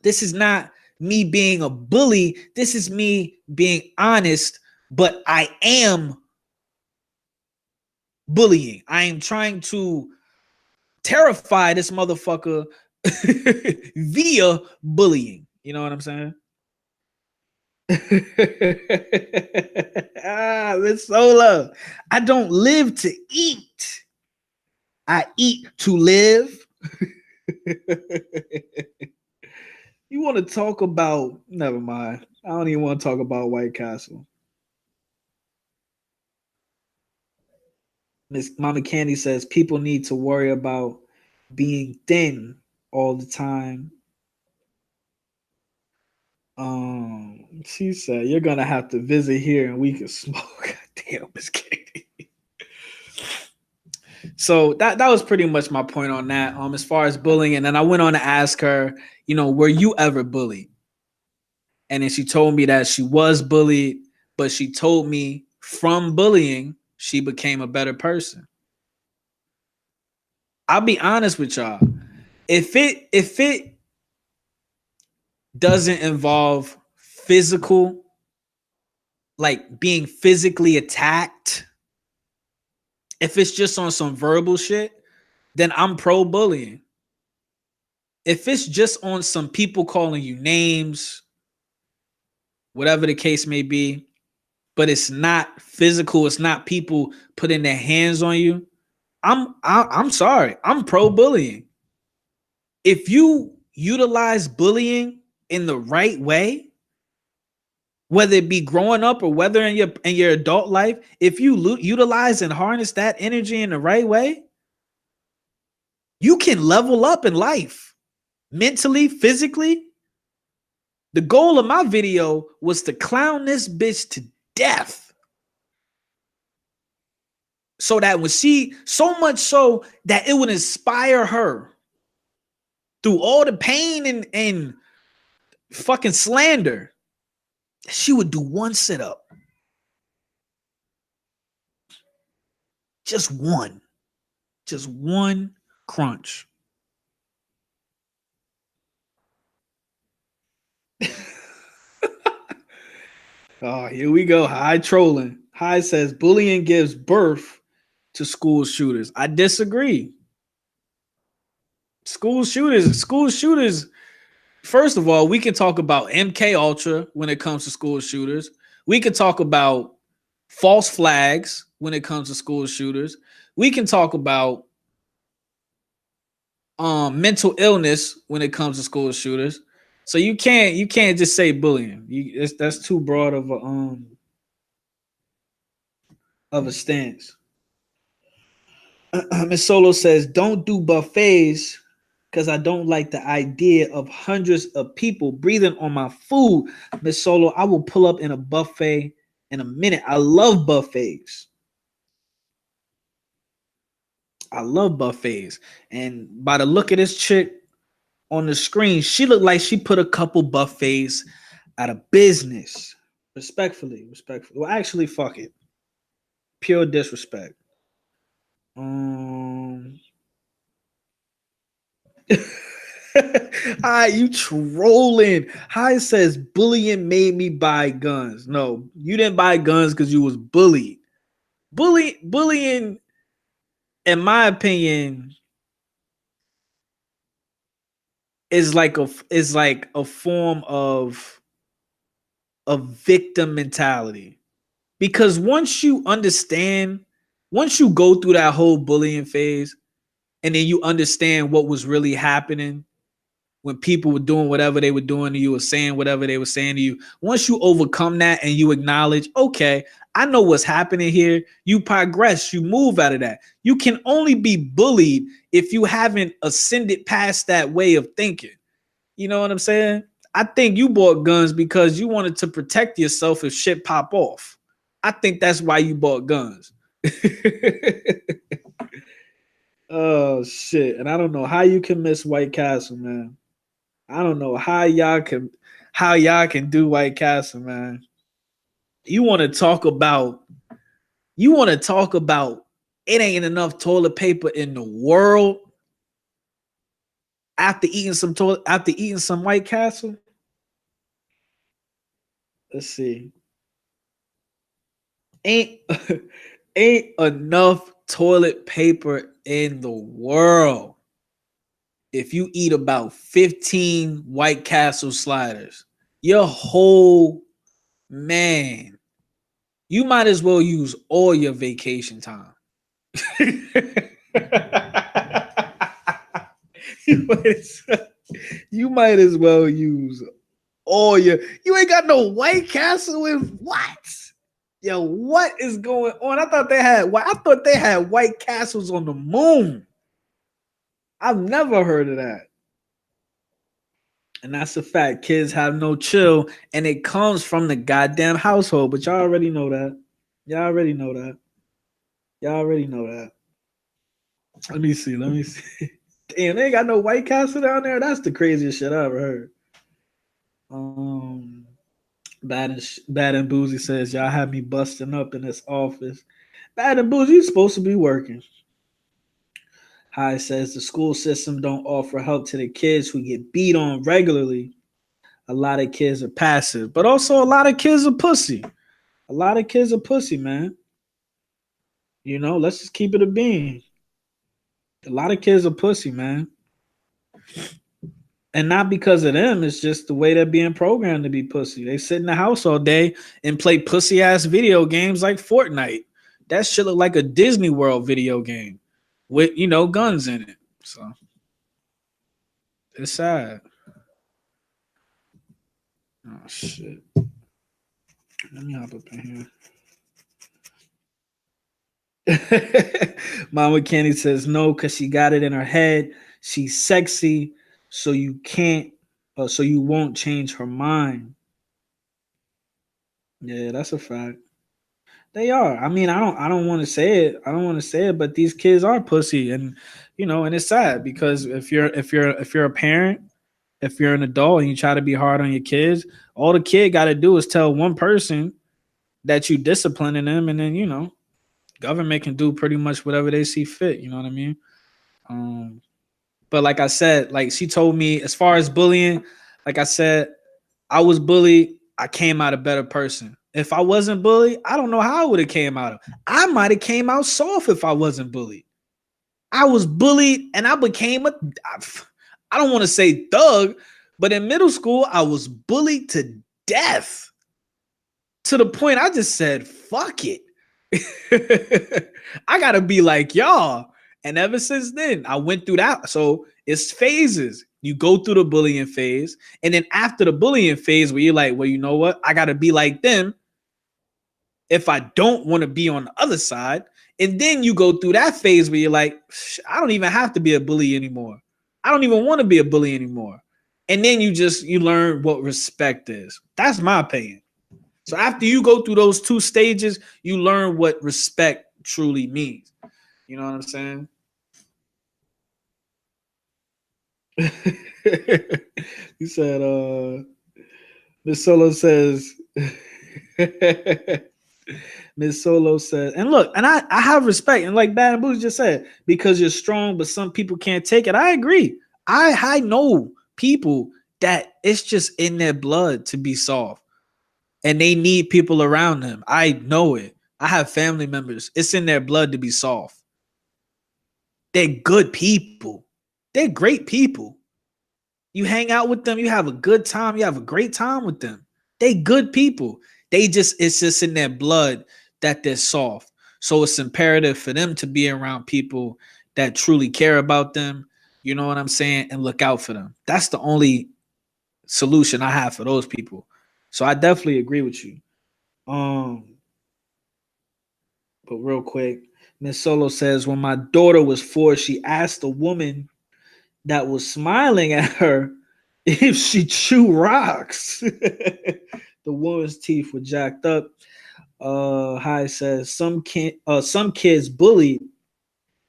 This is not me being a bully. This is me being honest, but I am bullying. I am trying to terrify this motherfucker via bullying. You know what I'm saying? Miss Sola, I don't live to eat. I eat to live. You want to talk about? Never mind. I don't even want to talk about White Castle. Miss Mama Candy says people need to worry about being thin all the time. She said you're gonna have to visit here and we can smoke. Damn, Miss Candy. So that was pretty much my point on that. As far as bullying, and then I went on to ask her, were you ever bullied? And then she told me that she was bullied, but she told me from bullying she became a better person. I'll be honest with y'all. If it doesn't involve physical, like being physically attacked, if it's just on some verbal shit, then I'm pro bullying. If it's just on some people calling you names, whatever the case may be, but it's not physical, it's not people putting their hands on you, I'm sorry. I'm pro bullying. If you utilize bullying in the right way, whether it be growing up or whether in your adult life, if you utilize and harness that energy in the right way, you can level up in life, mentally, physically. The goal of my video was to clown this bitch to death. So that when she, so much so that it would inspire her through all the pain and fucking slander, she would do one sit up. Just one. Just one crunch. Oh, here we go. High trolling. High says bullying gives birth to school shooters. I disagree. School shooters. First of all, we can talk about MK Ultra when it comes to school shooters. We can talk about false flags when it comes to school shooters. We can talk about mental illness when it comes to school shooters. So you can't just say bullying. That's too broad of a stance. Miss Solo says, don't do buffets because I don't like the idea of hundreds of people breathing on my food. Miss Solo, I will pull up in a buffet in a minute. I love buffets. I love buffets. And by the look of this chick on the screen, she looked like she put a couple buffets out of business. Respectfully. Well, actually, fuck it. Pure disrespect. Hi, you trolling. Hi says bullying made me buy guns. No, you didn't buy guns because you was bullied. Bullying, in my opinion, is like a form of a victim mentality. Because once you go through that whole bullying phase, and then you understand what was really happening when people were doing whatever they were doing to you or saying whatever they were saying to you, once you overcome that and you acknowledge, okay, I know what's happening here, you progress, you move out of that. You can only be bullied if you haven't ascended past that way of thinking. You know what I'm saying? I think you bought guns because you wanted to protect yourself if shit pop off. I think that's why you bought guns. Oh shit. And I don't know how you can miss White Castle, man. I don't know how y'all can do White Castle, man. You want to talk about it ain't enough toilet paper in the world after eating some White Castle? Let's see. Ain't ain't enough toilet paper in the world if you eat about 15 White Castle sliders. Your whole man, you might as well use all your vacation time. you might as well use all your. You ain't got no White Castle in what? Yo, what is going on? I thought they had White Castles on the moon. I've never heard of that. And that's a fact. Kids have no chill, and it comes from the goddamn household. But y'all already know that. Y'all already know that. Let me see. Damn, they ain't got no White Castle down there. That's the craziest shit I ever heard. Bad and Boozy says, y'all have me busting up in this office. Bad and Boozy, you supposed to be working. High says the school system don't offer help to the kids who get beat on regularly. A lot of kids are passive, but also a lot of kids are pussy. A lot of kids are pussy, man. You know, let's just keep it a bean. A lot of kids are pussy, man. And not because of them, it's just the way they're being programmed to be pussy. They sit in the house all day and play pussy ass video games like Fortnite. That shit look like a Disney World video game with, guns in it. So it's sad. Oh shit. Let me hop up in here. Mama Kenny says no, because she got it in her head. She's sexy, so you can't. so you won't change her mind. Yeah, that's a fact. They are. I mean, I don't want to say it. I don't want to say it, but these kids are pussy, and and it's sad because if you're a parent, if you're an adult and you try to be hard on your kids, all the kid got to do is tell one person that you disciplining them, and then government can do pretty much whatever they see fit. You know what I mean? Um, but like I said, like she told me, as far as bullying, like I said, I was bullied. I came out a better person. If I wasn't bullied, I don't know how I would have came out. I might have came out soft if I wasn't bullied. I was bullied and I became I don't want to say thug, but in middle school, I was bullied to death to the point I just said, fuck it. I gotta be like y'all. And ever since then, I went through that. So it's phases. You go through the bullying phase, and then after the bullying phase, where you're like, well, you know what? I gotta be like them if I don't want to be on the other side. And then you go through that phase where you're like, I don't even have to be a bully anymore. I don't even want to be a bully anymore. And then you learn what respect is. That's my opinion. So after you go through those two stages, you learn what respect truly means. You know what I'm saying? You said, Miss Solo says, Miss Solo says, and look, and I have respect, and like Bad and Boots just said, because you're strong, but some people can't take it. I agree. I know people that it's just in their blood to be soft, and they need people around them. I know it. I have family members. It's in their blood to be soft. They're good people. They're great people. You hang out with them, you have a good time, you have a great time with them. They good people. It's just in their blood that they're soft. So it's imperative for them to be around people that truly care about them, you know what I'm saying, and look out for them. That's the only solution I have for those people. So I definitely agree with you. Um, but real quick, Miss Solo says when my daughter was 4, she asked a woman that was smiling at her if she chew rocks. The woman's teeth were jacked up. High says some kids bullied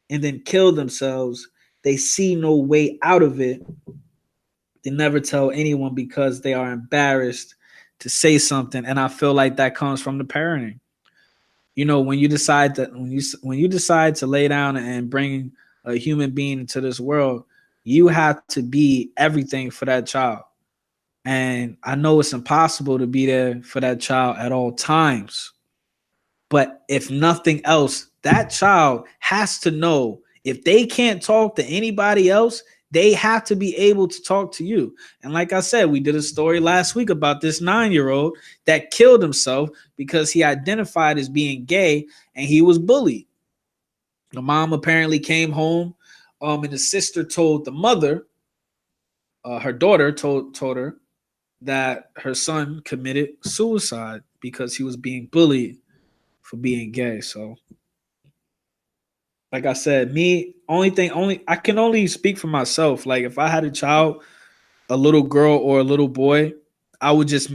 and then kill themselves. They see no way out of it. They never tell anyone because they are embarrassed to say something. And I feel like that comes from the parenting. When you decide to lay down and bring a human being into this world, you have to be everything for that child. And I know it's impossible to be there for that child at all times. But if nothing else, that child has to know if they can't talk to anybody else, they have to be able to talk to you. And like I said, we did a story last week about this 9-year-old that killed himself because he identified as being gay and he was bullied. The mom apparently came home, and the sister told the mother, her daughter told her that her son committed suicide because he was being bullied for being gay. So like I said, I can only speak for myself. Like if I had a child, a little girl or a little boy, I would just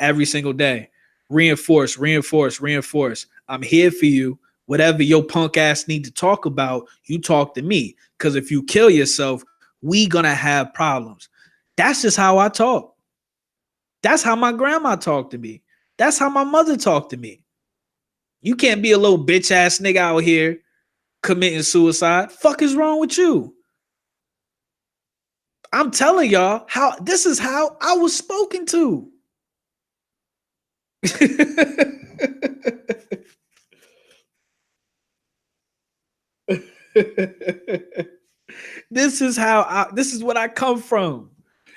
every single day reinforce, reinforce, reinforce. I'm here for you. Whatever your punk ass need to talk about, you talk to me. Because if you kill yourself, we gonna have problems. That's just how I talk. That's how my grandma talked to me. That's how my mother talked to me. You can't be a little bitch ass nigga out here committing suicide. Fuck is wrong with you? I'm telling y'all how this is how I was spoken to. This is what I come from.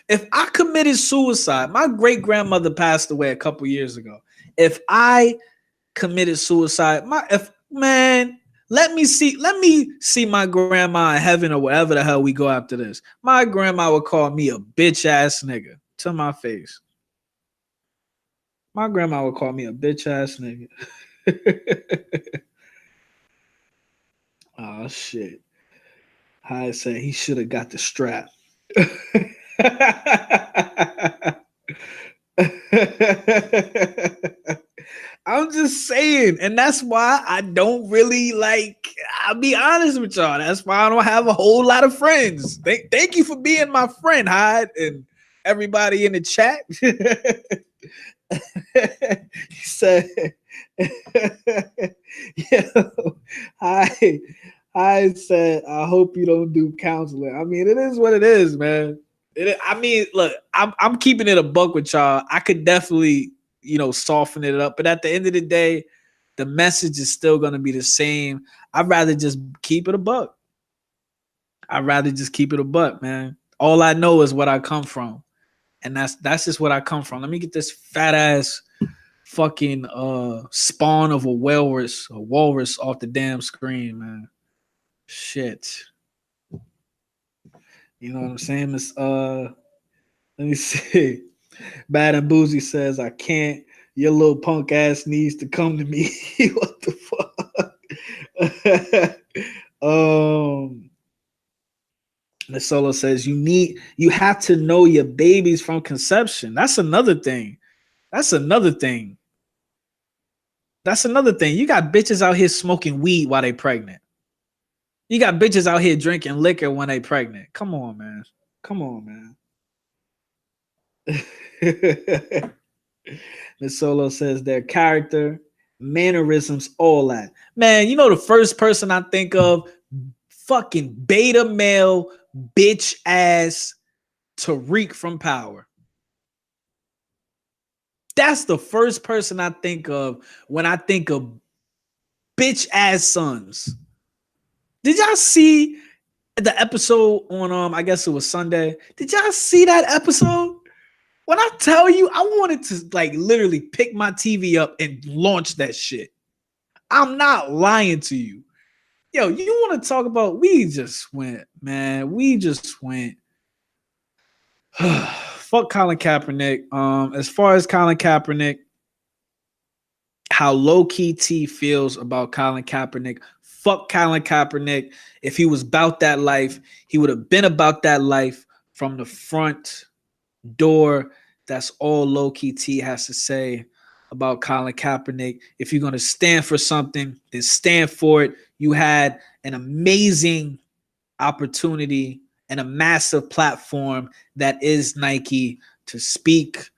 If I committed suicide, my great grandmother passed away a couple years ago. If I committed suicide, let me see my grandma in heaven or wherever the hell we go after this. My grandma would call me a bitch ass nigga to my face. My grandma would call me a bitch ass nigga. Oh shit. I said he should have got the strap. I'm just saying, and that's why I don't really like. I'll be honest with y'all. That's why I don't have a whole lot of friends. Thank you for being my friend, Hyde, and everybody in the chat. He said, "Yo, I said, I hope you don't do counseling. I mean, it is what it is, man. I mean, look, I'm keeping it a buck with y'all. I could definitely, soften it up, but at the end of the day, the message is still gonna be the same. I'd rather just keep it a buck. I'd rather just keep it a buck, man. All I know is what I come from, and that's just what I come from. Let me get this fat ass fucking spawn of a walrus off the damn screen, man. Shit. You know what I'm saying? Let me see. Bad and Boozy says, I can't. Your little punk ass needs to come to me. What the fuck? The Solo says, you have to know your babies from conception. That's another thing. You got bitches out here smoking weed while they pregnant. You got bitches out here drinking liquor when they pregnant. Come on, man. Miss Solo says their character, mannerisms, all that. Man, the first person I think of, fucking beta male, bitch ass Tariq from Power. That's the first person I think of when I think of bitch ass sons. Did y'all see the episode on I guess it was Sunday? Did y'all see that episode? When I tell you, I wanted to literally pick my TV up and launch that shit. I'm not lying to you. Yo, you want to talk about, we just went. Fuck Colin Kaepernick. As far as Colin Kaepernick, how low-key T feels about Colin Kaepernick. Fuck Colin Kaepernick. If he was about that life, he would have been about that life from the front door. That's all low-key T has to say about Colin Kaepernick. If you're going to stand for something, then stand for it. You had an amazing opportunity and a massive platform that is Nike to speak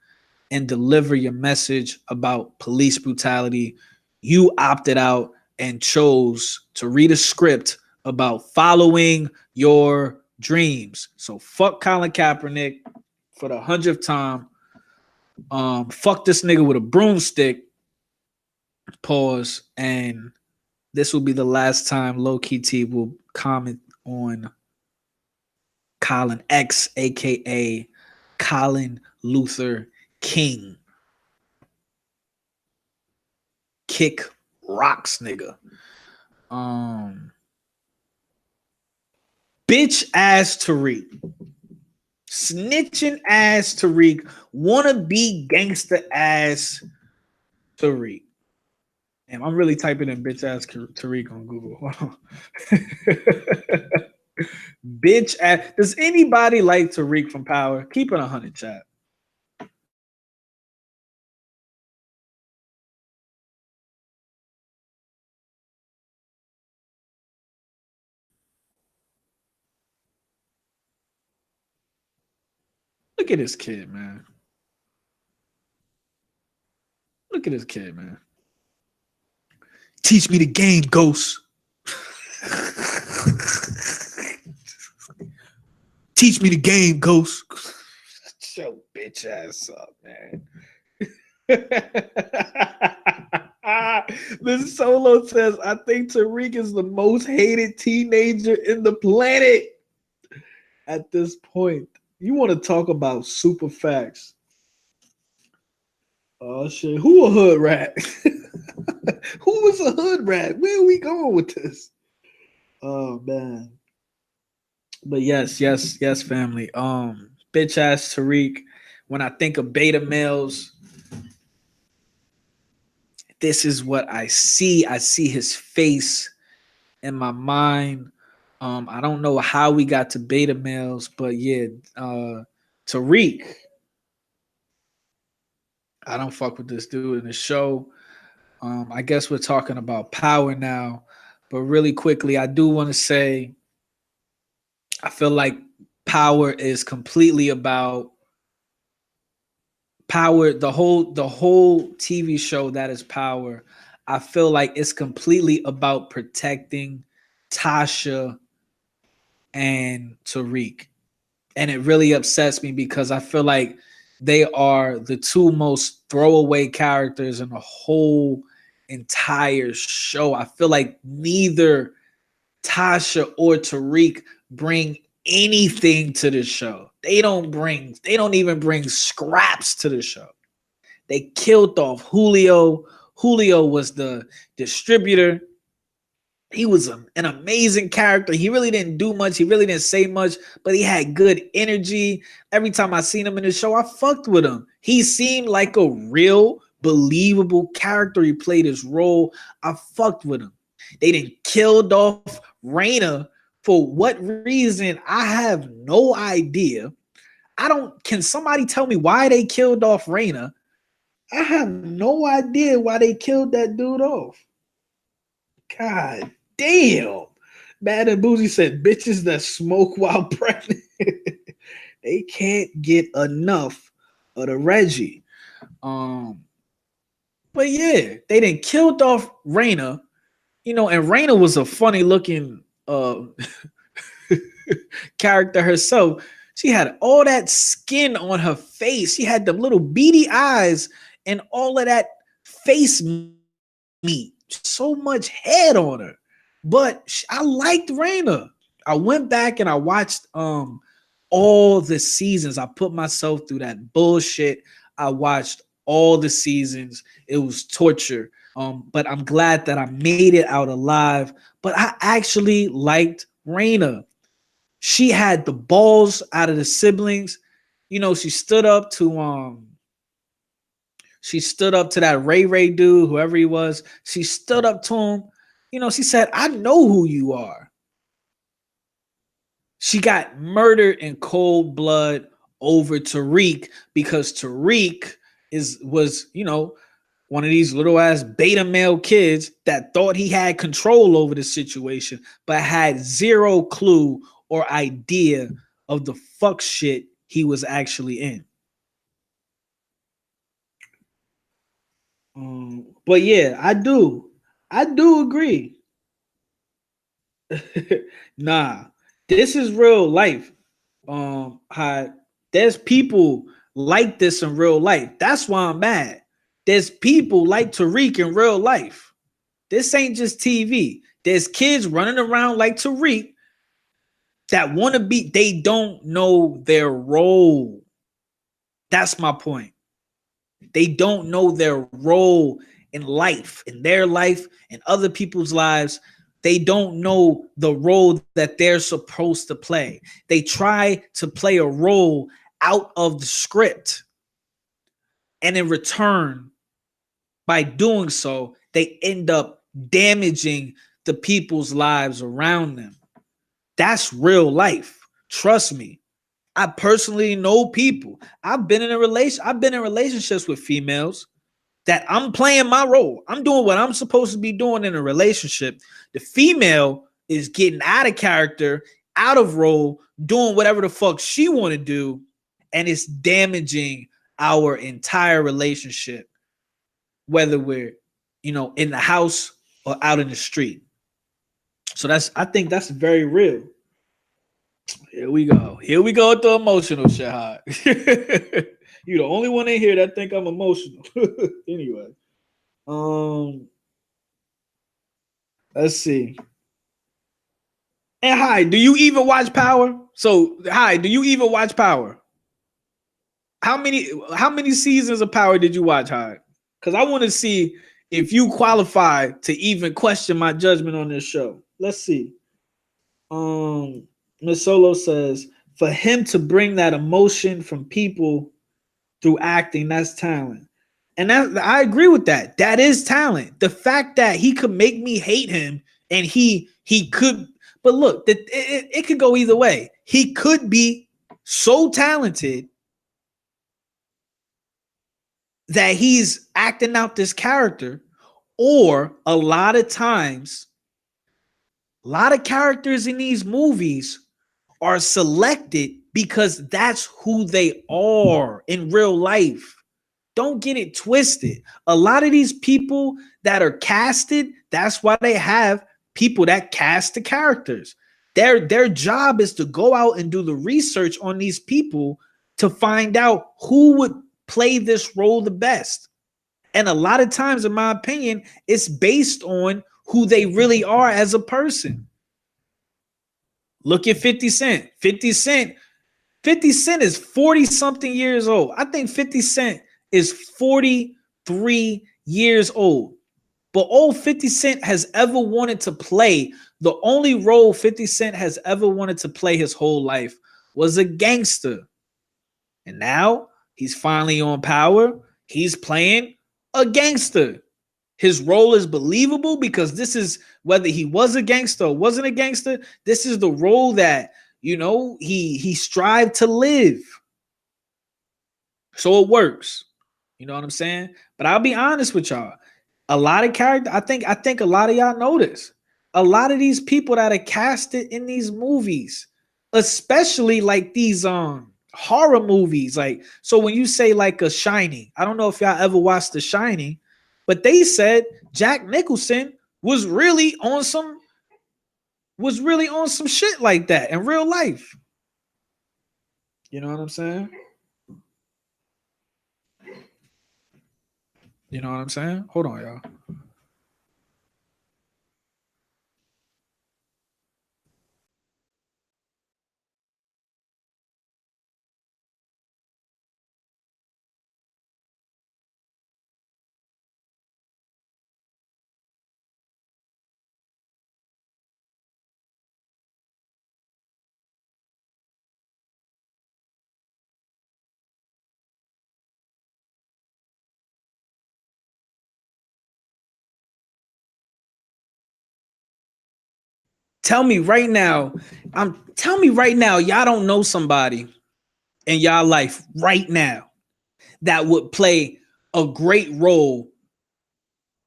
and deliver your message about police brutality. You opted out and chose to read a script about following your dreams. So fuck Colin Kaepernick for the 100th time. Fuck this nigga with a broomstick. Pause. And this will be the last time Low Key T will comment on Colin X, aka Colin Luther King. Kick rocks, nigga. Bitch ass Tariq. Snitching ass Tariq. Wanna be gangster ass Tariq. Damn, I'm really typing in bitch ass Tariq on Google. Bitch ass. Does anybody like Tariq from Power? Keep it 100, chat. Look at this kid, man. Teach me the game, Ghost. Teach me the game, Ghost. Shut your bitch ass up, man. This Solo says, I think Tariq is the most hated teenager in the planet at this point. You want to talk about super facts? Oh shit! Who a hood rat? Who was a hood rat? Where are we going with this? Oh man! But yes, family. Bitch ass Tariq. When I think of beta males, this is what I see. I see his face in my mind. I don't know how we got to beta males, but yeah, Tariq. I don't fuck with this dude in the show. I guess we're talking about Power now, but really quickly, I do want to say I feel like Power is completely about Power. The whole TV show that is Power. I feel like it's completely about protecting Tasha and Tariq. And it really upsets me because I feel like they are the two most throwaway characters in the whole entire show. I feel like neither Tasha or Tariq bring anything to the show. They don't even bring scraps to the show. They killed off Julio. Julio was the distributor. He was an amazing character. He really didn't do much. He really didn't say much, but he had good energy. Every time I seen him in the show, I fucked with him. He seemed like a real, believable character. He played his role. I fucked with him. They didn't killed off Raina for what reason? I have no idea. Can somebody tell me why they killed off Raina? I have no idea why they killed that dude off. God damn. Bad and Boozy said bitches that smoke while pregnant. They can't get enough of the Reggie. But yeah, they didn't killed off Raina, and Raina was a funny looking character herself. She had all that skin on her face. She had them little beady eyes and all of that face meat. So much head on her. But I liked Raina. I went back and I watched all the seasons. I put myself through that bullshit. I watched all the seasons. It was torture. But I'm glad that I made it out alive. But I actually liked Raina. She had the balls out of the siblings. She stood up to that Ray dude, whoever he was. She stood up to him. She said, I know who you are. She got murdered in cold blood over Tariq because Tariq was one of these little ass beta male kids that thought he had control over the situation, but had zero clue or idea of the fuck shit he was actually in. But yeah, I do agree. Nah, this is real life. How there's people like this in real life. That's why I'm mad. There's people like Tariq in real life. This ain't just TV. There's kids running around like Tariq that want to be, they don't know their role. That's my point. They don't know their role in life, in their life, and other people's lives. They don't know the role that they're supposed to play. They try to play a role out of the script. And in return, by doing so, they end up damaging the people's lives around them. That's real life. Trust me. I personally know people. I've been in relationships with females that I'm playing my role. I'm doing what I'm supposed to be doing in a relationship. The female is getting out of character, out of role, doing whatever the fuck she want to do, and it's damaging our entire relationship, whether we're, in the house or out in the street. So I think that's very real. Here we go with the emotional shit. You the only one in here that think I'm emotional. Anyway, let's see. And hi, do you even watch Power? So hi, do you even watch Power? How many seasons of Power did you watch, Hi? Because I want to see if you qualify to even question my judgment on this show. Let's see. Miss Solo says, for him to bring that emotion from people through acting, that's talent. And I agree with that. That is talent. The fact that he could make me hate him, and he could, but look, it could go either way. He could be so talented that he's acting out this character, or a lot of times, a lot of characters in these movies are selected because that's who they are in real life. Don't get it twisted. A lot of these people that are casted, that's why they have people that cast the characters. Their job is to go out and do the research on these people to find out who would play this role the best. And a lot of times, in my opinion, it's based on who they really are as a person. Look at 50 Cent. 50 Cent is 40 something years old. I think 50 Cent is 43 years old. But all 50 Cent has ever wanted to play, the only role 50 Cent has ever wanted to play his whole life was a gangster. And now he's finally on power. He's playing a gangster. His role is believable because this is, whether he was a gangster or wasn't a gangster, this is the role that, you know, he strived to live. So it works. You know what I'm saying? But I'll be honest with y'all. A lot of character, I think a lot of y'all know this. A lot of these people that are casted in these movies, especially like these horror movies, like, so when you say like a Shining, I don't know if y'all ever watched The Shining, but they said Jack Nicholson was really on some shit like that in real life. You know what I'm saying? You know what I'm saying? Hold on, y'all. Tell me right now, y'all don't know somebody in y'all life right now that would play a great role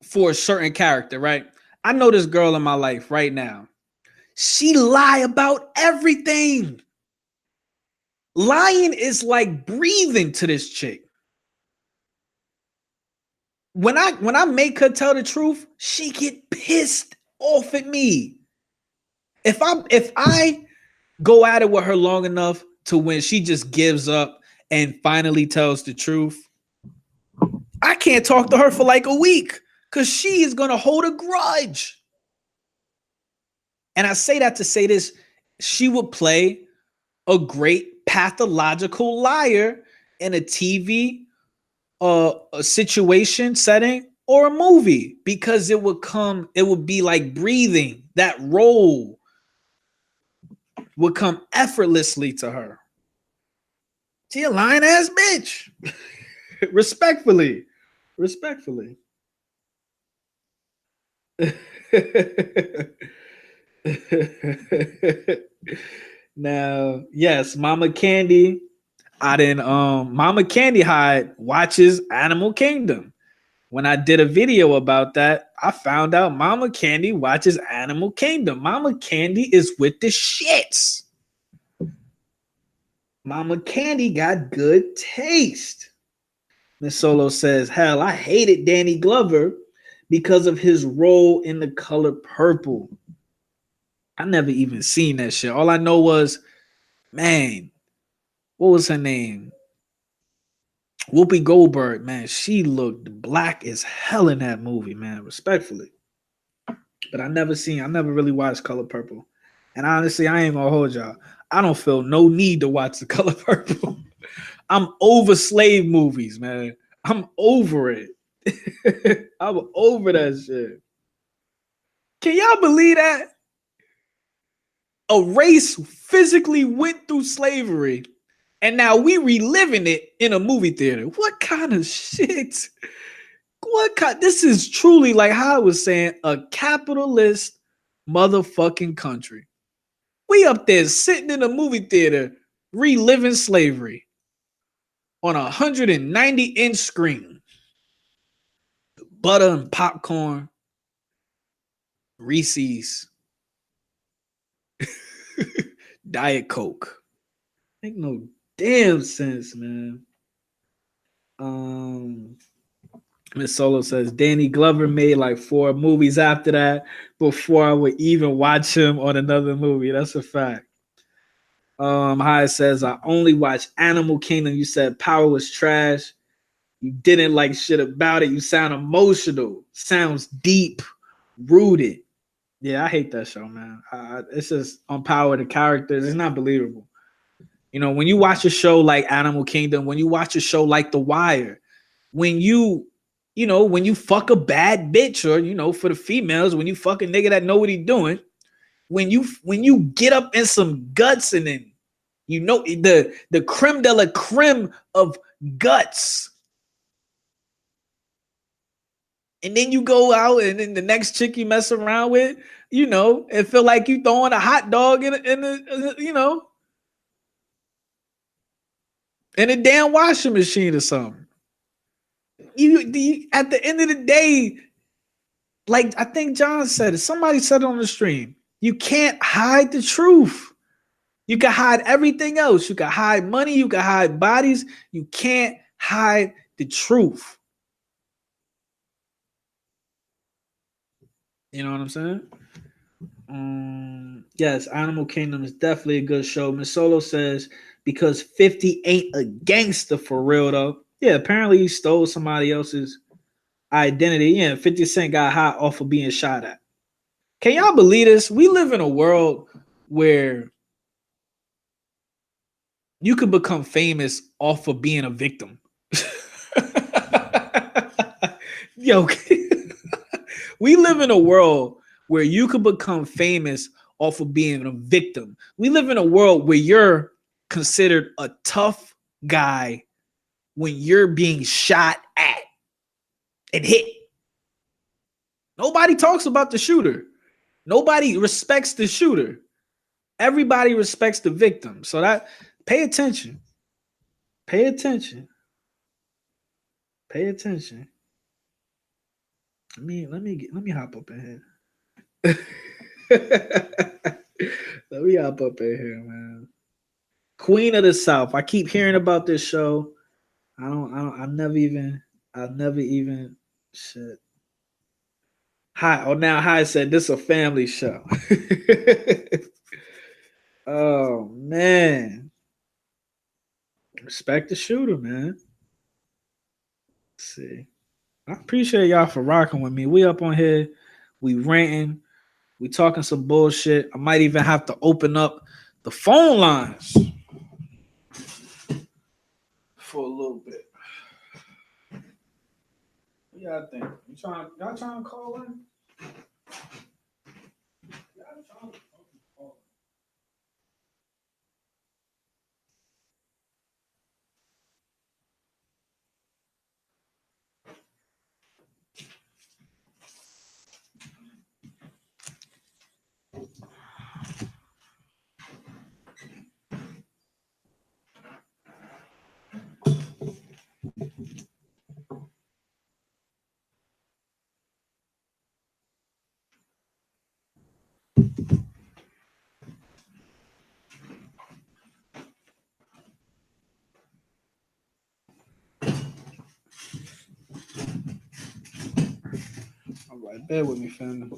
for a certain character, right? I know this girl in my life right now. She lie about everything. Lying is like breathing to this chick. When I make her tell the truth, she get pissed off at me. If I go at it with her long enough to when she just gives up and finally tells the truth, I can't talk to her for like a week because she is gonna hold a grudge. And I say that to say this: she would play a great pathological liar in a TV a situation setting or a movie because it would be like breathing. That role would come effortlessly to her. She a lying ass bitch. Respectfully. Respectfully. Now, yes, Mama Candy. I didn't Mama Candy Hide watches Animal Kingdom. When I did a video about that, I found out Mama Candy watches Animal Kingdom. Mama Candy is with the shits. Mama Candy got good taste. Miss Solo says, hell, I hated Danny Glover because of his role in The Color Purple. I never even seen that shit. All I know was, man, what was her name? Whoopi Goldberg, man, she looked black as hell in that movie, man, respectfully. But I never really watched Color Purple. And honestly, I ain't gonna hold y'all. I don't feel no need to watch The Color Purple. I'm over slave movies, man. I'm over it. I'm over that shit. Can y'all believe that? A race physically went through slavery and now we reliving it in a movie theater. What kind of shit? This is truly, like how I was saying, a capitalist motherfucking country. We up there sitting in a movie theater reliving slavery on a 190-inch screen. butter and popcorn, Reese's, Diet Coke. Make no damn sense, man. Miss Solo says Danny Glover made like 4 movies after that before I would even watch him on another movie. That's a fact. High says I only watched Animal Kingdom. You said Power was trash. You didn't like shit about it. You sound emotional. Sounds deep, rooted. Yeah, I hate that show, man. It's just on Power, the characters. It's not believable. You know, when you watch a show like Animal Kingdom, when you watch a show like The Wire, when when you fuck a bad bitch, or for the females, when you fuck a nigga that know what he doing, when you get up in some guts and then the creme de la creme of guts, and then you go out and then the next chick you mess around with, it feel like you throwing a hot dog in a damn washing machine or something. You at the end of the day, like I think John said it, somebody said it on the stream, you can't hide the truth. You can hide everything else. You can hide money. You can hide bodies. You can't hide the truth. You know what I'm saying? Yes, Animal Kingdom is definitely a good show. Miss Solo says because 50 ain't a gangster for real though. Yeah, apparently he stole somebody else's identity. Yeah, 50 Cent got hot off of being shot at. Can y'all believe this? We live in a world where you could become famous off of being a victim. Yo, we live in a world where you could become famous off of being a victim. We live in a world where you're considered a tough guy when you're being shot at and hit. Nobody talks about the shooter. Nobody respects the shooter. Everybody respects the victim. So that pay attention. Pay attention. Pay attention. Let me hop up in here. Let me hop up in here, man. Queen of the South. I keep hearing about this show. I've never even shit. Hi said this is a family show. Oh man. Respect the shooter, man. Let's see. I appreciate y'all for rocking with me. We up on here. We ranting. We talking some bullshit. I might even have to open up the phone lines for a little bit. What y'all think? Y'all trying to call in? All right, bear with me, family.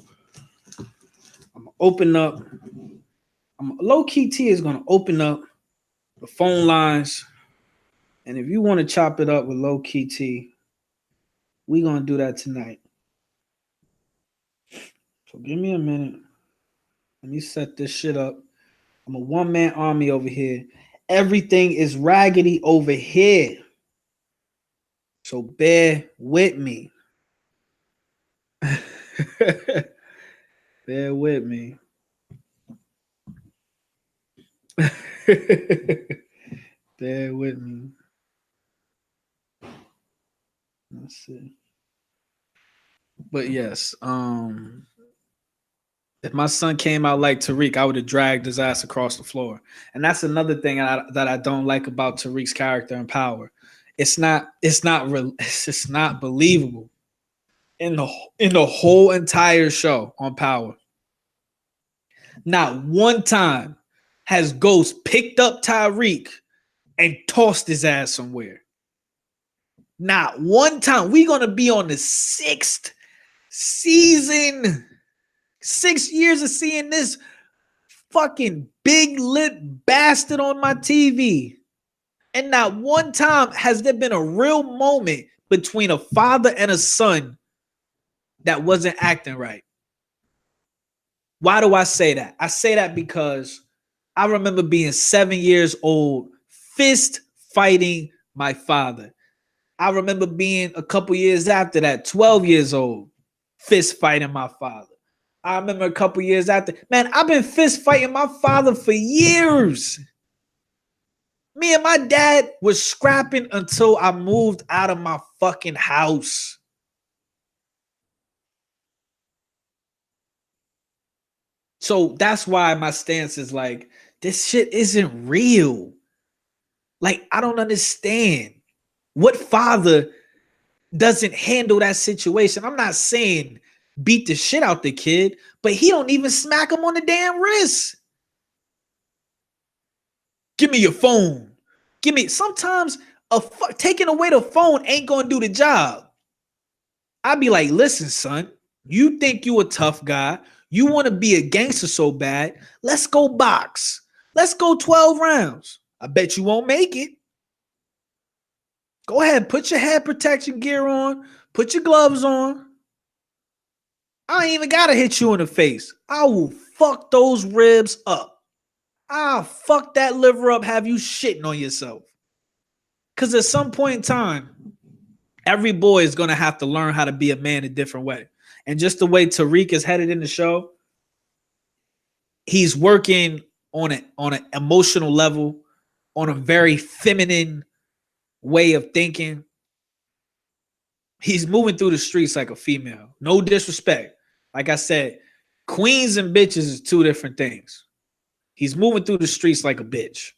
I'm gonna open up. Low Key T is gonna open up the phone lines, and if you want to chop it up with Low Key T, we gonna do that tonight. So give me a minute. Let me set this shit up. I'm a one-man army over here. Everything is raggedy over here. So bear with me. Bear with me. Bear with me. Let's see. But yes, if my son came out like Tariq, I would have dragged his ass across the floor. And that's another thing that I don't like about Tariq's character and Power. It's just not believable. in the whole entire show on Power. Not one time has Ghost picked up Tyreek and tossed his ass somewhere. Not one time. We're gonna be on the 6th season. 6 years of seeing this fucking big lit bastard on my TV. And not one time has there been a real moment between a father and a son that wasn't acting right. Why do I say that? I say that because I remember being 7 years old, fist fighting my father. I remember being a couple years after that, 12 years old, fist fighting my father. I remember a couple years after, man, I've been fist fighting my father for years. Me and my dad was scrapping until I moved out of my fucking house. So that's why my stance is like, this shit isn't real. Like, I don't understand. What father doesn't handle that situation? I'm not saying beat the shit out the kid, but he don't even smack him on the damn wrist. Give me your phone. Give me. Sometimes taking away the phone ain't gonna do the job. I'd be like, listen, son, you think you a tough guy. You want to be a gangster so bad. Let's go box. Let's go 12 rounds. I bet you won't make it. Go ahead, put your head protection gear on, put your gloves on. I ain't even gotta hit you in the face. I will fuck those ribs up. I'll fuck that liver up, have you shitting on yourself. Because at some point in time, every boy is gonna have to learn how to be a man a different way. And just the way Tariq is headed in the show, he's working on an emotional level, on a very feminine way of thinking. He's moving through the streets like a female. No disrespect. Like I said, queens and bitches is two different things. He's moving through the streets like a bitch.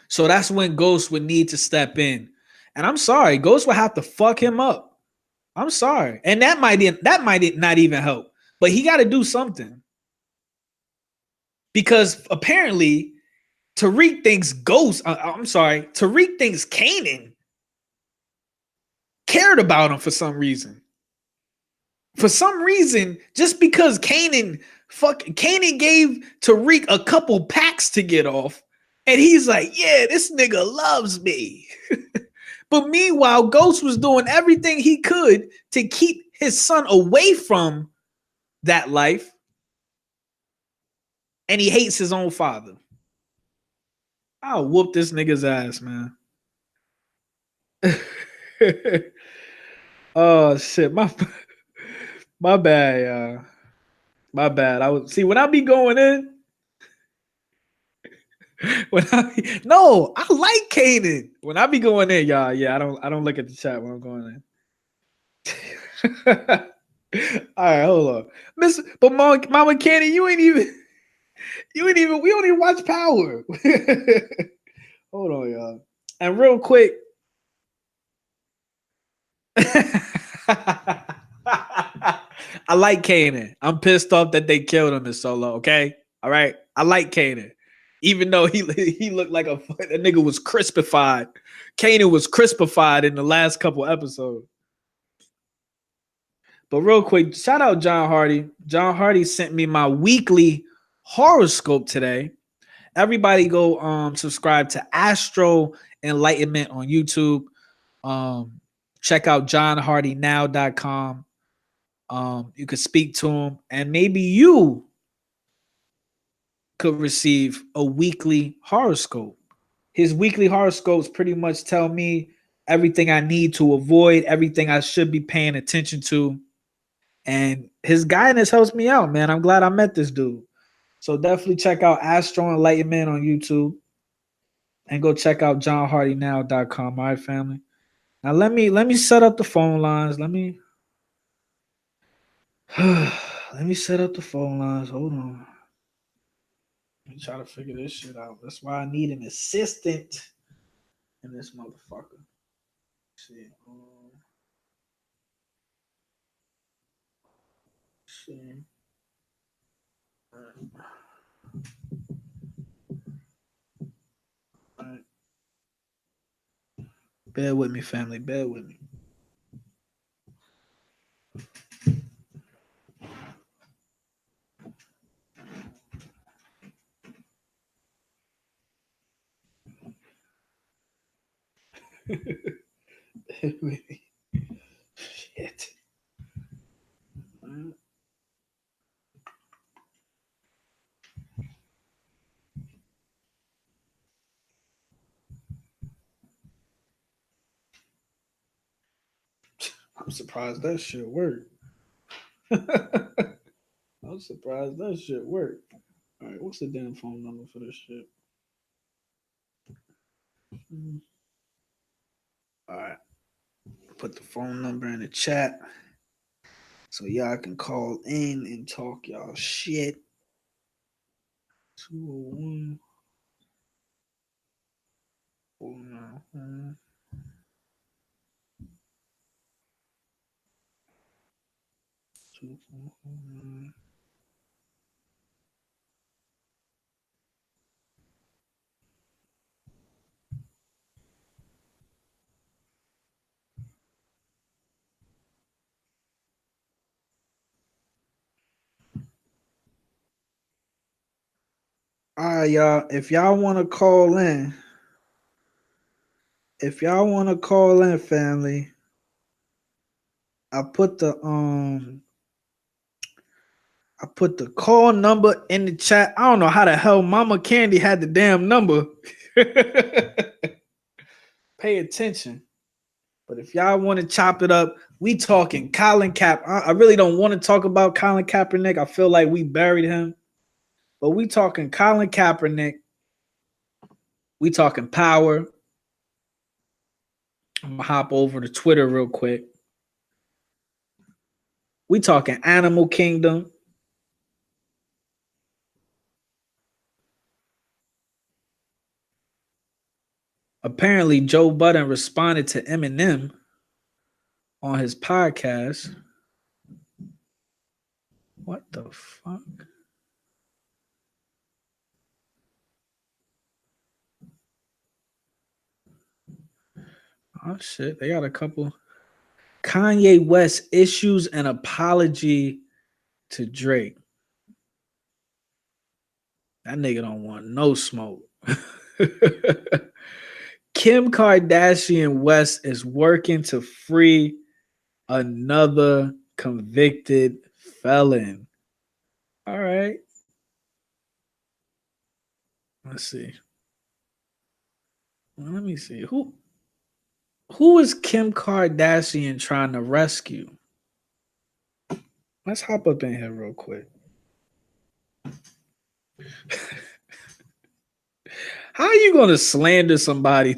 So that's when Ghost would need to step in. And I'm sorry, Ghost would have to fuck him up. I'm sorry. And that might not even help. But he got to do something. Because apparently Tariq thinks Tariq thinks Kanan cared about him for some reason. For some reason, just because Kanan gave Tariq a couple packs to get off, and he's like, yeah, this nigga loves me. But meanwhile, Ghost was doing everything he could to keep his son away from that life, and he hates his own father. I'll whoop this nigga's ass, man. Oh shit, my bad, y'all. My bad. I was see when I be going in. No, I like Kanan. When I be going in, y'all. Yeah, I don't look at the chat when I'm going in. All right, hold on, But Mama Kenny, you ain't even. We don't even watch Power. Hold on, y'all. And real quick. I like Kanan. I'm pissed off that they killed him in Solo. Okay, all right. I like Kanan, even though he looked like that nigga was crispified. Kanan was crispified in the last couple episodes. But real quick, shout out John Hardy. John Hardy sent me my weekly horoscope today. Everybody go subscribe to Astro Enlightenment on YouTube. Check out johnhardynow.com. You could speak to him, and maybe you could receive a weekly horoscope. His weekly horoscopes pretty much tell me everything I need to avoid, everything I should be paying attention to. And his guidance helps me out, man. I'm glad I met this dude. So definitely check out Astro Enlightenment on YouTube and go check out johnhardynow.com. All right, family. Now let me set up the phone lines. Let me set up the phone lines. Hold on. Let me try to figure this shit out. That's why I need an assistant in this motherfucker. Shit. see. All right. Bear with me, family. Bear with me. Bear with me. Shit. I'm surprised that shit worked. I'm surprised that shit worked. All right, what's the damn phone number for this shit? All right, put the phone number in the chat so y'all can call in and talk y'all shit. 201 491. All right, y'all. If y'all want to call in, family, I put the call number in the chat. I don't know how the hell Mama Candy had the damn number. Pay attention. But if y'all want to chop it up, we talking Colin Kaepernick. I really don't want to talk about Colin Kaepernick. I feel like we buried him. But we talking Colin Kaepernick. We talking power. I'm gonna hop over to Twitter real quick. We talking Animal Kingdom. Apparently, Joe Budden responded to Eminem on his podcast. What the fuck? Oh shit, they got a couple. Kanye West issues an apology to Drake. That nigga don't want no smoke. Kim Kardashian West is working to free another convicted felon. All right. Let's see. Well, let me see. Who is Kim Kardashian trying to rescue? Let's hop up in here real quick. How you gonna slander somebody?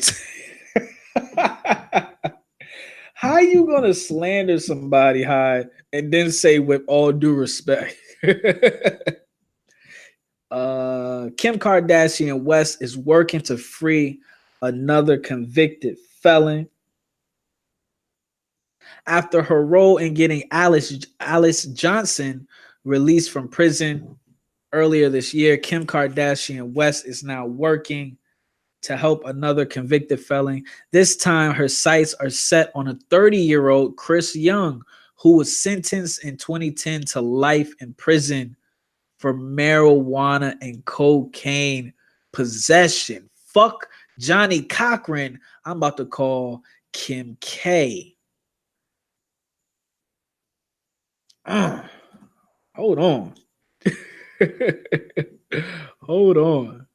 How you gonna slander somebody, Hyde, and then say with all due respect? Kim Kardashian West is working to free another convicted felon after her role in getting Alice Johnson released from prison earlier this year. Kim Kardashian West is now working to help another convicted felon. This time, her sights are set on a 30-year-old Chris Young, who was sentenced in 2010 to life in prison for marijuana and cocaine possession. Fuck Johnny Cochran. I'm about to call Kim K. Hold on. Hold on.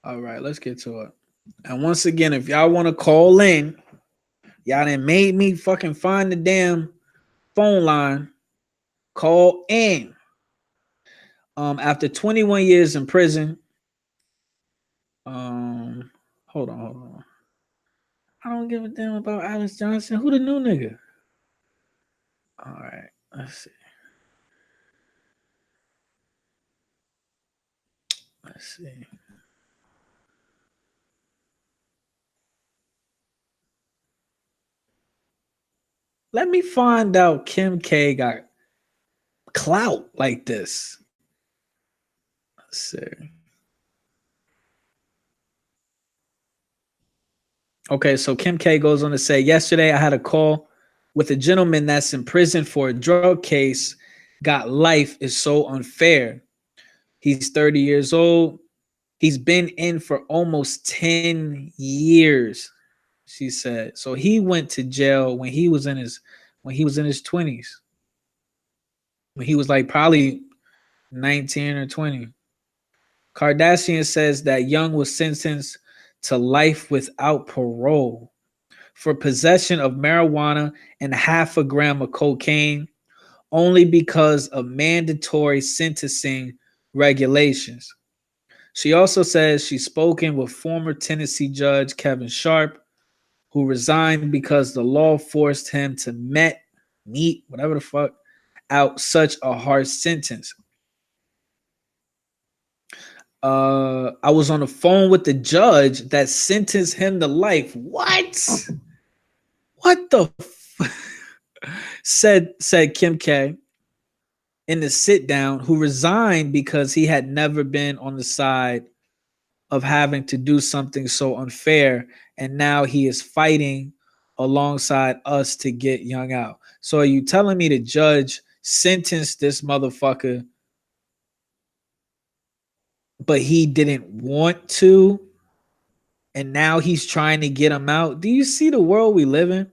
All right, let's get to it. And once again, if y'all want to call in, y'all done made me fucking find the damn phone line. Call in. After 21 years in prison, um, hold on. I don't give a damn about Alice Johnson. Who the new nigga? All right, let's see. Let's see. Let me find out Kim K got clout like this. Let's see. Okay, so Kim K goes on to say, yesterday I had a call with a gentleman that's in prison for a drug case. Got life is so unfair. He's 30 years old. He's been in for almost 10 years, she said. So he went to jail when he was in his 20s. When he was like probably 19 or 20. Kardashian says that Young was sentenced to life without parole for possession of marijuana and half a gram of cocaine only because of mandatory sentencing regulations. She also says she's spoken with former Tennessee judge Kevin Sharp, who resigned because the law forced him to meet whatever the fuck out such a harsh sentence. I was on the phone with the judge that sentenced him to life. What? What the said Kim K in the sit down, who resigned because he had never been on the side of having to do something so unfair, and now he is fighting alongside us to get Young out. So are you telling me the judge sentenced this motherfucker, but he didn't want to, and now he's trying to get him out? Do you see the world we live in?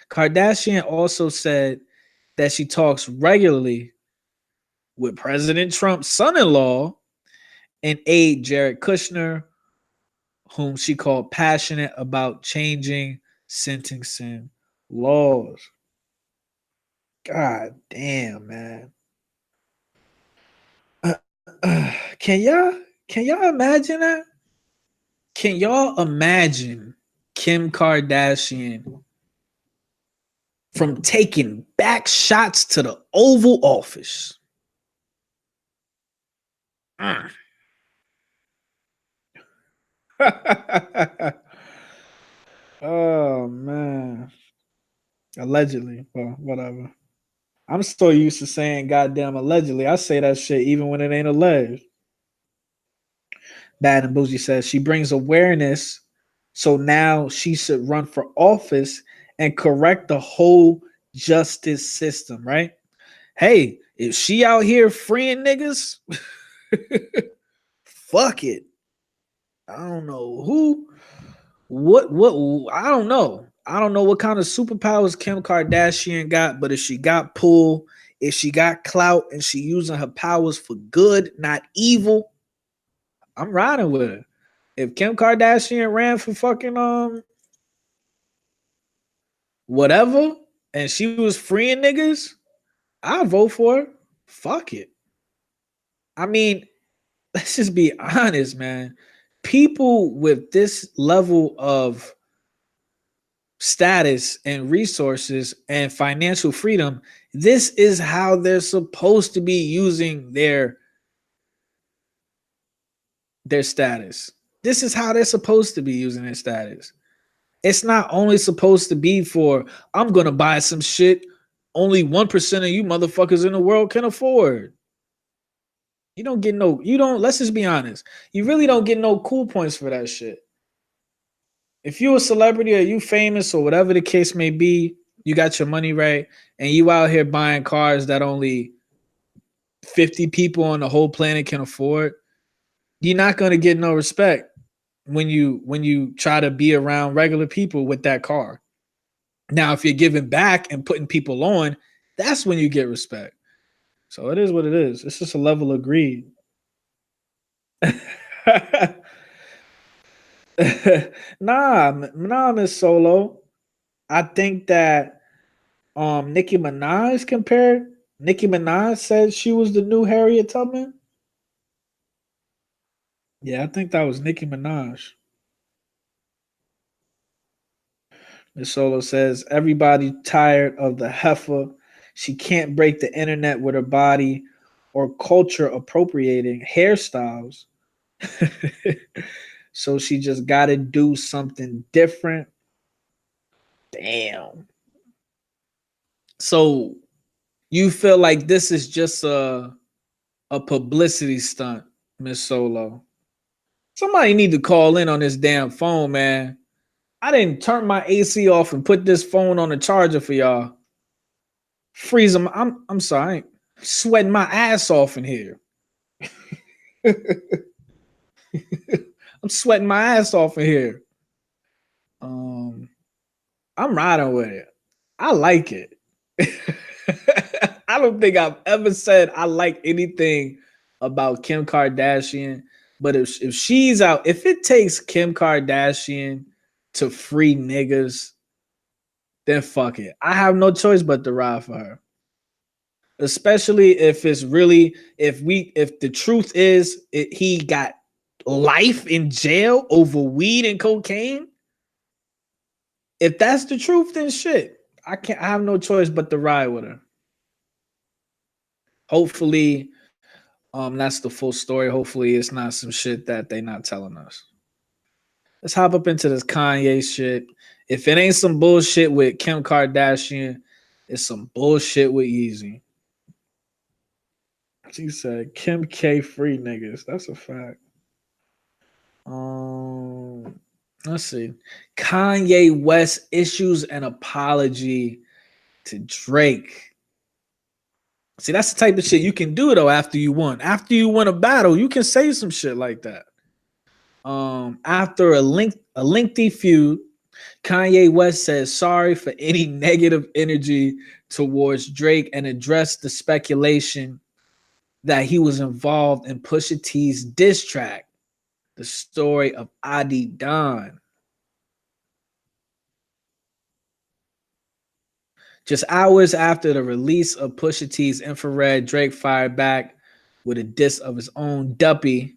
Kardashian also said that she talks regularly with President Trump's son-in-law and aide Jared Kushner, whom she called passionate about changing sentencing laws. God damn, man. Can y'all imagine that? Can y'all imagine Kim Kardashian from taking back shots to the Oval Office? Oh man. Allegedly, well, whatever. I'm so used to saying goddamn allegedly. I say that shit even when it ain't alleged. Bad and Bougie says she brings awareness, so now she should run for office and correct the whole justice system, right? Hey, if she out here freeing niggas, fuck it. I don't know who, what, I don't know. I don't know what kind of superpowers Kim Kardashian got, but if she got pull, if she got clout and she using her powers for good, not evil, I'm riding with her. If Kim Kardashian ran for fucking whatever and she was freeing niggas, I'll vote for her. Fuck it. I mean, let's just be honest, man. People with this level of status and resources and financial freedom, this is how they're supposed to be using their status. This is how they're supposed to be using their status. It's not only supposed to be for, I'm going to buy some shit only 1% of you motherfuckers in the world can afford. You don't get no, you don't, let's just be honest. You really don't get no cool points for that shit. If you a celebrity or you famous or whatever the case may be, you got your money right, and you out here buying cars that only 50 people on the whole planet can afford, you're not going to get no respect when you try to be around regular people with that car. Now, if you're giving back and putting people on, that's when you get respect. So it is what it is. It's just a level of greed. Nah, Miss Solo. I think that Nicki Minaj said she was the new Harriet Tubman. Yeah, I think that was Nicki Minaj. Miss Solo says everybody tired of the heifer. She can't break the internet with her body or culture appropriating hairstyles. So she just got to do something different. Damn. So you feel like this is just a publicity stunt, Miss Solo? Somebody need to call in on this damn phone, man. I didn't turn my AC off and put this phone on the charger for y'all. Freeze them. I'm sorry. I'm sweating my ass off in here. I'm sweating my ass off in here. Um, I'm riding with it. I like it. I don't think I've ever said I like anything about Kim Kardashian, but if she's out, if it takes Kim Kardashian to free niggas, then fuck it. I have no choice but to ride for her. Especially if it's really if the truth is he got life in jail over weed and cocaine. If that's the truth, then shit. I have no choice but to ride with her. Hopefully, that's the full story. Hopefully it's not some shit that they not telling us. Let's hop up into this Kanye shit. If it ain't some bullshit with Kim Kardashian, it's some bullshit with Yeezy. She said Kim K free niggas. That's a fact. Um, let's see. Kanye West issues an apology to Drake. See, that's the type of shit you can do though after you won. After you win a battle, you can say some shit like that. After a lengthy feud, Kanye West says sorry for any negative energy towards Drake and addressed the speculation that he was involved in Pusha T's diss track, The Story of Adi Don. Just hours after the release of Pusha T's Infrared, Drake fired back with a diss of his own Duppy.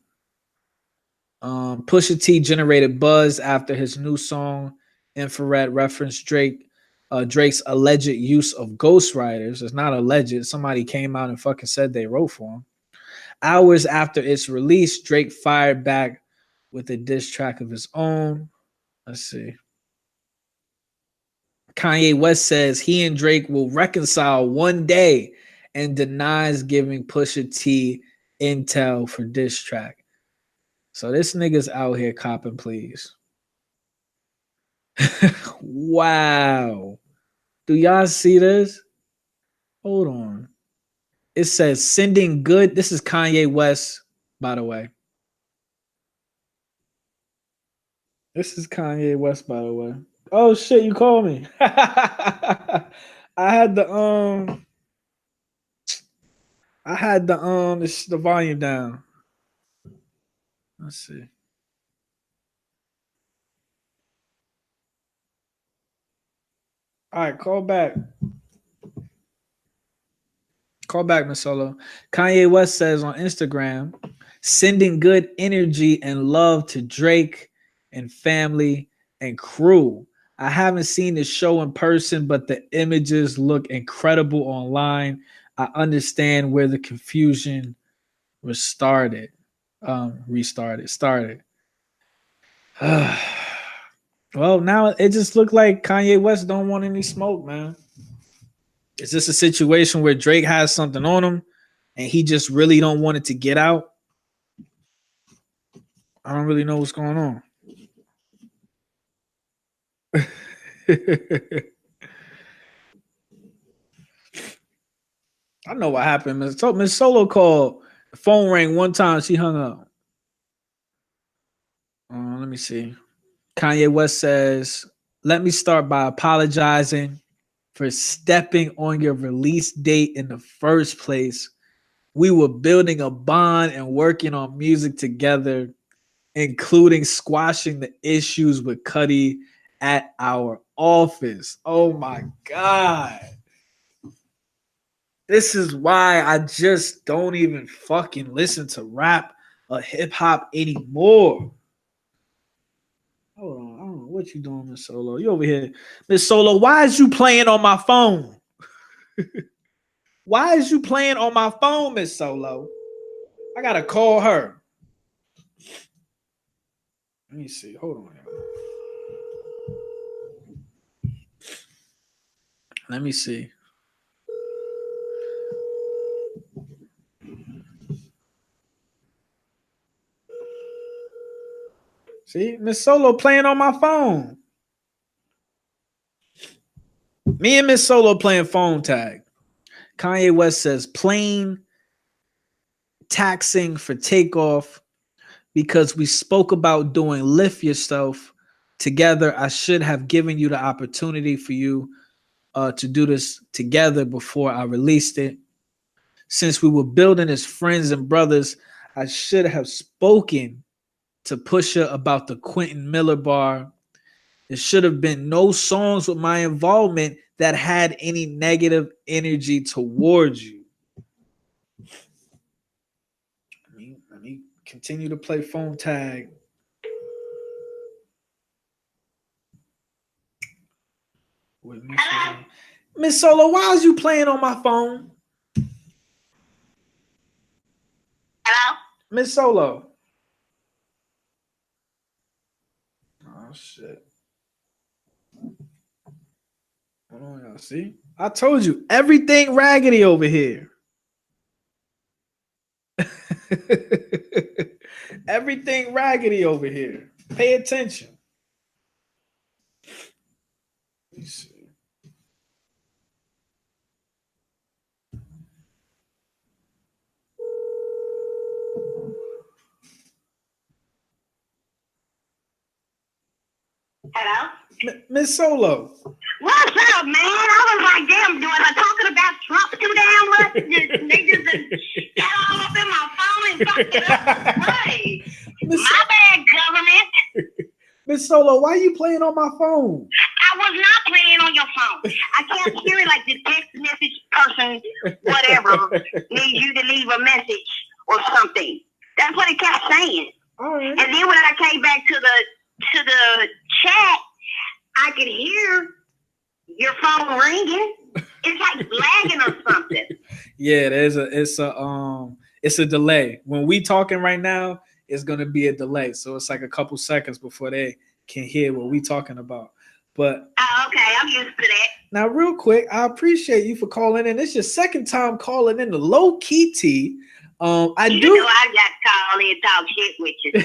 Pusha T generated buzz after his new song Infrared referenced Drake's alleged use of ghostwriters. It's not alleged. Somebody came out and fucking said they wrote for him. Hours after its release, Drake fired back with a diss track of his own. Let's see. Kanye West says he and Drake will reconcile one day and denies giving Pusha T intel for diss track. So this nigga's out here copping, please. Wow. Do y'all see this? Hold on. It says sending good. This is Kanye West, by the way. This is Kanye West, by the way. Oh shit, you called me. I had the volume down. Let's see. All right, call back. Call back, Miss Solo. Kanye West says on Instagram, sending good energy and love to Drake and family and crew. I haven't seen the show in person, but the images look incredible online. I understand where the confusion was started. Started. Well, now it just looked like Kanye West don't want any smoke, man. Is this a situation where Drake has something on him and he just really don't want it to get out? I don't really know what's going on. I know what happened. Miss Solo called. The phone rang one time. She hung up. Let me see. Kanye West says, "Let me start by apologizing for stepping on your release date in the first place. We were building a bond and working on music together. including squashing the issues with Cuddy at our office. Oh my God. This is why I just don't even fucking listen to rap or hip hop anymore. Hold on, I don't know what you doing, Miss Solo. You over here, Miss Solo. Why is you playing on my phone? Why is you playing on my phone, Miss Solo? I gotta call her. Let me see. Hold on. Let me see. See, Miss Solo playing on my phone. Me and Miss Solo playing phone tag. Kanye West says plain taxing for takeoff because we spoke about doing lift yourself together. I should have given you the opportunity for you to do this together before I released it. Since we were building as friends and brothers, I should have spoken to Pusha about the Quentin Miller bar. There should have been no songs with my involvement that had any negative energy towards you. Let me continue to play phone tag. Miss Solo, why is you playing on my phone? Hello? Miss Solo. Oh, shit. Hold on, y'all. See? I told you, everything raggedy over here. Everything raggedy over here. Pay attention. Let me see. Hello? Miss Solo. What's up, man? I was like, damn, was I talking about Trump too damn much? They just got all up in my phone and fucked it up. Right. My bad, government. Miss Solo, why are you playing on my phone? I was not playing on your phone. I kept hearing like the text message person, whatever, needs you to leave a message or something. That's what it kept saying. All right. And then when I came back to the chat, I could hear your phone ringing. It's like lagging or something. Yeah, it's a delay. When we talking right now, it's gonna be a delay. So it's like a couple seconds before they can hear what we talking about. But okay, I'm used to that. Now, real quick, I appreciate you for calling in. It's your second time calling in the low key tea. I know I got to call in and talk shit with you.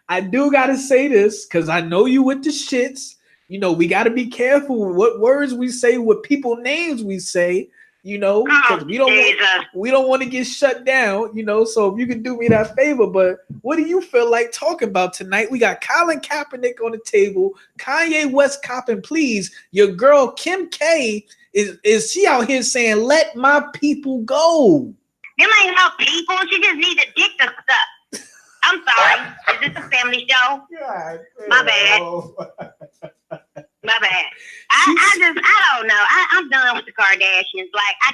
I do gotta say this because I know you with the shits. You know, we gotta be careful with what words we say, what people names we say, you know, because we don't want to get shut down, you know. So if you can do me that favor, but what do you feel like talking about tonight? We got Colin Kaepernick on the table, Kanye West copping, please. Your girl Kim K is she out here saying, let my people go? Them ain't no people, she just need to dick the stuff. I'm sorry. Is this a family show? God, my bad. My bad. I don't know. I'm done with the Kardashians. Like I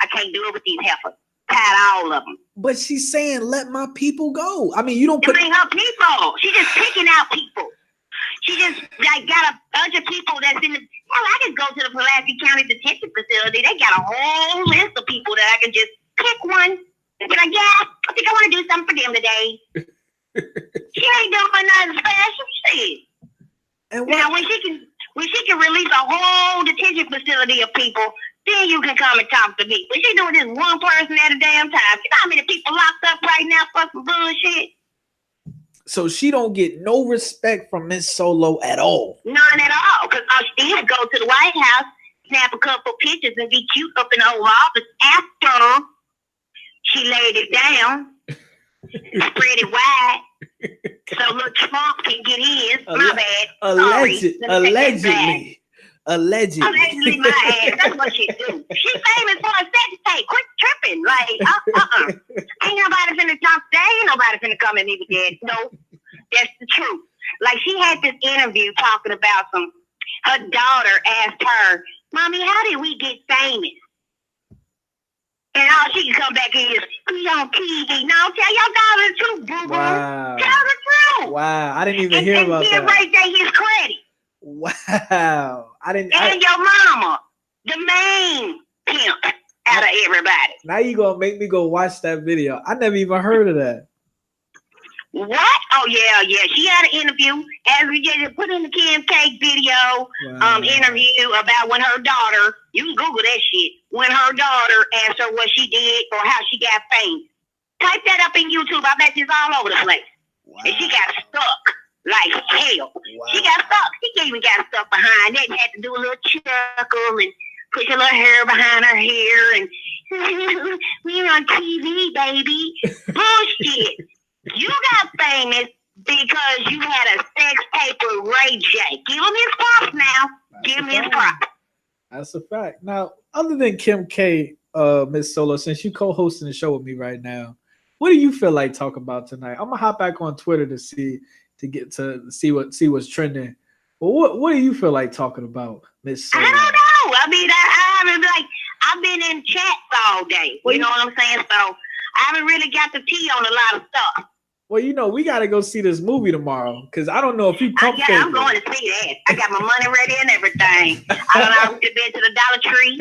can't do it with these heifers. Tired all of them. But she's saying, let my people go. I mean, you don't put. It ain't her people. She's just picking out people. She just like got a bunch of people that's in the. Hell, I could go to the Pulaski County Detention Facility. They got a whole list of people that I can just pick one. And be like, yeah, I think I want to do something for them today. She ain't doing nothing special shit. And now when she can release a whole detention facility of people, then you can come and talk to me. But she doing this one person at a damn time. You know how many people locked up right now for some bullshit? So she don't get no respect from Miss Solo at all. None at all. Because all she did go to the White House, snap a couple pictures, and be cute up in the Oval Office after she laid it down, spread it wide, so little Trump can get his. My bad. Allegedly, my ass. That's what she do. She famous for a sex tape. Quit tripping. Like, ain't nobody finna talk today. ain't nobody finna come at me with that. No, that's the truth. Like, she had this interview talking about her daughter asked her, Mommy, how did we get famous? And all she can come back in is, we on TV. No, tell your daughter the truth, boo-boo. Wow. Tell her the truth. Wow. I didn't even hear about that. And give Ray J his credit. Wow. And your mama, the main pimp out of everybody. Now you gonna make me go watch that video. I never even heard of that. What? Oh yeah. She had an interview, as we just put in the Kim K video, interview about when her daughter. You can Google that shit. When her daughter asked her what she did or how she got famous. Type that up in YouTube. I bet it's all over the place. Wow. And she got stuck like hell. Wow. She got stuck. She even got stuck behind it. Had to do a little chuckle and push a little hair behind her hair and we're on TV, baby. Bullshit. You got famous because you had a sex tape with Ray J. Give him his props now. Give him his props. That's a fact. Now, other than Kim K, Miss Solo, since you co-hosting the show with me right now, what do you feel like talking about tonight? I'm gonna hop back on Twitter to see what's trending. But what do you feel like talking about, Miss Solo? I don't know. I mean, I've been in chats all day. You know what I'm saying? So I haven't really got the tea on a lot of stuff. Well, we got to go see this movie tomorrow because I don't know if you come. Yeah, I'm going to see that. I got my money ready and everything. I done been to the Dollar Tree.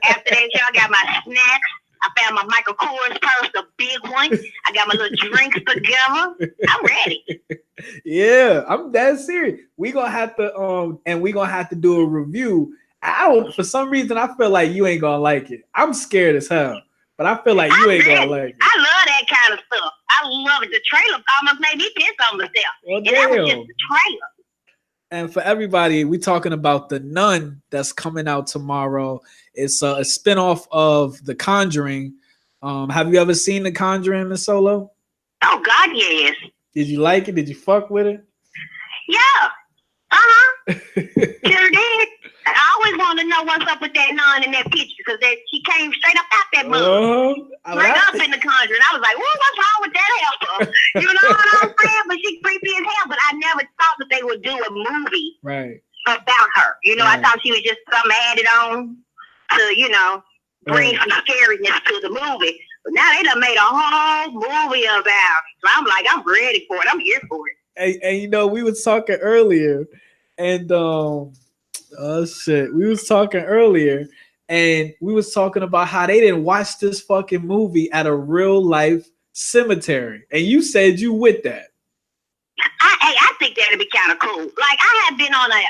After that, y'all got my snacks. I found my Michael Kors purse, the big one. I got my little drinks together. I'm ready. Yeah, I'm that serious. We gonna have to do a review. For some reason, I feel like you ain't gonna like it. I'm scared as hell. But I feel like you ain't gonna like it. I love that kind of stuff. I love it. The trailer almost made me piss on myself. Well, and that was just the trailer. And for everybody, we're talking about The Nun that's coming out tomorrow. It's a spinoff of The Conjuring. Have you ever seen The Conjuring, Miss Solo? Oh, God, yes. Did you like it? Did you fuck with it? Yeah. Sure did. I always wanted to know what's up with that nun in that picture because she came straight up out that book. Straight up in The Conjuring. I was like, what's wrong with that heifer? You know what I'm saying? But she's creepy as hell. But I never thought that they would do a movie about her. I thought she was just something added on to, bring some scariness to the movie. But now they done made a whole movie about it. So I'm like, I'm ready for it. I'm here for it. And we was talking earlier, and we was talking earlier, and we was talking about how they didn't watch this fucking movie at a real life cemetery, and you said you with that. I think that'd be kind of cool. Like I have been on a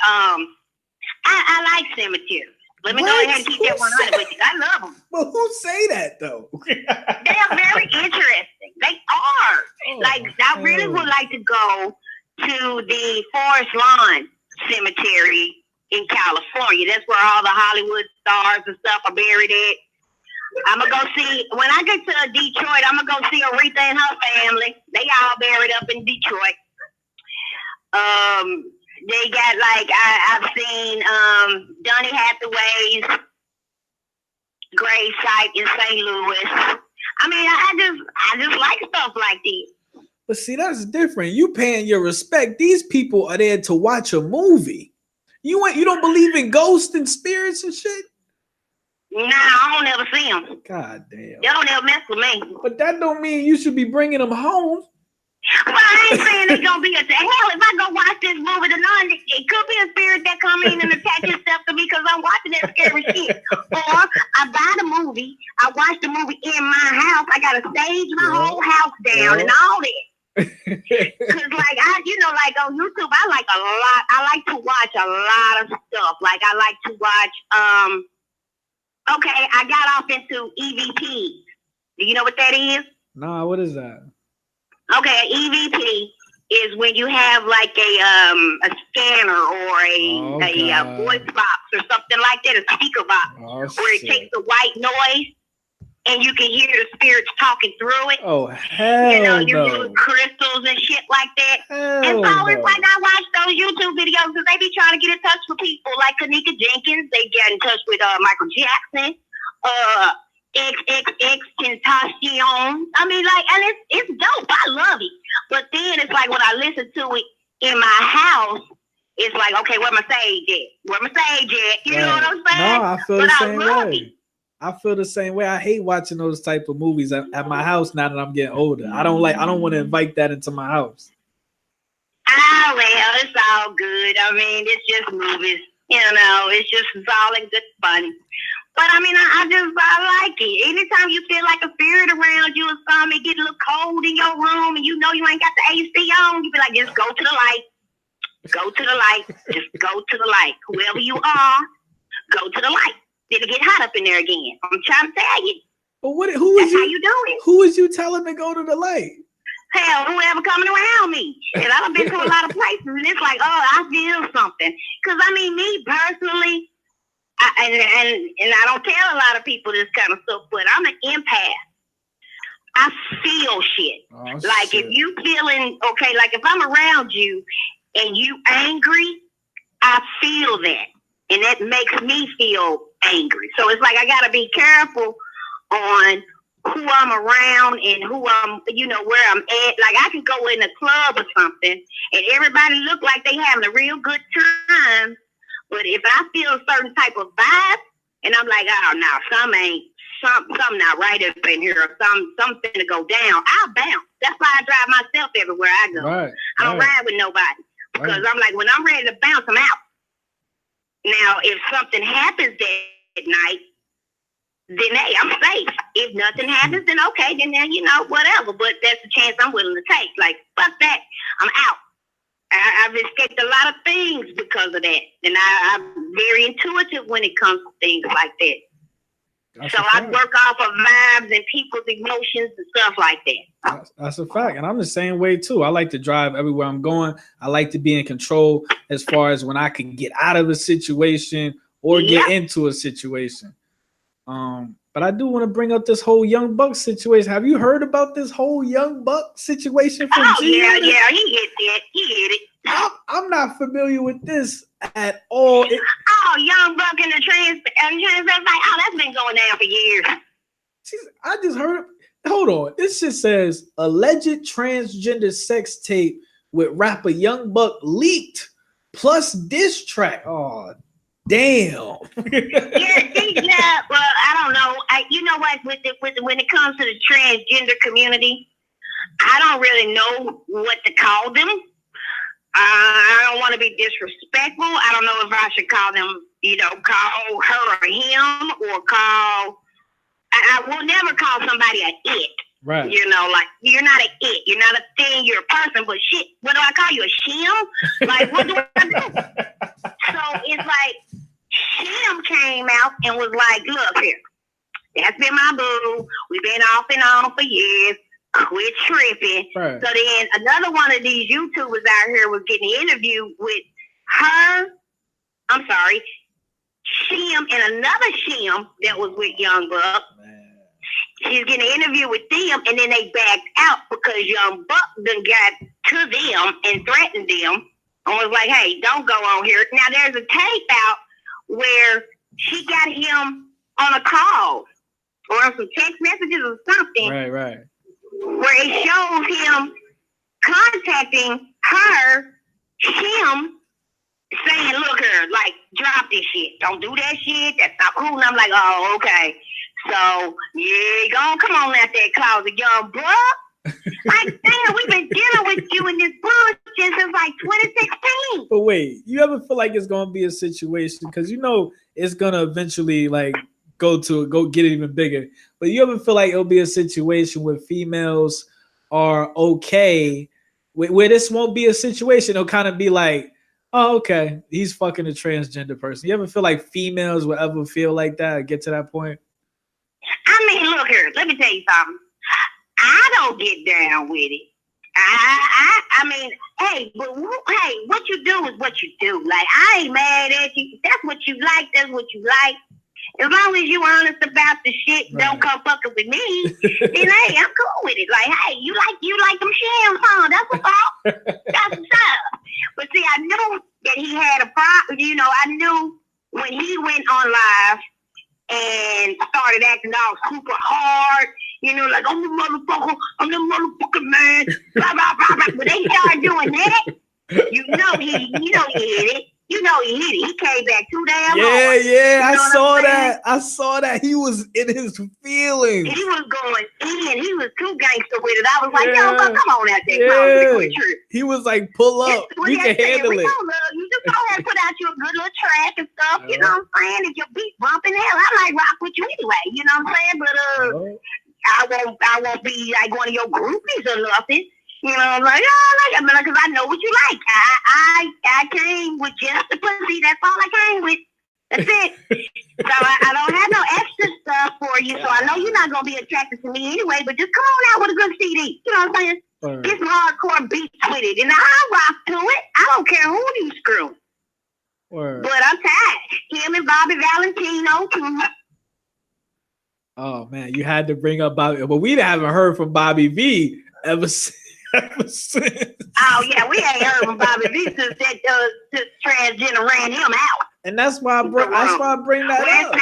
I like cemeteries. Let me go ahead and keep that 100 with you. I love them. But who say that though? They are very interesting. They are. I really would like to go to the Forest Lawn Cemetery in California. That's where all the Hollywood stars and stuff are buried at. I'm going to go see, when I get to Detroit, I'm going to go see Aretha and her family. They all buried up in Detroit. They got I've seen Donny Hathaway's grave site in St. Louis. I mean, I just like stuff like this. But see, that's different. You paying your respect. These people are there to watch a movie. You don't believe in ghosts and spirits and shit? Nah, I don't ever see them. God damn. They don't ever mess with me. But that don't mean you should be bringing them home. Well, I ain't saying it's gonna be a hell. If I go watch this movie, The Nun, it could be a spirit that come in and attach itself to me because I'm watching that scary shit. Or I buy the movie, I watch the movie in my house. I gotta stage my whole house down and all that. Cause on YouTube, I like a lot. I like to watch a lot of stuff. Like I like to watch. Okay, I got off into EVP. Do you know what that is? Nah, what is that? Okay, EVP is when you have like a scanner or a voice box or something like that, a speaker box, where it takes the white noise and you can hear the spirits talking through it. Oh, hell you use crystals and shit like that. Hell and so it's like I watch those YouTube videos because they be trying to get in touch with people like Kanika Jenkins. They get in touch with Michael Jackson. XXX Tentacion. I mean, like, and it's dope. I love it. But then it's like when I listen to it in my house, it's like, okay, where my sage at? Where my sage at? You know what I'm saying? No, I feel the same way. I feel the same way. I hate watching those type of movies at my house now that I'm getting older. I don't want to invite that into my house. Ah, well, it's all good. I mean, it's just movies. You know, it's all in good fun. But I mean, I like it. Anytime you feel like a spirit around you or something, it get a little cold in your room and you know you ain't got the AC on, you be like, just go to the light. Go to the light. Just go to the light. Whoever you are, go to the light. Then it get hot up in there again. I'm trying to tell you. But who is you? How you doing? Who is you telling to go to the light? Hell, whoever coming around me. And I've been to a lot of places, and it's like, oh, I feel something. Because, I mean, me personally, and I don't tell a lot of people this kind of stuff, but I'm an empath. I feel shit. Oh, like, shit. If you feeling, okay, like if I'm around you and you angry, I feel that. And that makes me feel angry. So it's like I got to be careful on who I'm around and who I'm, you know, where I'm at. Like I can go in a club or something and everybody look like they having a real good time. But if I feel a certain type of vibe and I'm like, oh no, something not right up in here or something to go down, I'll bounce. That's why I drive myself everywhere I go. Right, I don't ride with nobody because I'm like, when I'm ready to bounce, I'm out. Now, if something happens that night, then hey, I'm safe. If nothing happens, then okay, then you know, whatever. But that's a chance I'm willing to take. Like, fuck that. I'm out. I've escaped a lot of things because of that. And I'm very intuitive when it comes to things like that. That's so I work off of vibes and people's emotions and stuff like that. That's a fact. And I'm the same way too. I like to drive everywhere I'm going. I like to be in control as far as when I can get out of a situation or get into a situation. But I do want to bring up this whole Young Buck situation. Have you heard about this whole Young Buck situation from G? Yeah, he hit it. I'm not familiar with this at all. Young Buck and the trans like, that's been going down for years. I just heard. Hold on, this shit says alleged transgender sex tape with rapper Young Buck leaked plus diss track. Oh, damn. Well, I don't know. You know what? When it comes to the transgender community, I don't really know what to call them. I don't want to be disrespectful. I don't know if I should call them, you know, call her or him or call. I will never call somebody a it. Right. You know, like you're not a it. You're not a thing. You're a person. But shit, what do I call you? A shim? Like what do I do? So it's like Shim came out and was like, look here, that's been my boo. We've been off and on for years. Quit tripping. Right. So then another one of these YouTubers out here was getting an interview with her. I'm sorry, Shim and another Shim that was with Young Buck. Man. She's getting an interview with them, and then they backed out because Young Buck done got to them and threatened them and was like, hey, don't go on here. Now there's a tape out where she got him on a call or some text messages or something. Right. Where it shows him contacting her, him, saying, look her, like, drop this shit. Don't do that shit. That's not cool. And I'm like, oh, okay. So, yeah, come on out that closet, Young Buck. Like, damn, we've been dealing with you in this bullshit since like 2016. But wait, you ever feel like it's going to be a situation? Because you know it's going to eventually, like, go get it even bigger. But you ever feel like it'll be a situation where females are okay, where this won't be a situation? It'll kind of be like, oh, okay, he's fucking a transgender person. You ever feel like females will ever feel like that or get to that point? I mean, look here, let me tell you something. I don't get down with it. I mean, hey, but hey, what you do is what you do. Like, I ain't mad at you. That's what you like. That's what you like. As long as you honest about the shit, right. Don't come fucking with me. Then hey, I'm cool with it. Like, hey, you like them shams, huh? That's what's up. That's what's up. But see, I knew that he had a problem. You know, I knew when he went on live and started acting all super hard. You know, like, I'm the motherfucking man. Blah, blah, blah, blah. But they started doing that. You know he hit it. You know he hit it. He came back too damn hard. Yeah. I saw that. He was in his feelings. He was going in. He was too gangster with it. I was like, yo, come on out there. He was like, pull up. We can handle it. You just go ahead and put out your good little track and stuff. You know what I'm saying? If your beat bumping hell, I like rock with you anyway. You know what I'm saying? But I won't be like one of your groupies or nothing. You know, I'm like, because I know what you like. I came with just the pussy. That's all I came with. That's it. So I don't have no extra stuff for you. So I know you're not gonna be attracted to me anyway. But just come on out with a good CD. You know what I'm saying? Get some hardcore beats with it, and I rock to it. I don't care who you screw. But I'm tired. Him and Bobby Valentino too. Oh man, you had to bring up Bobby, but we haven't heard from Bobby V ever since. Oh yeah, we ain't heard from Bobby V since that transgender ran him out. And that's why I bring that up.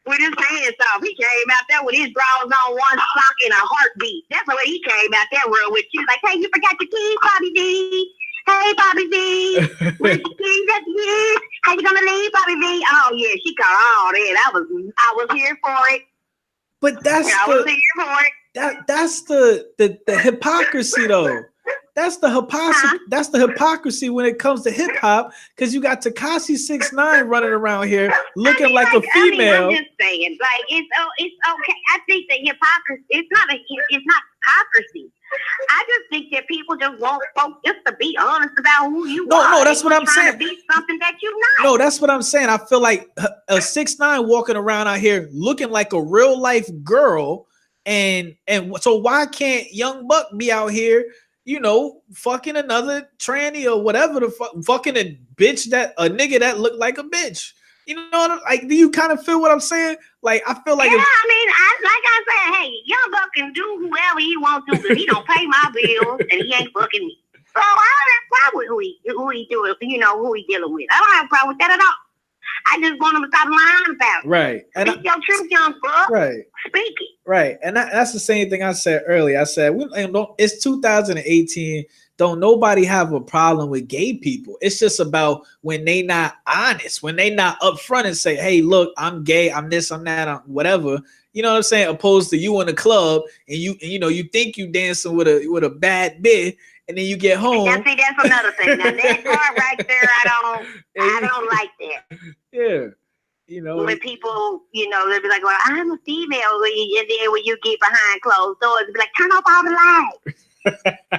With his hands off, he came out there with his drawers on, one sock and a heartbeat. That's the way he came out there real with you. Like, hey, you forgot your keys, Bobby V. Hey, Bobby V. Where's your keys at the keys? How you gonna leave, Bobby V? Oh yeah, she caught all that. I was here for it. But that's the hypocrisy though. That's the hypocrisy. That's the hypocrisy when it comes to hip hop, because you got Tekashi 6ix9ine running around here looking like a female. I'm just saying, like it's okay. I think the hypocrisy. It's not hypocrisy. I just think that people just want folks just to be honest about who you are. No, that's what I'm saying. To be something that you're not. No, that's what I'm saying. I feel like a 6ix9ine walking around out here looking like a real life girl, and so why can't Young Buck be out here, you know, fucking another tranny or whatever the fuck, fucking a nigga that looked like a bitch? You know, like, do you kind of feel what I'm saying? Like, I feel like, like I said, hey, Young Buck can do whoever he wants to, but he don't pay my bills and he ain't fucking me. So I don't have a problem with who he doing, you know, who he dealing with. I don't have a problem with that at all. I just want him to stop lying about it. Right. And Speak your truth, Young Buck. Right. Speak it. Right. And that's the same thing I said earlier. I said, it's 2018. Don't nobody have a problem with gay people. It's just about when they not honest, when they not upfront and say, hey, look, I'm gay, I'm this, I'm that, I'm whatever. You know what I'm saying? Opposed to you in the club and you think you dancing with a bad bitch, and then you get home. Now, see, that's another thing. Now that part right there, I don't like that. Yeah. You know, when people, you know, they'll be like, well, I'm a female, and then when you get behind closed doors, they'll be like, turn off all the lights.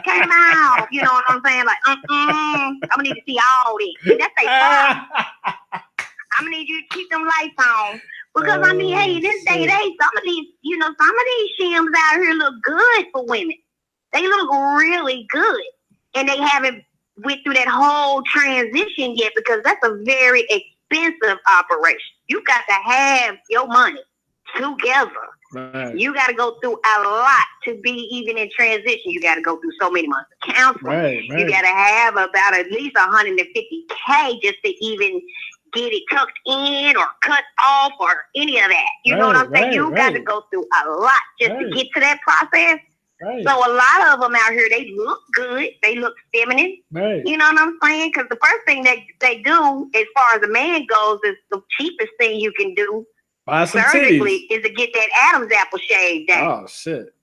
Turn them off. You know what I'm saying? Like, I'm gonna need to see all this. That's a fault. I'm gonna need you to keep them lights on. Because I mean, hey, this day and age, some of these shims out here look good for women. They look really good. And they haven't went through that whole transition yet, because that's a very expensive operation. You got to have your money together. Right. You got to go through a lot to be even in transition. You got to go through so many months of counseling. Right. You got to have about at least $150K just to even get it tucked in or cut off or any of that. You know what I'm saying? You got to go through a lot just to get to that process. Right. So a lot of them out here, they look good. They look feminine. Right. You know what I'm saying? Because the first thing that they do, as far as a man goes, is the cheapest thing you can do surgically is to get that Adam's apple shaved down. Oh, shit.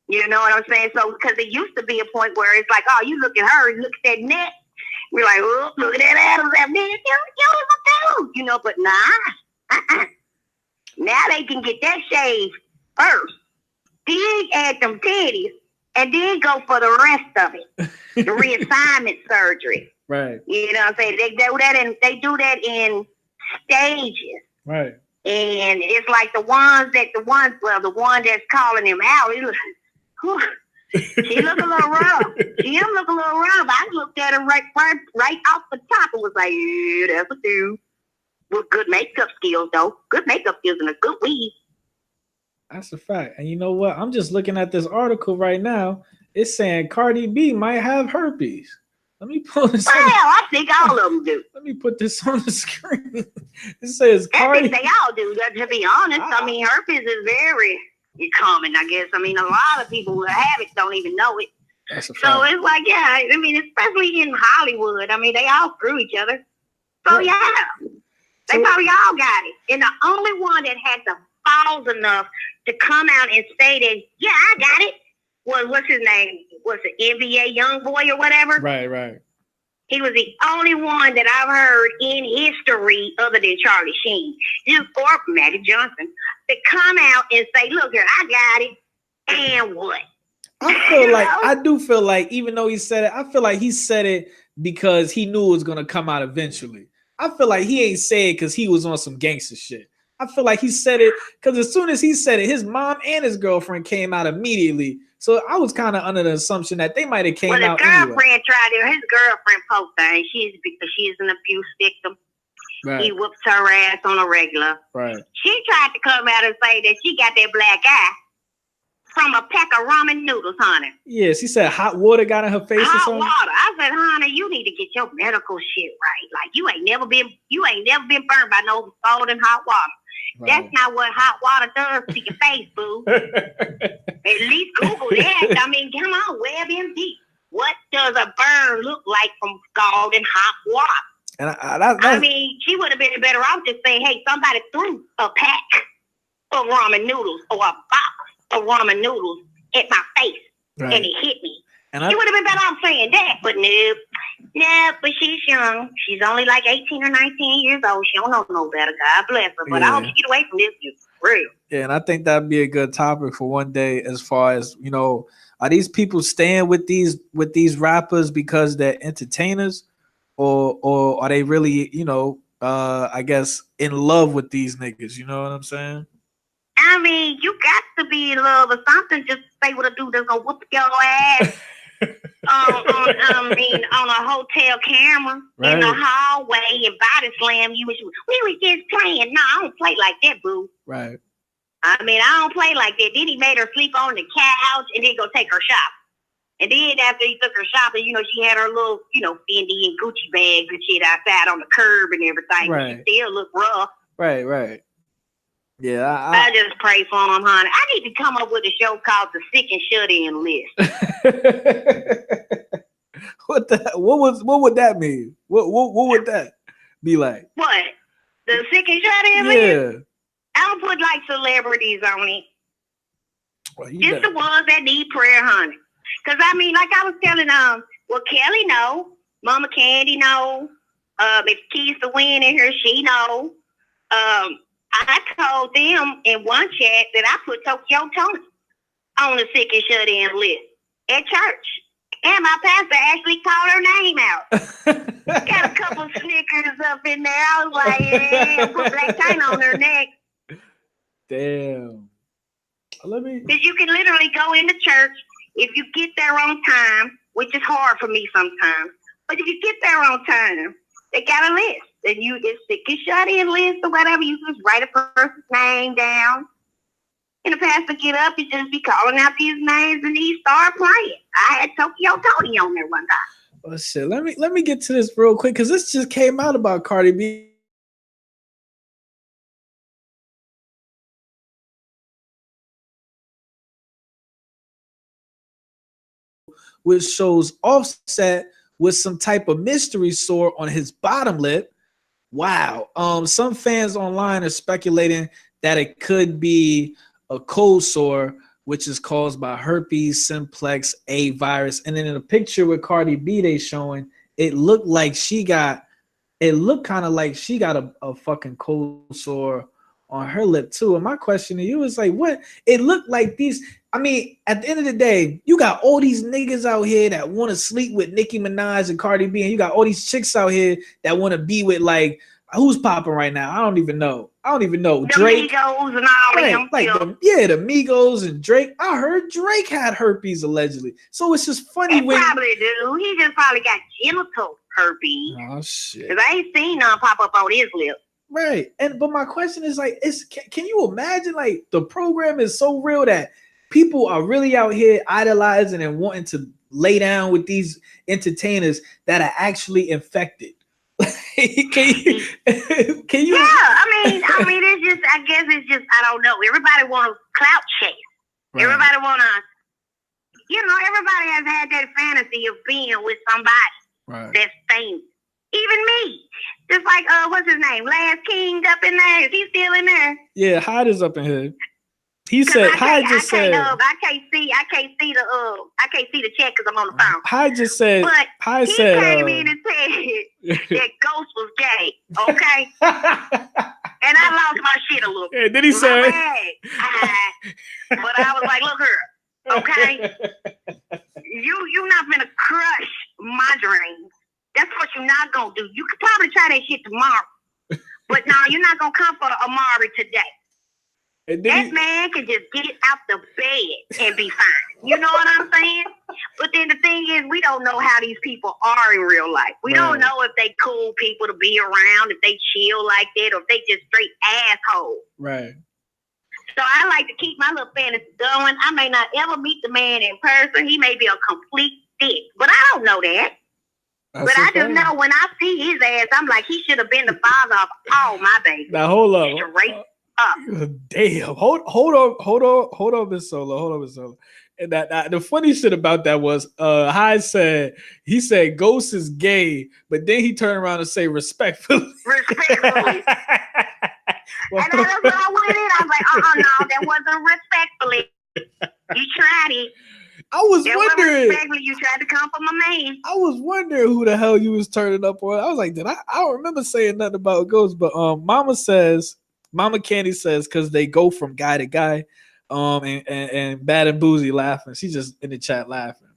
You know what I'm saying? So, because it used to be a point where it's like, oh, you look at her, you look at that neck. We're like, oh, look at that Adam's apple. You know, but nah. Now they can get that shaved first. Then add them titties, and then go for the rest of it. The reassignment surgery. Right. You know what I'm saying? They do that in stages. Right. And it's like the one that's calling him out, she look a little rough. She look a little rough. I looked at her right off the top and was like, yeah, that's a dude. With good makeup skills, though. Good makeup skills and a good weave. That's a fact. And you know what? I'm just looking at this article right now. It's saying Cardi B might have herpes. Let me pull this. Well, I think all of them do. Let me put this on the screen. It says I Cardi. think they all do. To be honest, I mean, herpes is very common. I guess. I mean, a lot of people who have it don't even know it. That's a fact. So it's like, yeah. I mean, especially in Hollywood. I mean, they all screw each other. So yeah, they probably all got it. And the only one that had the balls enough to come out and say that, yeah, I got it, was what's his name? Was it NBA young boy or whatever? Right. He was the only one that I've heard in history other than Charlie Sheen, or Magic Johnson, to come out and say, look here, I got it, and what? I do feel like, even though he said it, I feel like he said it because he knew it was going to come out eventually. I feel like he ain't say it because he was on some gangster shit. I feel like he said it because as soon as he said it, his mom and his girlfriend came out immediately. So I was kind of under the assumption that they might have came out anyway. His girlfriend posted her, and she's an abuse victim. Right. He whoops her ass on a regular. Right. She tried to come out and say that she got that black eye from a pack of ramen noodles, honey. Yeah, she said hot water got in her face or something. Hot water. I said, honey, you need to get your medical shit right. Like you ain't never been burned by no scalding hot water. Right. That's not what hot water does to your face, boo. At least Google that. I mean, come on, WebMD. What does a burn look like from scalding hot water? And I mean, she would have been better off just saying, hey, somebody threw a pack of ramen noodles or a box of ramen noodles at my face, right, and it hit me. She would have been better off saying that, but nope. But she's young. She's only like 18 or 19 years old. She don't know no better. God bless her. But I hope she get away from this. For real. Yeah, and I think that'd be a good topic for one day. As far as are these people staying with these rappers because they're entertainers, or are they really I guess in love with these niggas? You know what I'm saying? I mean, you got to be in love or something. Just say what a dude that's gonna whoop your ass. on a hotel camera, right, in the hallway and body slam you. We was just playing. No, I don't play like that, boo. Right. I mean, I don't play like that. Then he made her sleep on the couch and then go take her shopping. And then after he took her shopping, she had her little, Fendi and Gucci bags and shit outside on the curb and everything. Right. She still look rough. Right. Yeah, I just pray for him, honey. I need to come up with a show called The Sick and Shut In List. What would that mean? What would that be like? What? The Sick and Shut In List? I'll put like celebrities on it. Well, just the ones that need prayer, honey. Because I mean, like I was telling Kelly know, Mama Candy know, if Keys to Win in here, she know. I told them in one chat that I put Tokyo Tony on the Sick and Shut In list at church. And my pastor actually called her name out. Got a couple Snickers up in there. I was like, yeah, put black tie on her neck. Damn. Because you can literally go into church if you get there on time, which is hard for me sometimes. But if you get there on time, they got a list. And it's Sick and Shut In list or whatever. You just write a person's name down. And the pastor get up and just be calling out these names and he start playing. I had Tokyo Tony on there one time. Oh shit. Let me get to this real quick because this just came out about Cardi B. Which shows Offset with some type of mystery sore on his bottom lip. Wow. Some fans online are speculating that it could be a cold sore, which is caused by herpes simplex A virus. And then in a picture with Cardi B they showing, it looked kind of like she got a fucking cold sore on her lip too. And my question to you is like, what? It looked like these. I mean, at the end of the day, you got all these niggas out here that want to sleep with Nicki Minaj and Cardi B, and you got all these chicks out here that want to be with, like, who's popping right now? I don't even know. The Drake. Migos and all them. Like the Migos and Drake. I heard Drake had herpes allegedly. So it's just funny when probably do. He just probably got genital herpes. Oh shit. Because I ain't seen none pop up on his lip. Right. But my question is like, can you imagine like the program is so real that people are really out here idolizing and wanting to lay down with these entertainers that are actually infected? Can you? Yeah, I mean, it's just. I guess it's just. I don't know. Everybody want to clout chase. Right. Everybody want to. Everybody has had that fantasy of being with somebody that's famous. Even me. Just like what's his name? Last King up in there. Is he still in there? Yeah, Hyde is up in here. He said, Hyde just said, I can't see the chat because I'm on the phone. Hyde just said, but Hyde he said, came in and said that Ghost was gay. Okay, and I lost my shit a little. Yeah, did he say? But I was like, look here, okay, you're not gonna crush my dreams. That's what you're not gonna do. You could probably try that shit tomorrow, but no, you're not gonna come for Amari today. That man can just get out the bed and be fine. You know what I'm saying? But then the thing is, we don't know how these people are in real life. We don't know if they cool people to be around, if they chill like that, or if they just straight assholes. Right. So I like to keep my little fantasy going. I may not ever meet the man in person. He may be a complete dick, but I don't know that. But I just know when I see his ass, I'm like, he should have been the father of all my babies. Now hold up. Straight up. Damn. Hold on, Miss Solo. And that the funny shit about that was Hyde said Ghost is gay, but then he turned around and say respectfully. Respectfully. And that's what I went in. I was like, no, that wasn't respectfully. You tried it. I was wondering. You tried to come for my man. I was wondering who the hell you was turning up on. I was like, I don't remember saying nothing about Ghost, but Mama Candy says because they go from guy to guy, and Bad and Boozy laughing. She's just in the chat laughing.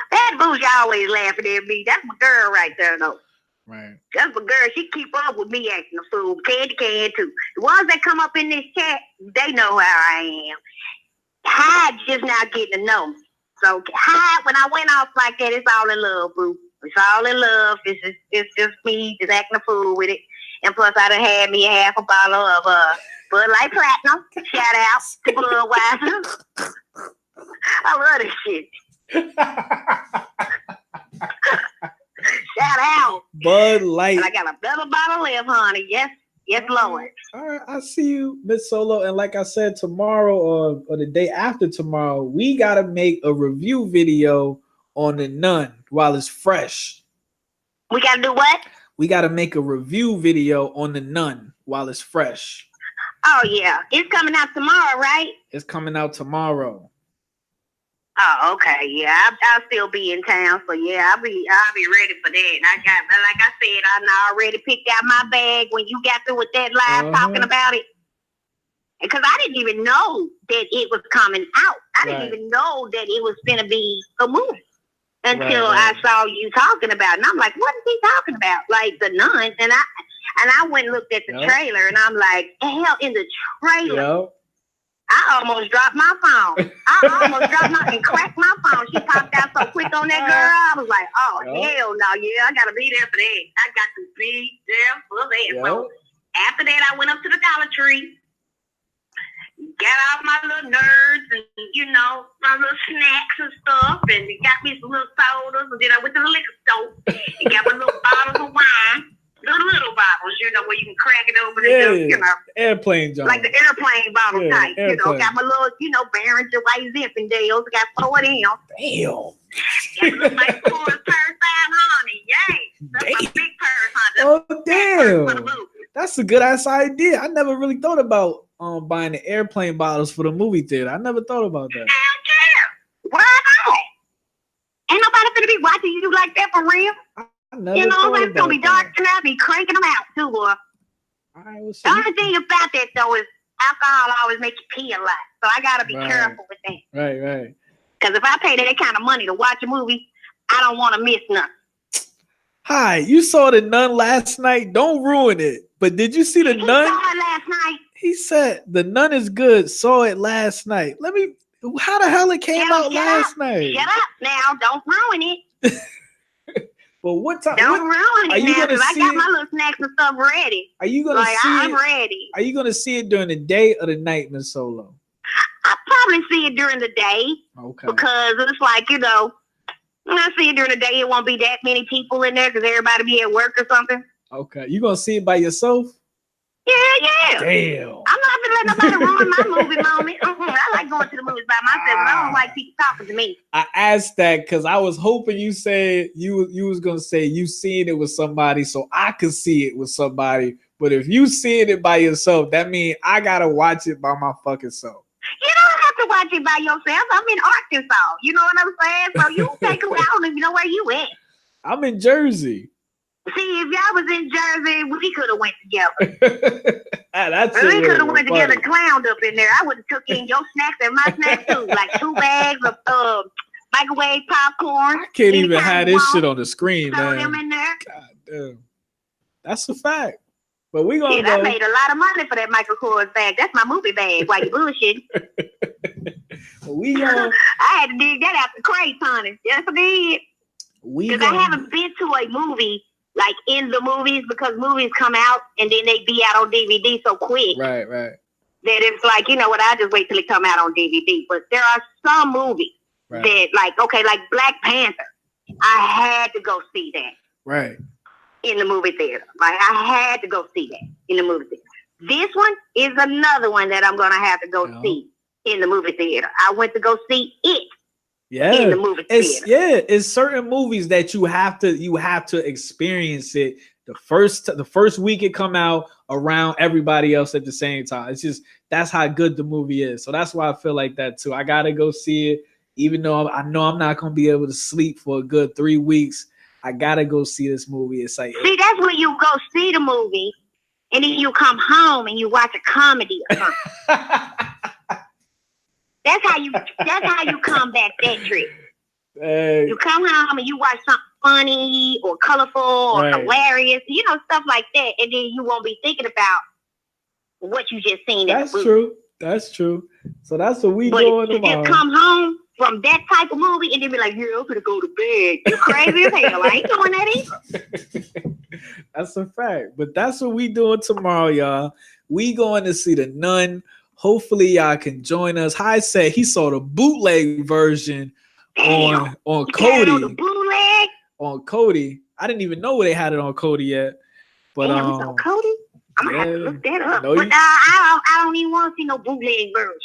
Bad Boozy always laughing at me. That's my girl right there, though. Right. That's my girl. She keep up with me acting a fool. Candy can too. The ones that come up in this chat, they know how I am. Hyde just not getting to know me. So Hyde, when I went off like that, it's all in love, boo. It's all in love. It's just me just acting a fool with it. And plus, I done had me a half a bottle of Bud Light Platinum. Shout out to Budweiser. I love this shit. Shout out. Bud Light. And I got a better bottle left, honey. Yes, Lord. All right, I see you, Miss Solo. And like I said, tomorrow or the day after tomorrow, we got to make a review video on The Nun while it's fresh. We got to do what? We got to make a review video on The Nun while it's fresh. Oh, yeah. It's coming out tomorrow, right? It's coming out tomorrow. Oh, okay. Yeah, I'll still be in town. So, yeah, I'll be ready for that. And like I said, I already picked out my bag when you got through with that live talking about it. Because I didn't even know that it was coming out. I didn't even know that it was going to be a movie. Until I saw you talking about it. And I'm like, what is he talking about? Like The Nun. And I went and looked at the trailer and I'm like, hell, in the trailer. I almost dropped my phone. And cracked my phone. She popped out so quick on that girl. I was like, oh, hell no. Yeah, I got to be there for that. I got to be there for that. So after that, I went up to the Dollar Tree. Got out my little nerds and, my little snacks and stuff, and got me some little sodas, and then I went to the liquor store and got my little bottles of wine, little bottles, where you can crack it open and just, airplane jump. Like the airplane bottle type, got my little, Behringer White Zinfandels, got 4 of them. Damn. Got a little nice purse size, honey, yay. That's my big purse, honey. Oh, damn. That's a good ass idea. I never really thought about buying the airplane bottles for the movie theater. I never thought about that. Hell yeah. Why not? Ain't nobody gonna be watching you like that for real. I never thought it's gonna be dark and I'll be cranking them out too, boy. All right, the only thing about that though is alcohol always makes you pee a lot. So I gotta be careful with that. Right. Because if I pay that kind of money to watch a movie, I don't want to miss nothing. Hi, you saw The Nun last night. Don't ruin it. But did you see The Nun? Saw it last night. He said The Nun is good. Saw it last night. How the hell it came out last night? Shut up now. Don't ruin it. Well, what time? Don't ruin it now, because I got my little snacks and stuff ready. Are you gonna see I'm it? ready. Are you gonna see it during the day or the night, Miss Solo? I probably see it during the day. Okay. Because it's like, when I see it during the day, it won't be that many people in there because everybody be at work or something. Okay. You gonna see it by yourself? Yeah. Damn. I'm not gonna let nobody ruin my movie moment. I like going to the movies by myself, but I don't like people talking to me. I asked that because I was hoping you said you was gonna say you seen it with somebody so I could see it with somebody. But if you seeing it by yourself, that means I gotta watch it by my fucking self. You don't have to watch it by yourself. I'm in Arkansas. You know what I'm saying? So you take it. I don't even know where you at. I'm in Jersey. See, if y'all was in Jersey, we could have went together. We could have went together, clowned up in there. I would have took in your snacks and my snacks too, like 2 bags of microwave popcorn. I can't even have this shit on the screen, man. Them in there. God damn, that's a fact. But we gonna I made a lot of money for that microwave bag. That's my movie bag. While you bullshitting. I had to dig that out the crates, honey. Yes, I did. Because I haven't been to a movie like in the movies because movies come out and then they be out on DVD so quick. Right. That it's like, you know what, I just wait till it come out on DVD. But there are some movies that like Black Panther. I had to go see that. Right. In the movie theater. Like I had to go see that in the movie theater. This one is another one that I'm gonna have to go see in the movie theater. I went to go see it. Yeah, in the movie theater. It's certain movies that you have to experience it the first week it come out around everybody else at the same time. It's just that's how good the movie is. So that's why I feel like that too. I gotta go see it, even though I know I'm not gonna be able to sleep for a good 3 weeks. I gotta go see this movie. It's like that's when you go see the movie, and then you come home and you watch a comedy or something. That's how you come back that trip. Hey. You come home and you watch something funny or colorful or hilarious, stuff like that, and then you won't be thinking about what you just seen. That's true. That's true. So that's what we doing tomorrow. Just come home from that type of movie and then be like, "Yeah, I'm gonna go to bed." You crazy as hell. I ain't doing that either. That's a fact. But that's what we doing tomorrow, y'all. We going to see The Nun. Hopefully y'all can join us. Hy said he saw the bootleg version on Cody. The bootleg? On Cody. I didn't even know they had it on Cody yet. But on Cody? I'm gonna have to look that up. But I don't even want to see no bootleg version.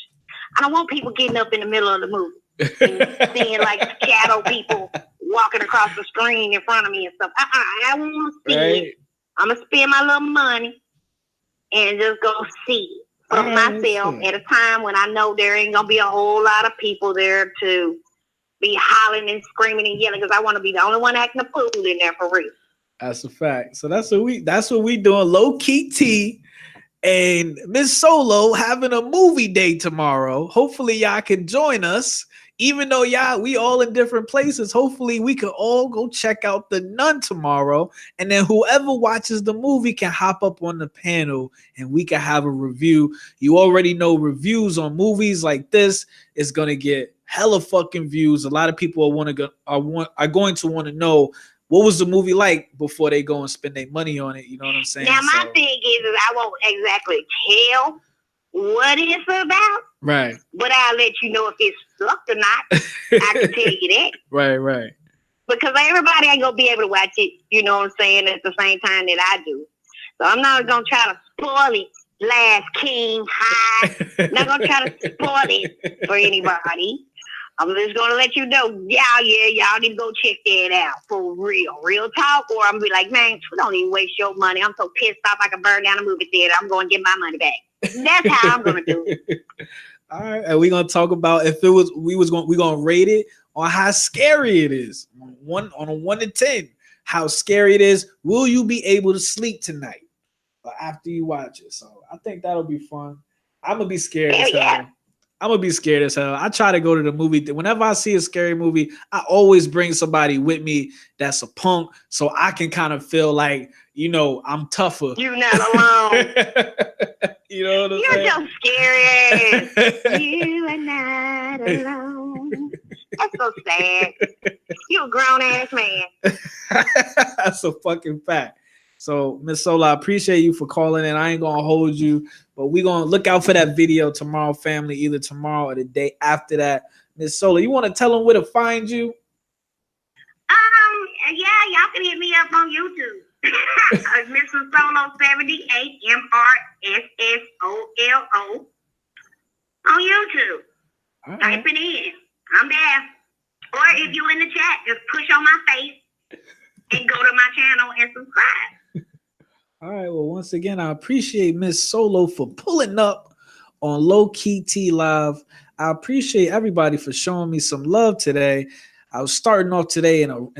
I don't want people getting up in the middle of the movie and seeing like shadow people walking across the screen in front of me and stuff. I don't want to see it. I'm gonna spend my little money and just go see it. For myself at a time when I know there ain't gonna be a whole lot of people there to be hollering and screaming and yelling because I want to be the only one acting a fool in there for real. That's a fact. So that's what we doing. Low key T and Miss Solo having a movie day tomorrow. Hopefully y'all can join us. Even though we all in different places, hopefully we could all go check out The Nun tomorrow. And then whoever watches the movie can hop up on the panel and we can have a review. You already know reviews on movies like this is going to get hella fucking views. A lot of people are going to want to know what was the movie like before they go and spend their money on it. You know what I'm saying? Now, my thing is I won't exactly tell what it's about. Right. But I'll let you know if it sucked or not. I can tell you that. Right. Because everybody ain't going to be able to watch it, you know what I'm saying, at the same time that I do. So I'm not going to try to spoil it. Last King High. Not going to try to spoil it for anybody. I'm just going to let you know, y'all need to go check that out for real. Real talk. Or I'm going to be like, man, don't even waste your money. I'm so pissed off I can burn down a movie theater. I'm going to get my money back. That's how I'm going to do it. All right, and we're gonna talk about if it was we're gonna rate it on how scary it is. On a 1 to 10, how scary it is. Will you be able to sleep tonight after you watch it? So I think that'll be fun. I'm gonna be scared as hell. I'm gonna be scared as hell. I try to go to the movie. Whenever I see a scary movie, I always bring somebody with me that's a punk, so I can kind of feel like, I'm tougher. You're not alone. You know what I'm saying? You're so scary. You are not alone. That's so sad. You're a grown ass man. That's a fucking fact. So, Miss Sola, I appreciate you for calling in. I ain't gonna hold you But we're gonna look out for that video tomorrow, family, either tomorrow or the day after that. Miss Solo, you want to tell them where to find you? Yeah, y'all can hit me up on YouTube. Mrs. Solo 78 MRSSOLO on YouTube. Right. Type it in. I'm there. Or if you in the chat, just push on my face and go to my channel and subscribe. All right. Well, once again, I appreciate Miss Solo for pulling up on Low Key T Live. I appreciate everybody for showing me some love today. I was starting off today and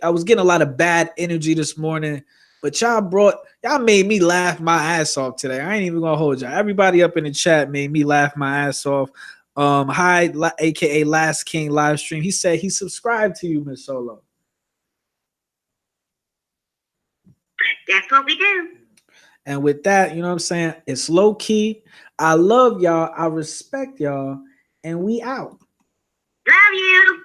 I was getting a lot of bad energy this morning, but y'all made me laugh my ass off today. I ain't even gonna hold y'all. Everybody up in the chat made me laugh my ass off. Hi, aka Last King live stream. He said he subscribed to you, Miss Solo. That's what we do. And with that, you know what I'm saying? It's low key. I love y'all. I respect y'all. And we out. Love you.